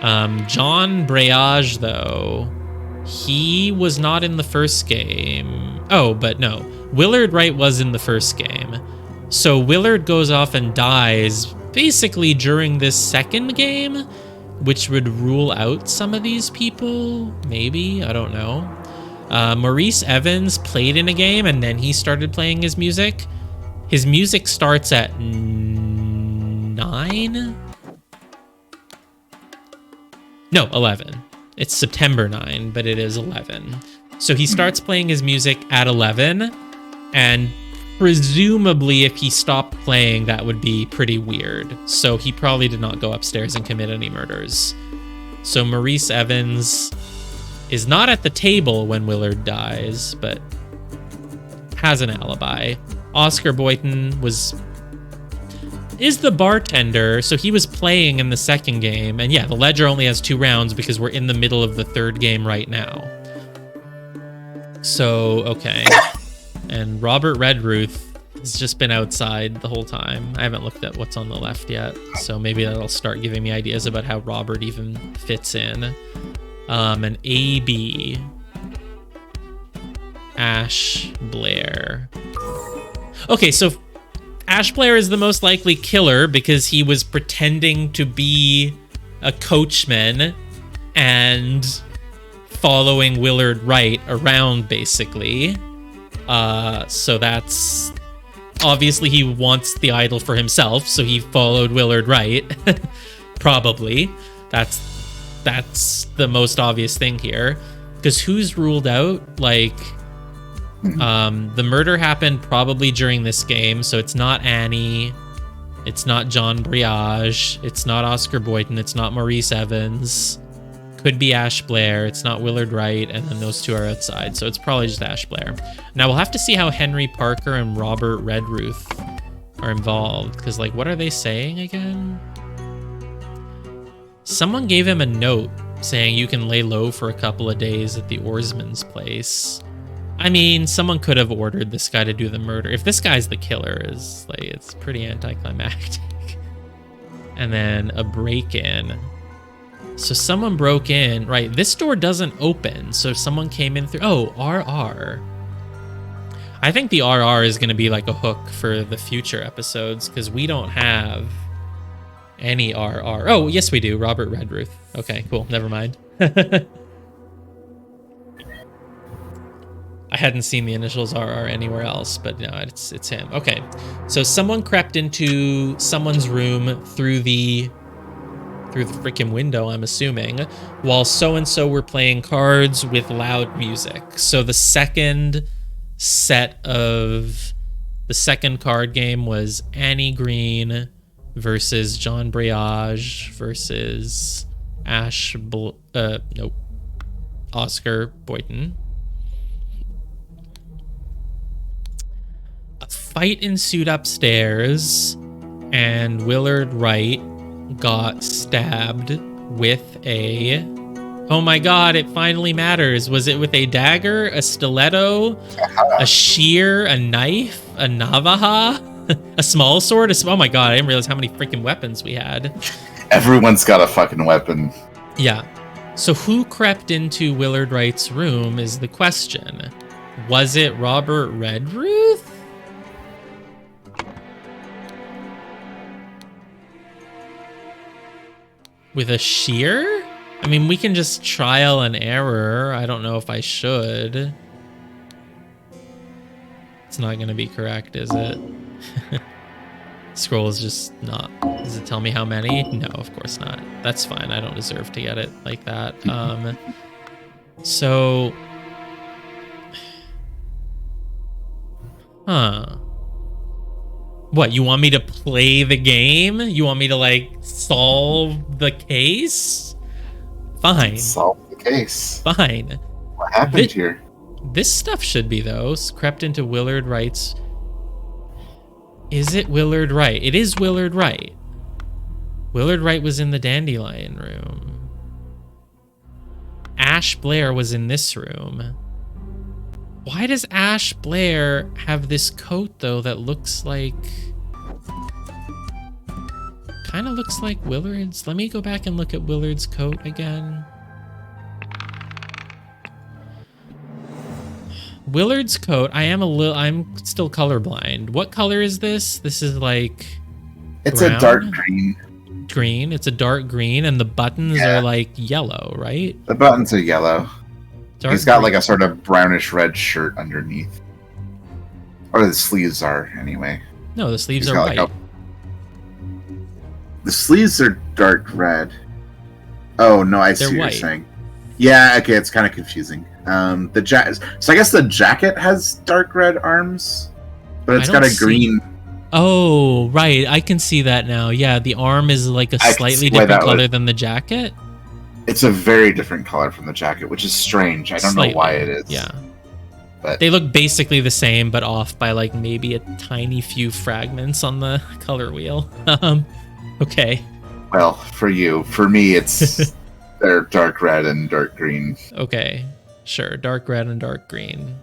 John Breage, though, he was not in the first game. Oh, but no. Willard Wright was in the first game. So Willard goes off and dies basically during this second game, which would rule out some of these people. Maybe, I don't know. Maurice Evans played in a game and then he started playing his music. His music starts at 9? No, 11. It's September 9, but it is 11. So he starts playing his music at 11, and presumably if he stopped playing, that would be pretty weird. So he probably did not go upstairs and commit any murders. So Maurice Evans is not at the table when Willard dies, but has an alibi. Oscar Boynton is the bartender, so he was playing in the second game. And yeah, the ledger only has 2 rounds because we're in the middle of the third game right now. So, okay. And Robert Redruth has just been outside the whole time. I haven't looked at what's on the left yet, so maybe that'll start giving me ideas about how Robert even fits in. And AB, Ash Blair. Okay, so Ash Blair is the most likely killer because he was pretending to be a coachman and following Willard Wright around, basically. So that's obviously he wants the idol for himself, so he followed Willard Wright. Probably. That's the most obvious thing here. Because who's ruled out? Like, the murder happened probably during this game, so it's not Annie, it's not John Breage, it's not Oscar Boynton, it's not Maurice Evans. Could be Ash Blair, it's not Willard Wright, and then those 2 are outside, so it's probably just Ash Blair. Now we'll have to see how Henry Parker and Robert Redruth are involved, because, like, what are they saying again? Someone gave him a note saying you can lay low for a couple of days at the oarsman's place. I mean, someone could have ordered this guy to do the murder. If this guy's the killer, is like, it's pretty anticlimactic. And then a break-in. So someone broke in, right? This door doesn't open, so someone came in through. Oh, RR. I think the RR is going to be like a hook for the future episodes because we don't have any RR. Oh, yes, we do. Robert Redruth. Okay, cool. Never mind. I hadn't seen the initials RR anywhere else, but no, it's him. Okay, so someone crept into someone's room through the freaking window, I'm assuming, while so-and-so were playing cards with loud music. So the second set of The second card game was Annie Green versus John Briage versus Oscar Boynton. A fight ensued upstairs, and Willard Wright got stabbed with a... Oh my god, it finally matters. Was it with a dagger, a stiletto, a shear, a knife, a navaja, a small sword? Oh my god, I didn't realize how many freaking weapons we had. Everyone's got a fucking weapon. Yeah. So who crept into Willard Wright's room is the question. Was it Robert Redruth? With a shear? I mean, we can just trial and error. I don't know if I should. It's not going to be correct, is it? Scroll is just not. Does it tell me how many? No, of course not. That's fine. I don't deserve to get it like that. So... Huh. What, you want me to play the game? You want me to, like, solve the case? Fine. Solve the case. Fine. What happened here? This stuff should be, though. Crept into Willard Wright's... Is it Willard Wright? It is Willard Wright. Willard Wright was in the Dandelion room. Ash Blair was in this room. Why does Ash Blair have this coat, though, that looks like... Kind of looks like Willard's. Let me go back and look at Willard's coat again. Willard's coat, I'm still colorblind. What color is this? This is like... It's brown? A dark green. Green, it's a dark green, and the buttons are like yellow, right? The buttons are yellow. He's got green. like a sort of brownish red shirt underneath. Or the sleeves are, anyway. No, the sleeves are white. The sleeves are dark red. Oh, no, I see what you're saying. Yeah, okay, it's kind of confusing. So I guess the jacket has dark red arms, but it's got a green... Oh, right, I can see that now. Yeah, the arm is like a slightly different color than the jacket. It's a very different color from the jacket, which is strange. I don't know why it is. Yeah. But they look basically the same, but off by like maybe a tiny few fragments on the color wheel. Okay. Well, for you. For me, it's they're dark red and dark green. Okay. Sure. Dark red and dark green.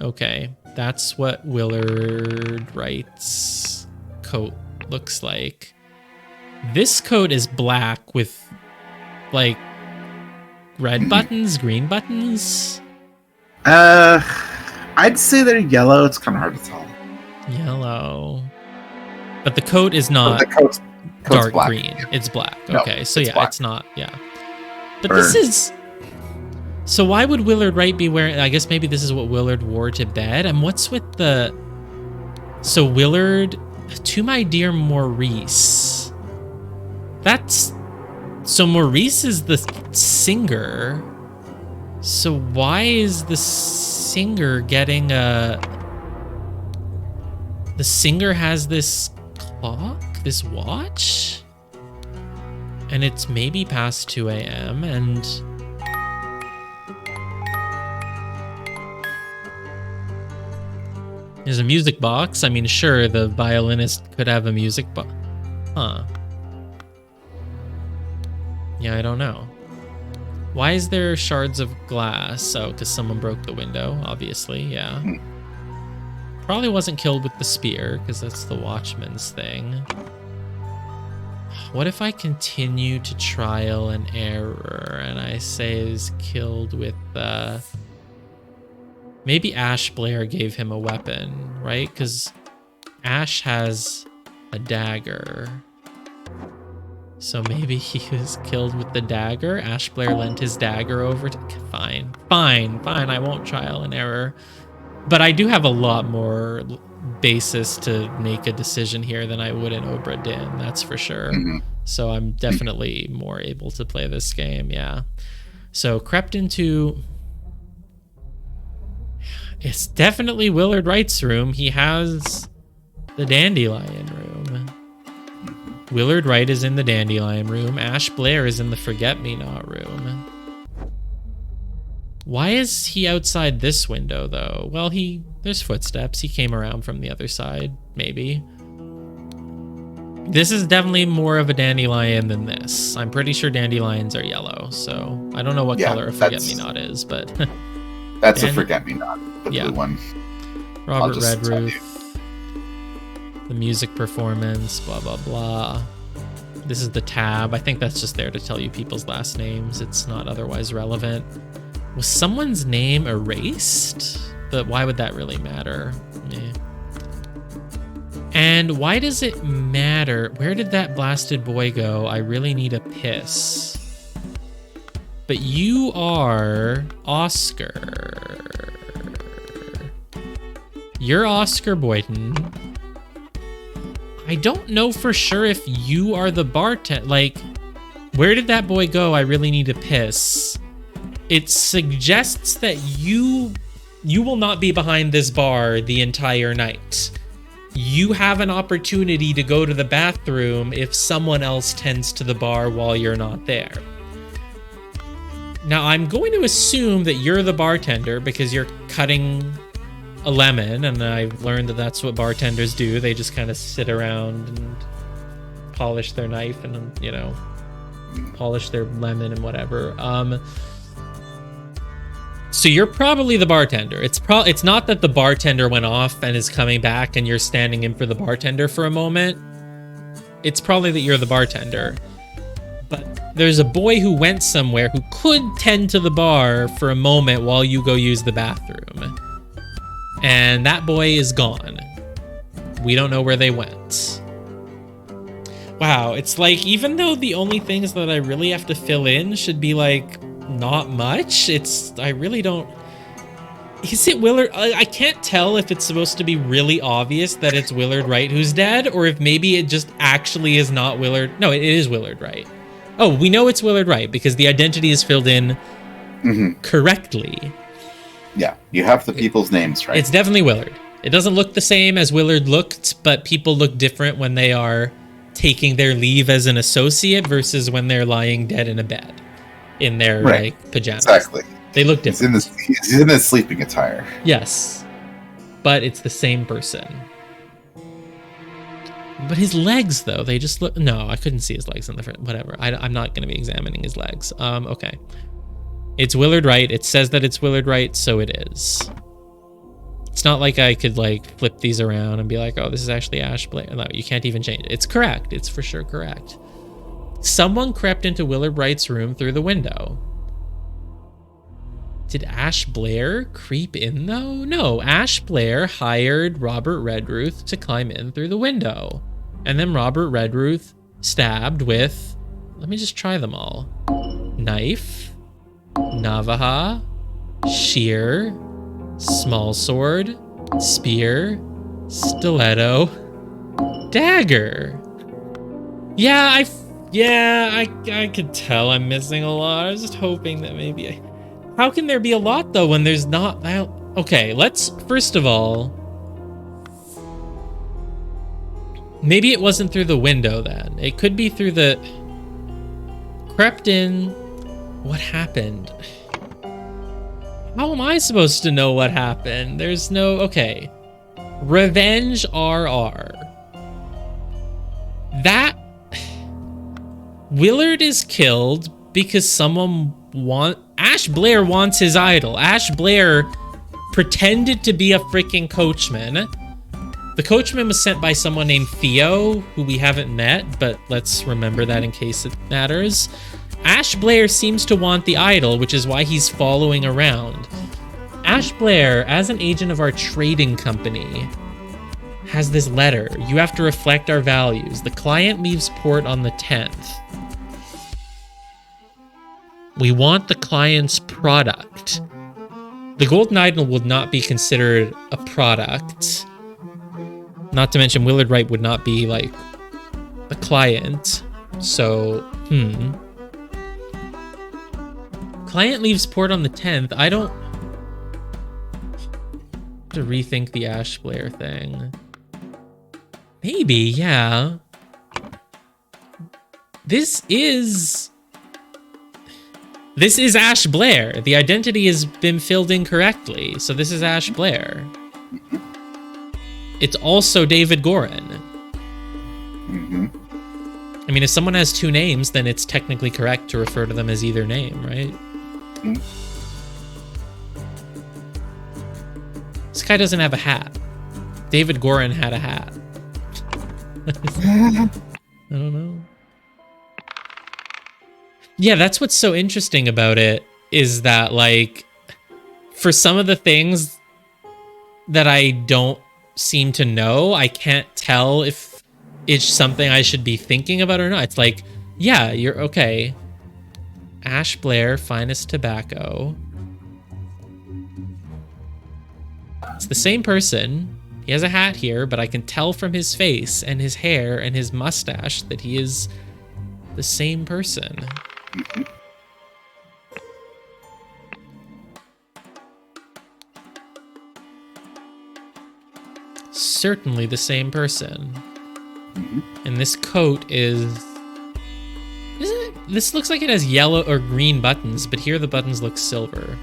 Okay. That's what Willard Wright's coat looks like. This coat is black with like red buttons, green buttons. I'd say they're yellow. It's kind of hard to tell. Yellow. But the coat is not coat's dark black. green. It's black. No, okay. So yeah, black. it's not. Yeah. But this is... So why would Willard Wright be wearing... I guess maybe this is what Willard wore to bed. And what's with the... So Willard... To my dear Maurice. That's... So Maurice is the singer. So why is the singer getting a... The singer has this clock? This watch? And it's maybe past 2 a.m. and... There's a music box. I mean, sure, the violinist could have a music box. Huh. Yeah, I don't know. Why is there shards of glass? Oh, because someone broke the window, obviously, yeah. Probably wasn't killed with the spear, because that's the watchman's thing. What if I continue to trial and error, and I say is killed with the... Maybe Ash Blair gave him a weapon, right? Because Ash has a dagger. So maybe he was killed with the dagger. Ash Blair lent his dagger over to... Fine. I won't trial and error. But I do have a lot more basis to make a decision here than I would in Obra Dinn, that's for sure. So I'm definitely more able to play this game, yeah. So crept into... It's definitely Willard Wright's room. He has The Dandelion Room. Willard Wright is in the Dandelion Room. Ash Blair is in the Forget-Me-Not Room. Why is he outside this window, though? Well, there's footsteps. He came around from the other side, maybe. This is definitely more of a dandelion than this. I'm pretty sure dandelions are yellow, so I don't know what color a Forget-Me-Not is, but... That's a Forget-Me-Not, the blue one. Robert Redruth. The music performance, blah, blah, blah. This is the tab. I think that's just there to tell you people's last names. It's not otherwise relevant. Was someone's name erased? But why would that really matter? Eh. And why does it matter? Where did that blasted boy go? I really need a piss. But you are Oscar. You're Oscar Boyden. I don't know for sure if you are the bartender. Like, where did that boy go? I really need a piss. It suggests that you will not be behind this bar the entire night. You have an opportunity to go to the bathroom if someone else tends to the bar while you're not there. Now, I'm going to assume that you're the bartender because you're cutting a lemon, and I've learned that that's what bartenders do. They just kind of sit around and polish their knife and, you know, polish their lemon and whatever. So you're probably the bartender. It's not that the bartender went off and is coming back and you're standing in for the bartender for a moment. It's probably that you're the bartender. But there's a boy who went somewhere who could tend to the bar for a moment while you go use the bathroom. And that boy is gone. We don't know where they went. Wow, it's like, even though the only things that I really have to fill in should be like not much, I really don't. Is it Willard? I can't tell if it's supposed to be really obvious that it's Willard Wright who's dead, or if maybe it just actually is not Willard. No, it is Willard Wright. Oh, we know it's Willard Wright because the identity is filled in correctly. Yeah, you have the people's names right. It's definitely Willard. It doesn't look the same as Willard looked, but people look different when they are taking their leave as an associate versus when they're lying dead in a bed in their like pajamas. Exactly. They look different. He's in his sleeping attire. Yes, but it's the same person. But his legs, though, they just look... No, I couldn't see his legs in the front. Whatever. I'm not going to be examining his legs. Okay. It's Willard Wright. It says that it's Willard Wright, so it is. It's not like I could, like, flip these around and be like, oh, this is actually Ash Blair. No, you can't even change it. It's correct. It's for sure correct. Someone crept into Willard Wright's room through the window. Did Ash Blair creep in, though? No, Ash Blair hired Robert Redruth to climb in through the window. And then Robert Redruth stabbed with... Let me just try them all. Knife. Navaja. Shear. Small sword. Spear. Stiletto. Dagger. Yeah, I could tell I'm missing a lot. I was just hoping that maybe How can there be a lot, though, when there's not... Okay, let's... First of all... Maybe it wasn't through the window, then. It could be through the... Crept in... What happened? How am I supposed to know what happened? There's no... Okay. Revenge RR. That... Willard is killed because someone Ash Blair wants his idol. Ash Blair pretended to be a freaking coachman. The coachman was sent by someone named Theo, who we haven't met, but let's remember that in case it matters. Ash Blair seems to want the idol, which is why he's following around. Ash Blair, as an agent of our trading company, has this letter. You have to reflect our values. The client leaves port on the 10th. We want the client's product. The Golden Idol would not be considered a product. Not to mention Willard Wright would not be, like, the client. So, Client leaves port on the 10th. I don't... have to rethink the Ash Blair thing. Maybe, yeah. This is Ash Blair. The identity has been filled incorrectly, so this is Ash Blair. It's also David Gorin. I mean, if someone has two names, then it's technically correct to refer to them as either name, right? This guy doesn't have a hat. David Gorin had a hat. I don't know. Yeah, that's what's so interesting about it, is that, like, for some of the things that I don't seem to know, I can't tell if it's something I should be thinking about or not. It's like, yeah, you're okay. Ash Blair, Finest Tobacco. It's the same person. He has a hat here, but I can tell from his face and his hair and his mustache that he is the same person. Certainly the same person. And this coat is... This looks like it has yellow or green buttons, but here the buttons look silver.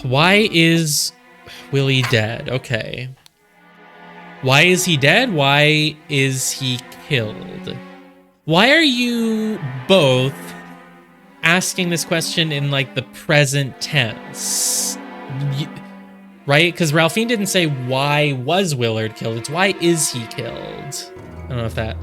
Why is Willie dead? Okay. Why is he dead? Why is he killed? Why are you both asking this question in, like, the present tense? Right? Because Ralphine didn't say why was Willard killed. It's why is he killed? I don't know if that...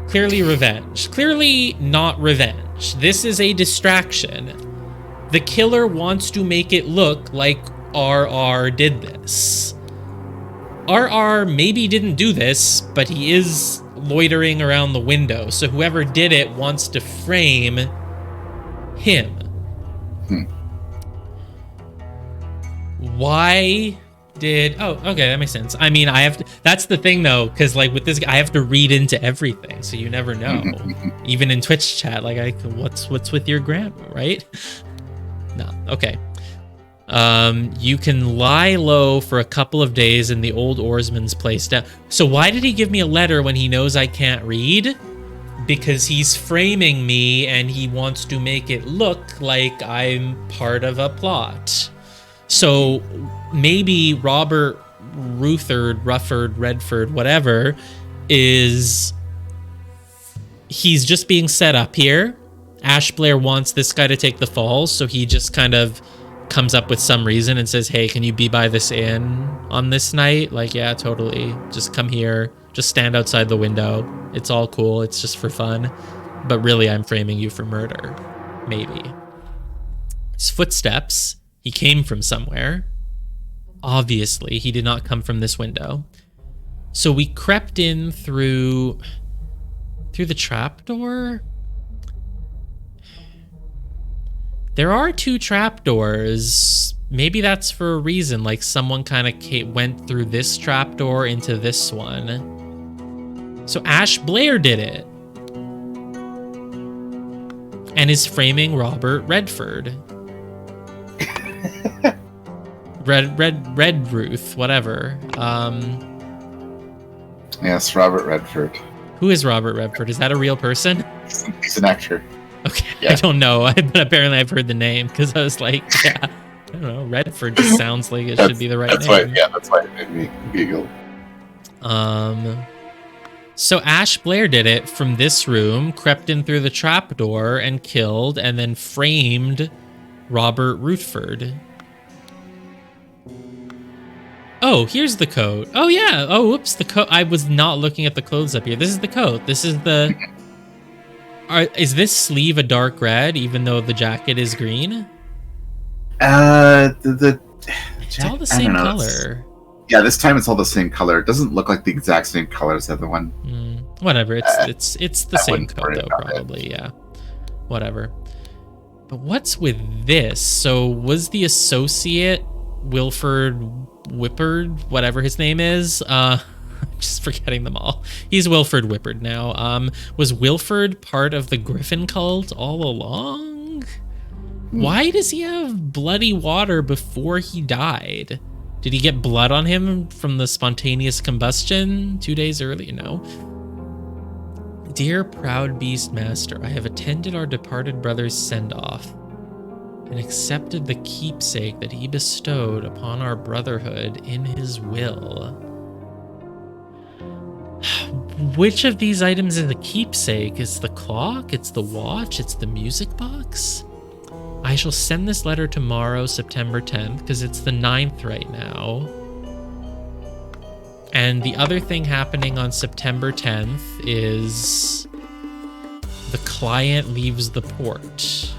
Clearly revenge. Clearly not revenge. This is a distraction. The killer wants to make it look like RR did this. RR maybe didn't do this, but he is loitering around the window. So whoever did it wants to frame him. Why did... Oh, okay, that makes sense. I mean, I have to... That's the thing, though, because, like, with this, I have to read into everything, so you never know. Even in Twitch chat, like, what's with your grandma, right? No, okay. You can lie low for a couple of days in the old oarsman's place. So why did he give me a letter when he knows I can't read? Because he's framing me, and he wants to make it look like I'm part of a plot. So maybe Robert Rufford, Redford, whatever, he's just being set up here. Ash Blair wants this guy to take the falls, so he just kind of comes up with some reason and says, hey, can you be by this inn on this night? Like, yeah, totally. Just come here. Just stand outside the window. It's all cool. It's just for fun. But really, I'm framing you for murder. Maybe. His footsteps... He came from somewhere. Obviously, he did not come from this window. So we crept in through the trapdoor. There are two trapdoors. Maybe that's for a reason. Like someone kind of went through this trapdoor into this one. So Ash Blair did it. And is framing Robert Redford. Red Ruth, whatever. Yes, Robert Redford. Who is Robert Redford? Is that a real person? He's an actor. Okay, yeah. I don't know, but apparently I've heard the name because I was like, yeah, I don't know. Redford just sounds like it should be the right name. That's why it made me giggle. So Ash Blair did it from this room, crept in through the trapdoor and killed, and then framed Robert Rutford. Oh, here's the coat. Oh, yeah. Oh, whoops. The coat. I was not looking at the clothes up here. This is the coat. This is the... is this sleeve a dark red, even though the jacket is green? It's all the same color. Yeah, this time it's all the same color. It doesn't look like the exact same color as the other one. Whatever. It's the same coat, though, probably. Yeah. Whatever. But what's with this? So was the associate Wilford Whippard, whatever his name is, I'm just forgetting them all. He's Wilford Whippard now. Was Wilford part of the Griffin cult all along? Why does he have bloody water before he died? Did he get blood on him from the spontaneous combustion 2 days earlier? No. Dear proud beast master, I have attended our departed brother's send-off and accepted the keepsake that he bestowed upon our brotherhood in his will. Which of these items is a keepsake? It's the clock, it's the watch, it's the music box? I shall send this letter tomorrow, September 10th, because it's the 9th right now. And the other thing happening on September 10th is the client leaves the port.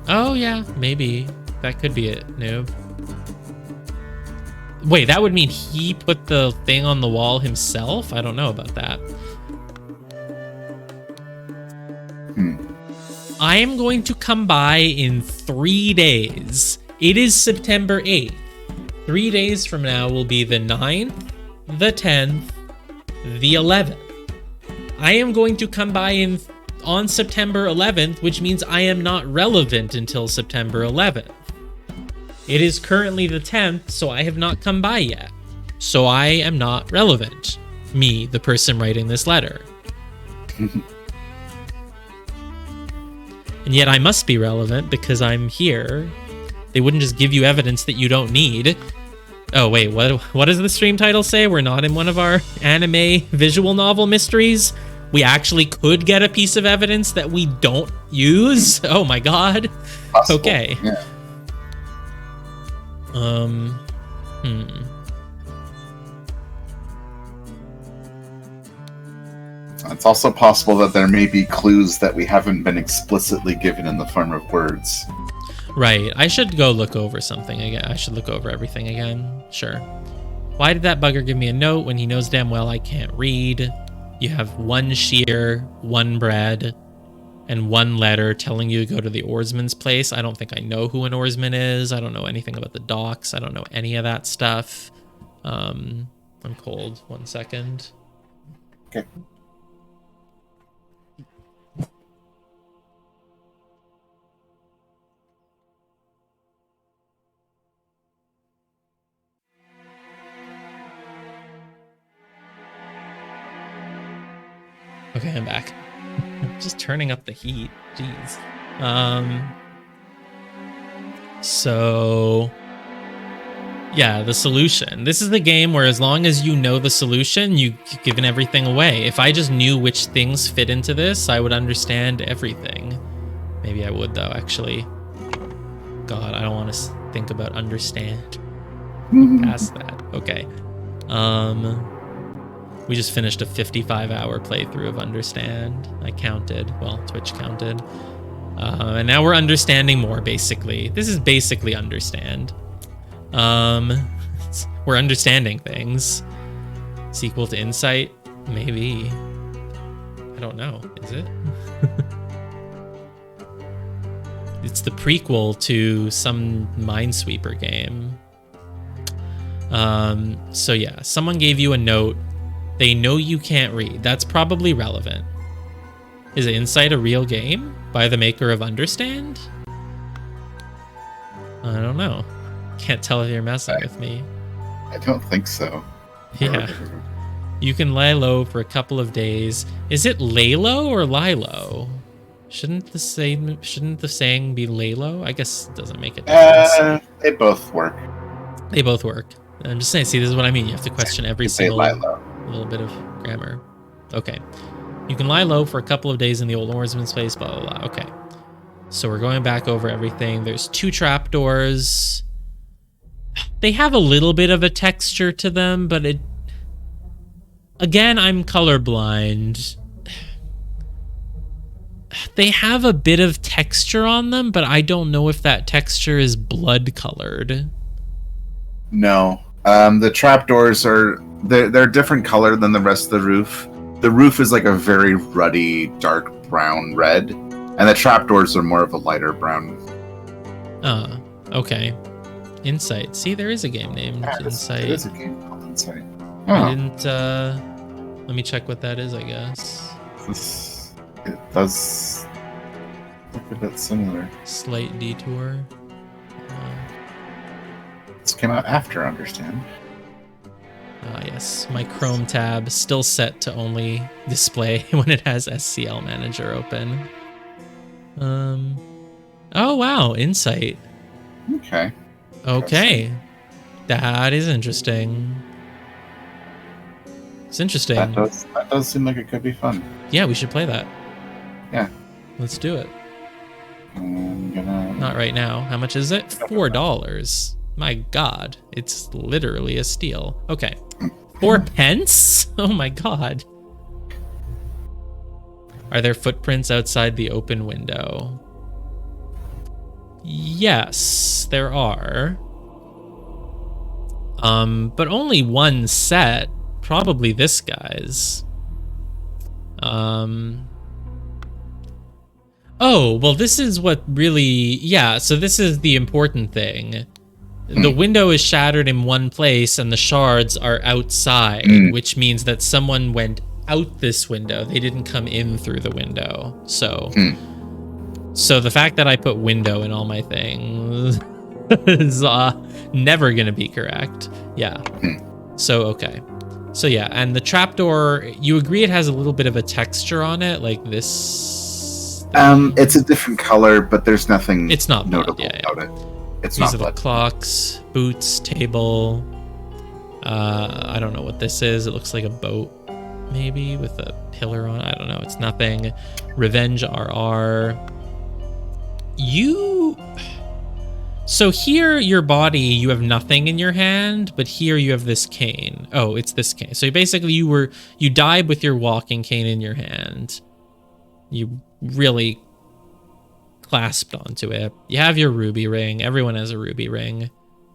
Oh yeah, maybe. That could be it, noob. Wait, that would mean he put the thing on the wall himself? I don't know about that. I am going to come by in 3 days. It is September 8th. 3 days from now will be the 9th, the 10th, the 11th. I am going to come by on September 11th, which means I am not relevant until September 11th. It is currently the 10th, so I have not come by yet. So I am not relevant. Me, the person writing this letter. And yet I must be relevant because I'm here. They wouldn't just give you evidence that you don't need. Oh, wait, what does the stream title say? We're not in one of our anime visual novel mysteries? We actually could get a piece of evidence that we don't use? Oh my god. Possible. Okay. Yeah. It's also possible that there may be clues that we haven't been explicitly given in the form of words. Right. I should go look over something again. I should look over everything again. Sure. Why did that bugger give me a note when he knows damn well I can't read? You have 1 shear, 1 bread, and 1 letter telling you to go to the oarsman's place. I don't think I know who an oarsman is. I don't know anything about the docks. I don't know any of that stuff. I'm cold. 1 second. Okay. Okay, I'm back. Just turning up the heat. Jeez. So yeah, the solution. This is the game where as long as you know the solution, you've given everything away. If I just knew which things fit into this, I would understand everything. Maybe I would though, actually. God, I don't want to think about understand. Past that. Okay. We just finished a 55-hour playthrough of Understand. I counted. Well, Twitch counted. And now we're understanding more, basically. This is basically Understand. We're understanding things. Sequel to Insight? Maybe. I don't know. Is it? It's the prequel to some Minesweeper game. So yeah, someone gave you a note. They know you can't read. That's probably relevant. Is Insight a real game by the maker of Understand? I don't know. Can't tell if you're messing with me. I don't think so. Yeah. You can lay low for a couple of days. Is it lay low or lie low? Shouldn't the saying be lay low? I guess it doesn't make a difference. They both work. They both work. I'm just saying, see, this is what I mean. You have to question every single little bit of grammar. Okay. You can lie low for a couple of days in the old oarsman's place, blah, blah, blah. Okay. So we're going back over everything. There's 2 trapdoors. They have a little bit of a texture to them, but it... Again, I'm colorblind. They have a bit of texture on them, but I don't know if that texture is blood colored. No. The trapdoors are... They're different color than the rest of the roof. The roof is like a very ruddy, dark brown red, and the trapdoors are more of a lighter brown. Okay. Insight. See, there is a game named Insight. There is a game called Insight. I didn't, let me check what that is, I guess. It does look a bit similar. Slight detour. came out after Understand. Ah, yes. My Chrome tab still set to only display when it has SCL Manager open. Oh, wow. Insight. Okay. Okay. That is interesting. It's interesting. That does seem like it could be fun. Yeah, we should play that. Yeah. Let's do it. I'm gonna... Not right now. How much is it? $4. My God. It's literally a steal. Okay. 4 pence? Oh my God. Are there footprints outside the open window? Yes, there are. But only one set. Probably this guy's. Oh, well, this is what really... Yeah, so this is the important thing. The window is shattered in one place and the shards are outside, which means that someone went out this window. They didn't come in through the window. So the fact that I put window in all my things is never going to be correct. Yeah. So, okay. So, yeah, and the trapdoor, you agree it has a little bit of a texture on it, like this... It's a different color, but there's nothing it's not notable blood, about it. It's These not are blood. the clocks, boots, table. I don't know what this is. It looks like a boat, maybe, with a pillar on. I don't know. It's nothing. Revenge RR. So here, your body, you have nothing in your hand, but here you have this cane. Oh, it's this cane. So basically, you died with your walking cane in your hand. You really clasped onto it. You have your ruby ring. Everyone has a ruby ring.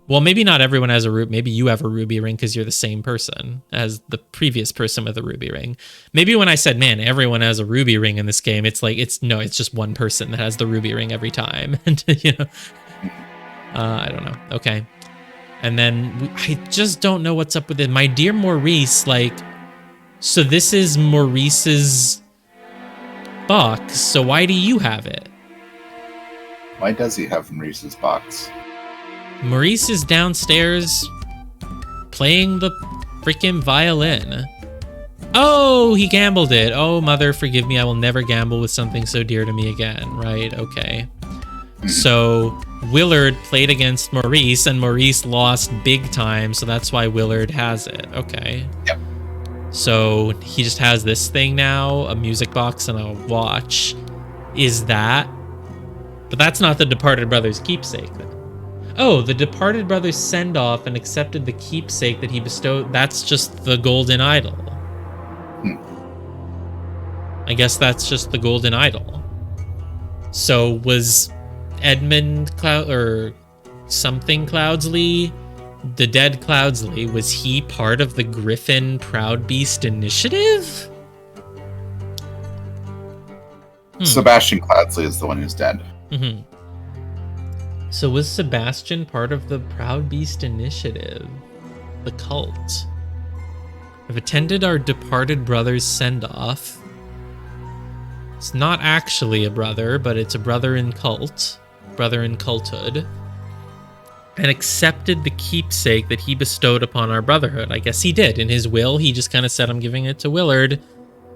Well, maybe not everyone has a ruby. Maybe you have a ruby ring because you're the same person as the previous person with a ruby ring. Maybe when I said, man, everyone has a ruby ring in this game, it's like, it's just one person that has the ruby ring every time. And, I don't know. Okay. And then I just don't know what's up with it. My dear Maurice, so this is Maurice's box. So why do you have it? Why does he have Maurice's box? Maurice is downstairs playing the freaking violin. Oh, he gambled it. Oh, mother, forgive me. I will never gamble with something so dear to me again. Right, okay. So Willard played against Maurice, and Maurice lost big time, so that's why Willard has it. Okay. Yep. So he just has this thing now, a music box and a watch. Is that... But that's not the Departed Brother's keepsake. Oh, the Departed Brother's send-off and accepted the keepsake that he bestowed. That's just the golden idol. I guess that's just the golden idol. So was Edmund or something Cloudsley, the dead Cloudsley, was he part of the Griffin Proud Beast initiative? Sebastian Cloudsley is the one who's dead. Mm-hmm. So was Sebastian part of the Proud Beast initiative? The cult? I've attended our departed brother's send-off. It's not actually a brother, but it's a brother in cult. Brother in culthood. And accepted the keepsake that he bestowed upon our brotherhood. I guess he did. In his will, he just kind of said, I'm giving it to Willard.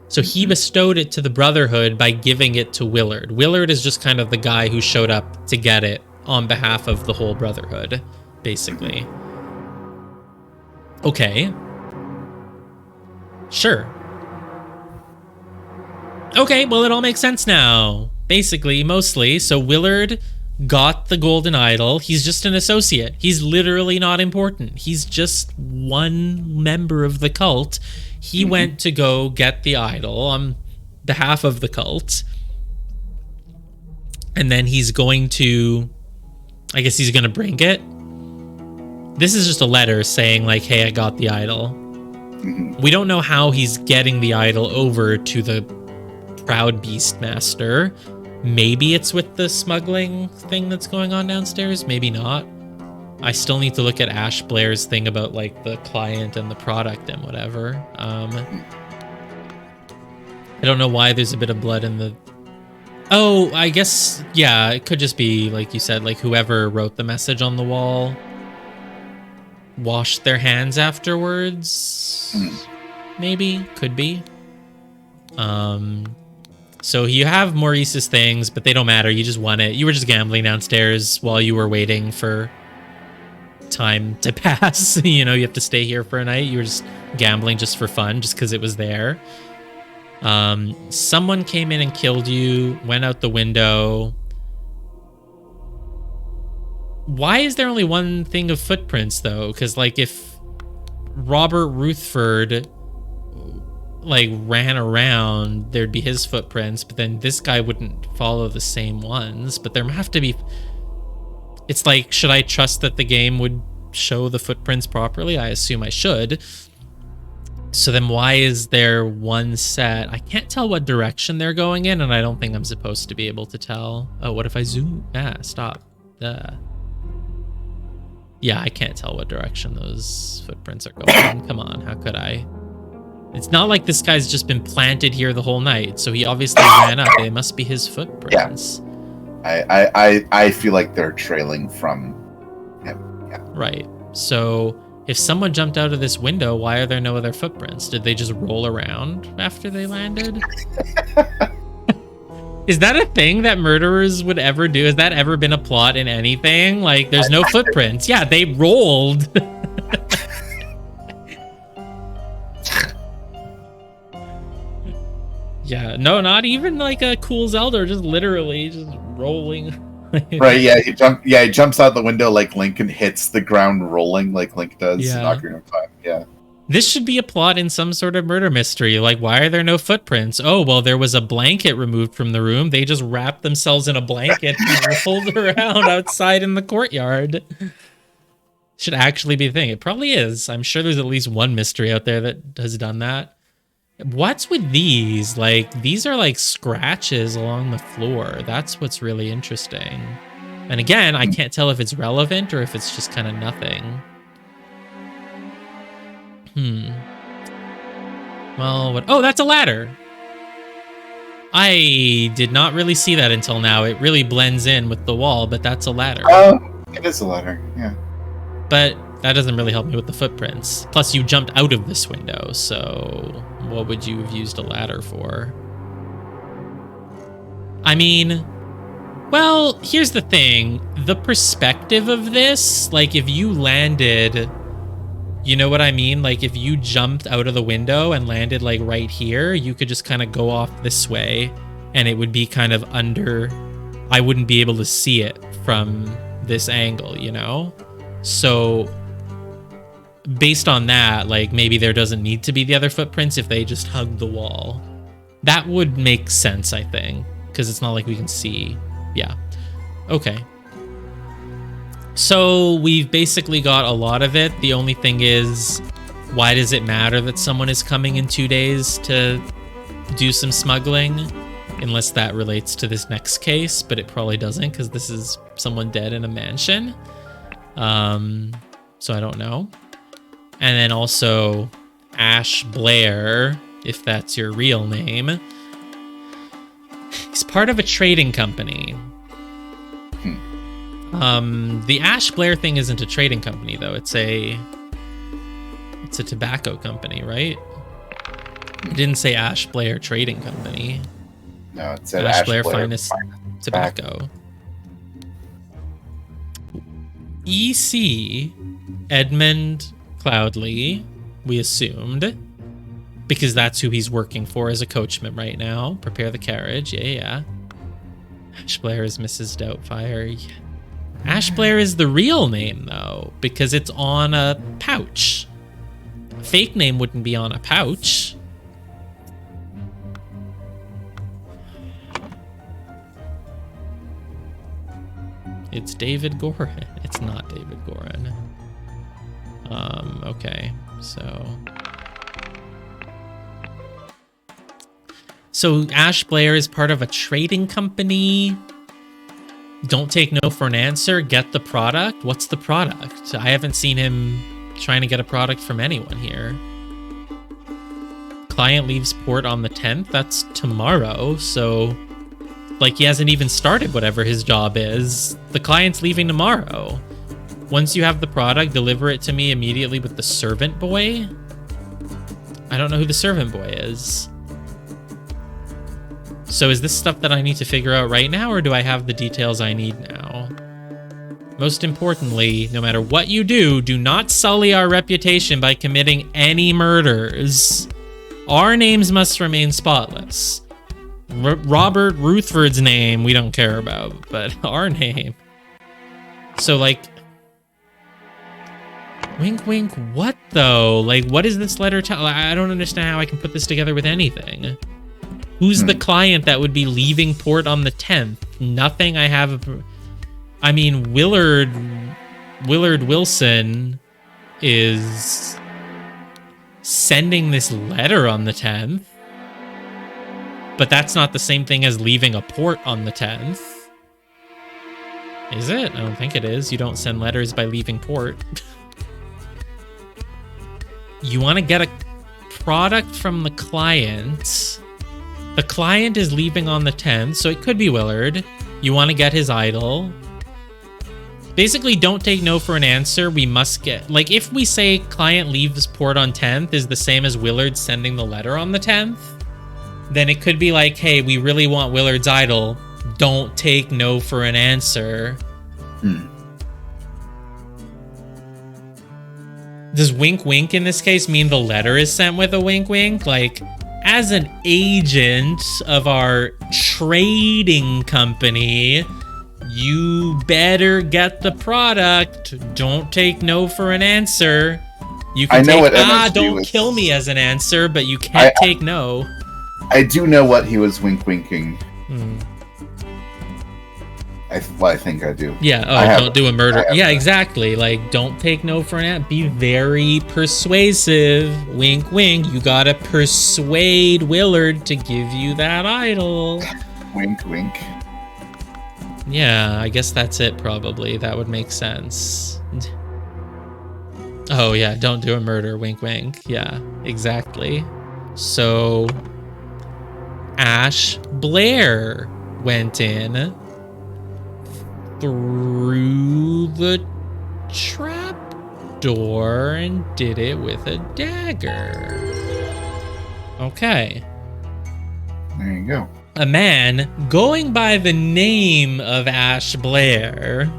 So he bestowed it to the Brotherhood by giving it to Willard. Willard is just kind of the guy who showed up to get it on behalf of the whole Brotherhood, basically. Okay. Sure. Okay, well, it all makes sense now. Basically, mostly. So Willard got the golden idol. He's just an associate. He's literally not important. He's just one member of the cult. He went to go get the idol on behalf of the cult. And then he's going to... I guess he's going to bring it. This is just a letter saying, like, hey, I got the idol. We don't know how he's getting the idol over to the Proud Beast Master. Maybe it's with the smuggling thing that's going on downstairs. Maybe not. I still need to look at Ash Blair's thing about, like, the client and the product and whatever. I don't know why there's a bit of blood in the... Oh, I guess, yeah, it could just be, like you said, like, whoever wrote the message on the wall. washed their hands afterwards. Maybe, could be. So you have Maurice's things, but they don't matter. You just won it. You were just gambling downstairs while you were waiting for time to pass. You know, you have to stay here for a night. You were just gambling just for fun, just because it was there. Someone came in and killed you, went out the window. Why is there only one thing of footprints, though? Because, like, if Robert Ruthford like ran around, there'd be his footprints, but then this guy wouldn't follow the same ones. But there have to be, it's like, should I trust that the game would show the footprints properly? I assume I should. So then why is there one set? I can't tell what direction they're going in, and I don't think I'm supposed to be able to tell. Oh, what if I zoom? Stop. Yeah, I can't tell what direction those footprints are going. Come on, how could I? It's not like this guy's just been planted here the whole night, so he obviously ran up. They must be his footprints. Yeah. I feel like they're trailing from him. Yeah. Right. So if someone jumped out of this window, why are there no other footprints? Did they just roll around after they landed? Is that a thing that murderers would ever do? Has that ever been a plot in anything? Like, there's no footprints. Yeah, they rolled. Yeah, no, not even like a cool Zelda, just literally just rolling. Right, yeah, he jumps out the window like Link and hits the ground rolling like Link does in Ocarina of Time. Yeah. This should be a plot in some sort of murder mystery. Like, why are there no footprints? Oh, well, there was a blanket removed from the room. They just wrapped themselves in a blanket and rolled around outside in the courtyard. Should actually be a thing. It probably is. I'm sure there's at least one mystery out there that has done that. What's with these? Like, these are like scratches along the floor. That's what's really interesting. And again, I can't tell if it's relevant or if it's just kind of nothing. Well, what? Oh, that's a ladder. I did not really see that until now. It really blends in with the wall, but that's a ladder. Oh, it is a ladder, yeah. But that doesn't really help me with the footprints. Plus, you jumped out of this window, so what would you have used a ladder for? I mean, well, here's the thing. The perspective of this, like, if you landed, you know what I mean? Like, if you jumped out of the window and landed, like, right here, you could just kind of go off this way, and it would be kind of under... I wouldn't be able to see it from this angle, you know? So based on that, like, maybe there doesn't need to be the other footprints if they just hug the wall. That would make sense, I think, because it's not like we can see. Yeah. Okay. So we've basically got a lot of it. The only thing is, why does it matter that someone is coming in 2 days to do some smuggling? Unless that relates to this next case, but it probably doesn't, because this is someone dead in a mansion. So I don't know. And then also Ash Blair, if that's your real name. He's part of a trading company. The Ash Blair thing isn't a trading company, though. It's a tobacco company, right? It didn't say Ash Blair Trading Company. No, it said Ash Blair Finest Tobacco. EC Edmund Cloudley, we assumed, because that's who he's working for as a coachman right now. Prepare the carriage. Yeah. Ash Blair is Mrs. Doubtfire. Yeah. Ash Blair is the real name, though, because it's on a pouch. A fake name wouldn't be on a pouch. It's David Gorin. It's not David Gorin. Okay, so Ash Blair is part of a trading company. Don't take no for an answer. Get the product. What's the product? I haven't seen him trying to get a product from anyone here. Client leaves port on the 10th. That's tomorrow, so... like, he hasn't even started whatever his job is. The client's leaving tomorrow. Once you have the product, deliver it to me immediately with the servant boy. I don't know who the servant boy is. So is this stuff that I need to figure out right now, or do I have the details I need now? Most importantly, no matter what you do, do not sully our reputation by committing any murders. Our names must remain spotless. Robert Rutherford's name we don't care about, but our name. So, like, wink, wink, what though? Like, what is this letter tell? I don't understand how I can put this together with anything. Who's the client that would be leaving port on the 10th? Nothing I have. I mean, Willard Wilson is sending this letter on the 10th. But that's not the same thing as leaving a port on the 10th. Is it? I don't think it is. You don't send letters by leaving port. You want to get a product from the client. The client is leaving on the 10th, so it could be Willard. You want to get his idol. Basically, don't take no for an answer. We must get... Like, if we say client leaves port on 10th is the same as Willard sending the letter on the 10th, then it could be like, hey, we really want Willard's idol. Don't take no for an answer. Does wink wink in this case mean the letter is sent with a wink wink? Like, as an agent of our trading company, you better get the product. Don't take no for an answer. You can don't kill me as an answer, but you can't take no. I do know what he was wink winking. I think I do. Yeah, don't do a murder. Yeah, exactly. Like, don't take no for an answer. Be very persuasive. Wink, wink. You gotta persuade Willard to give you that idol. Wink, wink. Yeah, I guess that's it, probably. That would make sense. Oh, yeah, don't do a murder. Wink, wink. Yeah, exactly. So... Ash Blair went in through the trap door and did it with a dagger. Okay. There you go. A man going by the name of Ash Blair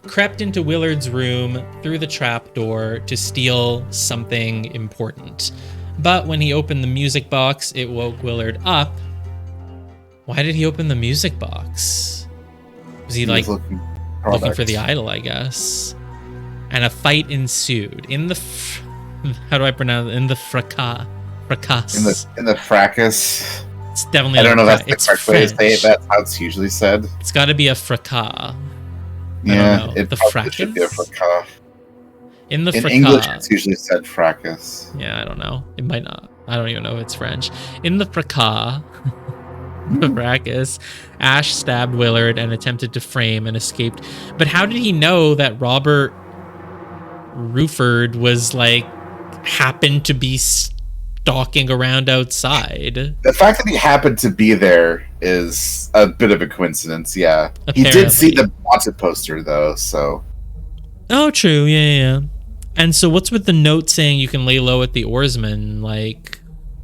crept into Willard's room through the trap door to steal something important. But when he opened the music box, it woke Willard up. Why did he open the music box? Was he like looking for the idol, I guess? And a fight ensued in the how do I pronounce it? In the fracas. In the fracas. It's definitely. I don't know. That's the correct way to say it. That's how it's usually said. It's got to be a fracas. Yeah, it should be a fracas. In English, it's usually said fracas. Yeah, I don't know. It might not. I don't even know if it's French. In the fracas, the fracas, Ash stabbed Willard and attempted to frame and escaped. But how did he know that Robert Rutherford was like happened to be stalking around outside? The fact that he happened to be there is a bit of a coincidence. Yeah, apparently. He did see the wanted poster though, so. Oh, true. Yeah. And so what's with the note saying you can lay low at the oarsman? Like,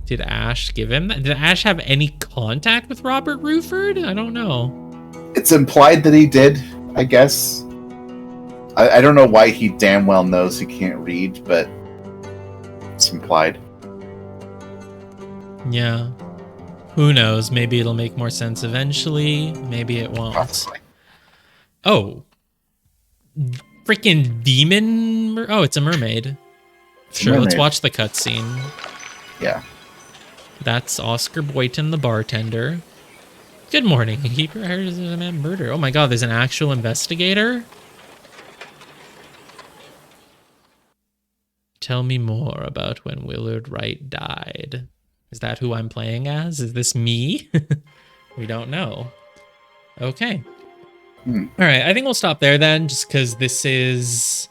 did Ash give him that? Did Ash have any contact with Robert Rutherford? I don't know. It's implied that he did, I guess. I don't know why he damn well knows he can't read, but it's implied. Yeah. Who knows? Maybe it'll make more sense eventually. Maybe it won't. Possibly. Oh. Freaking demon! Oh, it's a mermaid. Sure, let's watch the cutscene. Yeah. That's Oscar Boyton, the bartender. Good morning. Keep your hair as a man murder. Oh my god, there's an actual investigator? Tell me more about when Willard Wright died. Is that who I'm playing as? Is this me? We don't know. Okay. All right, I think we'll stop there then, just because this is...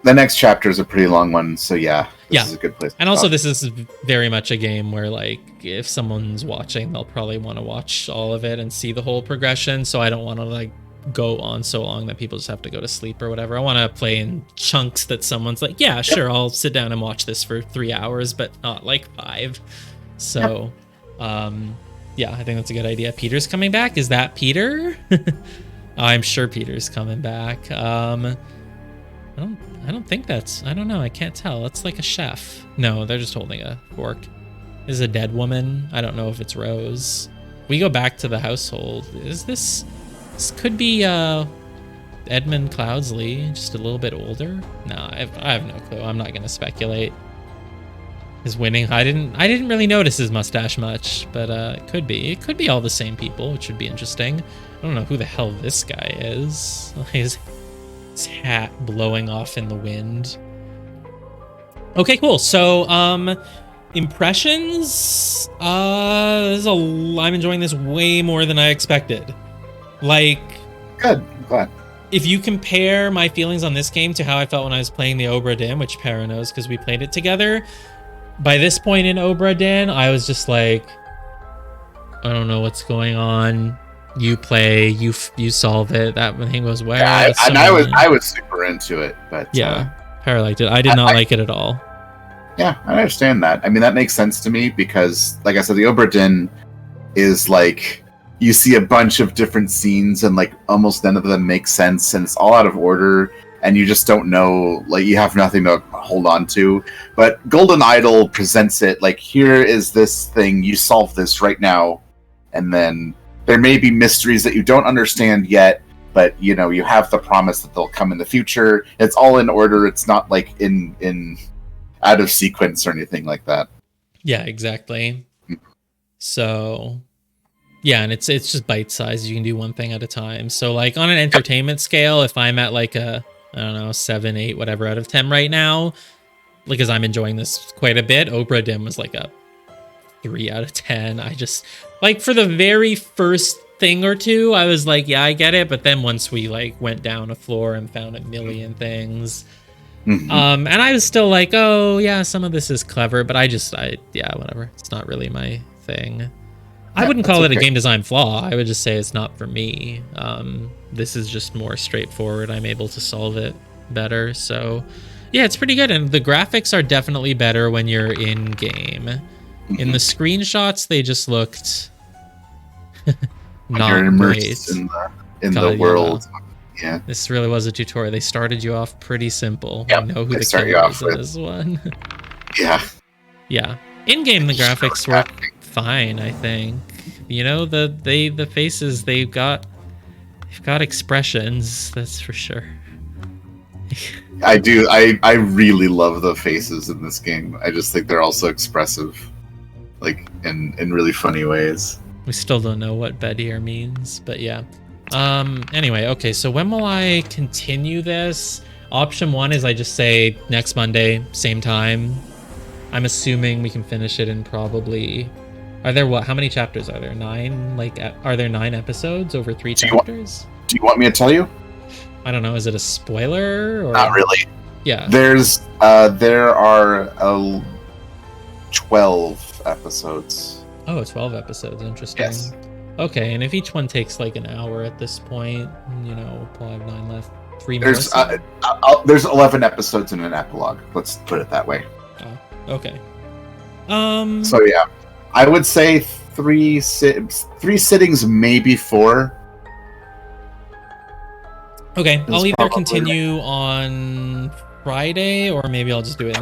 The next chapter is a pretty long one, so yeah, this is a good place. And also, this is very much a game where, like, if someone's watching, they'll probably want to watch all of it and see the whole progression, so I don't want to, like, go on so long that people just have to go to sleep or whatever. I want to play in chunks that someone's like, yeah, sure, I'll sit down and watch this for 3 hours, but not like 5. So, yeah, I think that's a good idea. Peter's coming back. Is that Peter? I'm sure Peter's coming back. I don't think that's, I don't know. I can't tell. It's like a chef. No, they're just holding a fork. This is a dead woman. I don't know if it's Rose. We go back to the household. Is this could be Edmund Cloudsley, just a little bit older? No, I have no clue. I'm not going to speculate. Is winning. I didn't really notice his mustache much, but it could be. It could be all the same people, which would be interesting. I don't know who the hell this guy is. His hat blowing off in the wind. Okay, cool. So, impressions. I'm enjoying this way more than I expected. Like, good. I'm glad. If you compare my feelings on this game to how I felt when I was playing the Obra Dinn, which Para knows because we played it together, by this point in Obra Dinn, I was just like, I don't know what's going on. You play, you solve it. That thing was where. Yeah, I was super into it, but yeah, Para liked it. I did not like it at all. Yeah, I understand that. I mean, that makes sense to me because, like I said, the Obra Dinn is like you see a bunch of different scenes and like almost none of them make sense, and it's all out of order. And you just don't know, like, you have nothing to hold on to. But Golden Idol presents it like, here is this thing, you solve this right now. And then there may be mysteries that you don't understand yet, but, you know, you have the promise that they'll come in the future. It's all in order. It's not, like, in out of sequence or anything like that. Yeah, exactly. So, yeah, and it's just bite-sized. You can do one thing at a time. So, like, on an entertainment scale, if I'm at, like, a... I don't know, 7, 8, whatever out of 10 right now, because I'm enjoying this quite a bit. Obra Dinn was like a 3 out of 10. I just, like, for the very first thing or two, I was like, yeah, I get it. But then once we like went down a floor and found a million things, and I was still like, oh yeah, some of this is clever, but yeah, whatever. It's not really my thing. I wouldn't call it a game design flaw. I would just say it's not for me. This is just more straightforward. I'm able to solve it better. So yeah, it's pretty good. And the graphics are definitely better when you're in game. In the screenshots, they just looked not you're immersed in the world. Yeah. This really was a tutorial. They started you off pretty simple. Yep, I know who the killer is in this one. Yeah. Yeah. In game, the graphics work fine, I think. You know, the faces, they've got expressions, that's for sure. I do. I really love the faces in this game. I just think they're also expressive, like in really funny ways. We still don't know what Bedir means, but yeah. Anyway, okay, so when will I continue this? Option 1 is I just say next Monday, same time. I'm assuming we can finish it in probably... Are there how many chapters are there? 9? Like, are there 9 episodes over 3 chapters? Do you want me to tell you? I don't know. Is it a spoiler? Or... Not really. Yeah. There are 12 episodes. Oh, 12 episodes. Interesting. Yes. Okay, and if each one takes like an hour at this point, you know, we'll probably have 9 left. 3 more. There's 11 episodes in an epilogue. Let's put it that way. Oh, okay. So yeah, I would say 3 sittings, maybe 4. Okay, I'll either continue on Friday or maybe I'll just do it next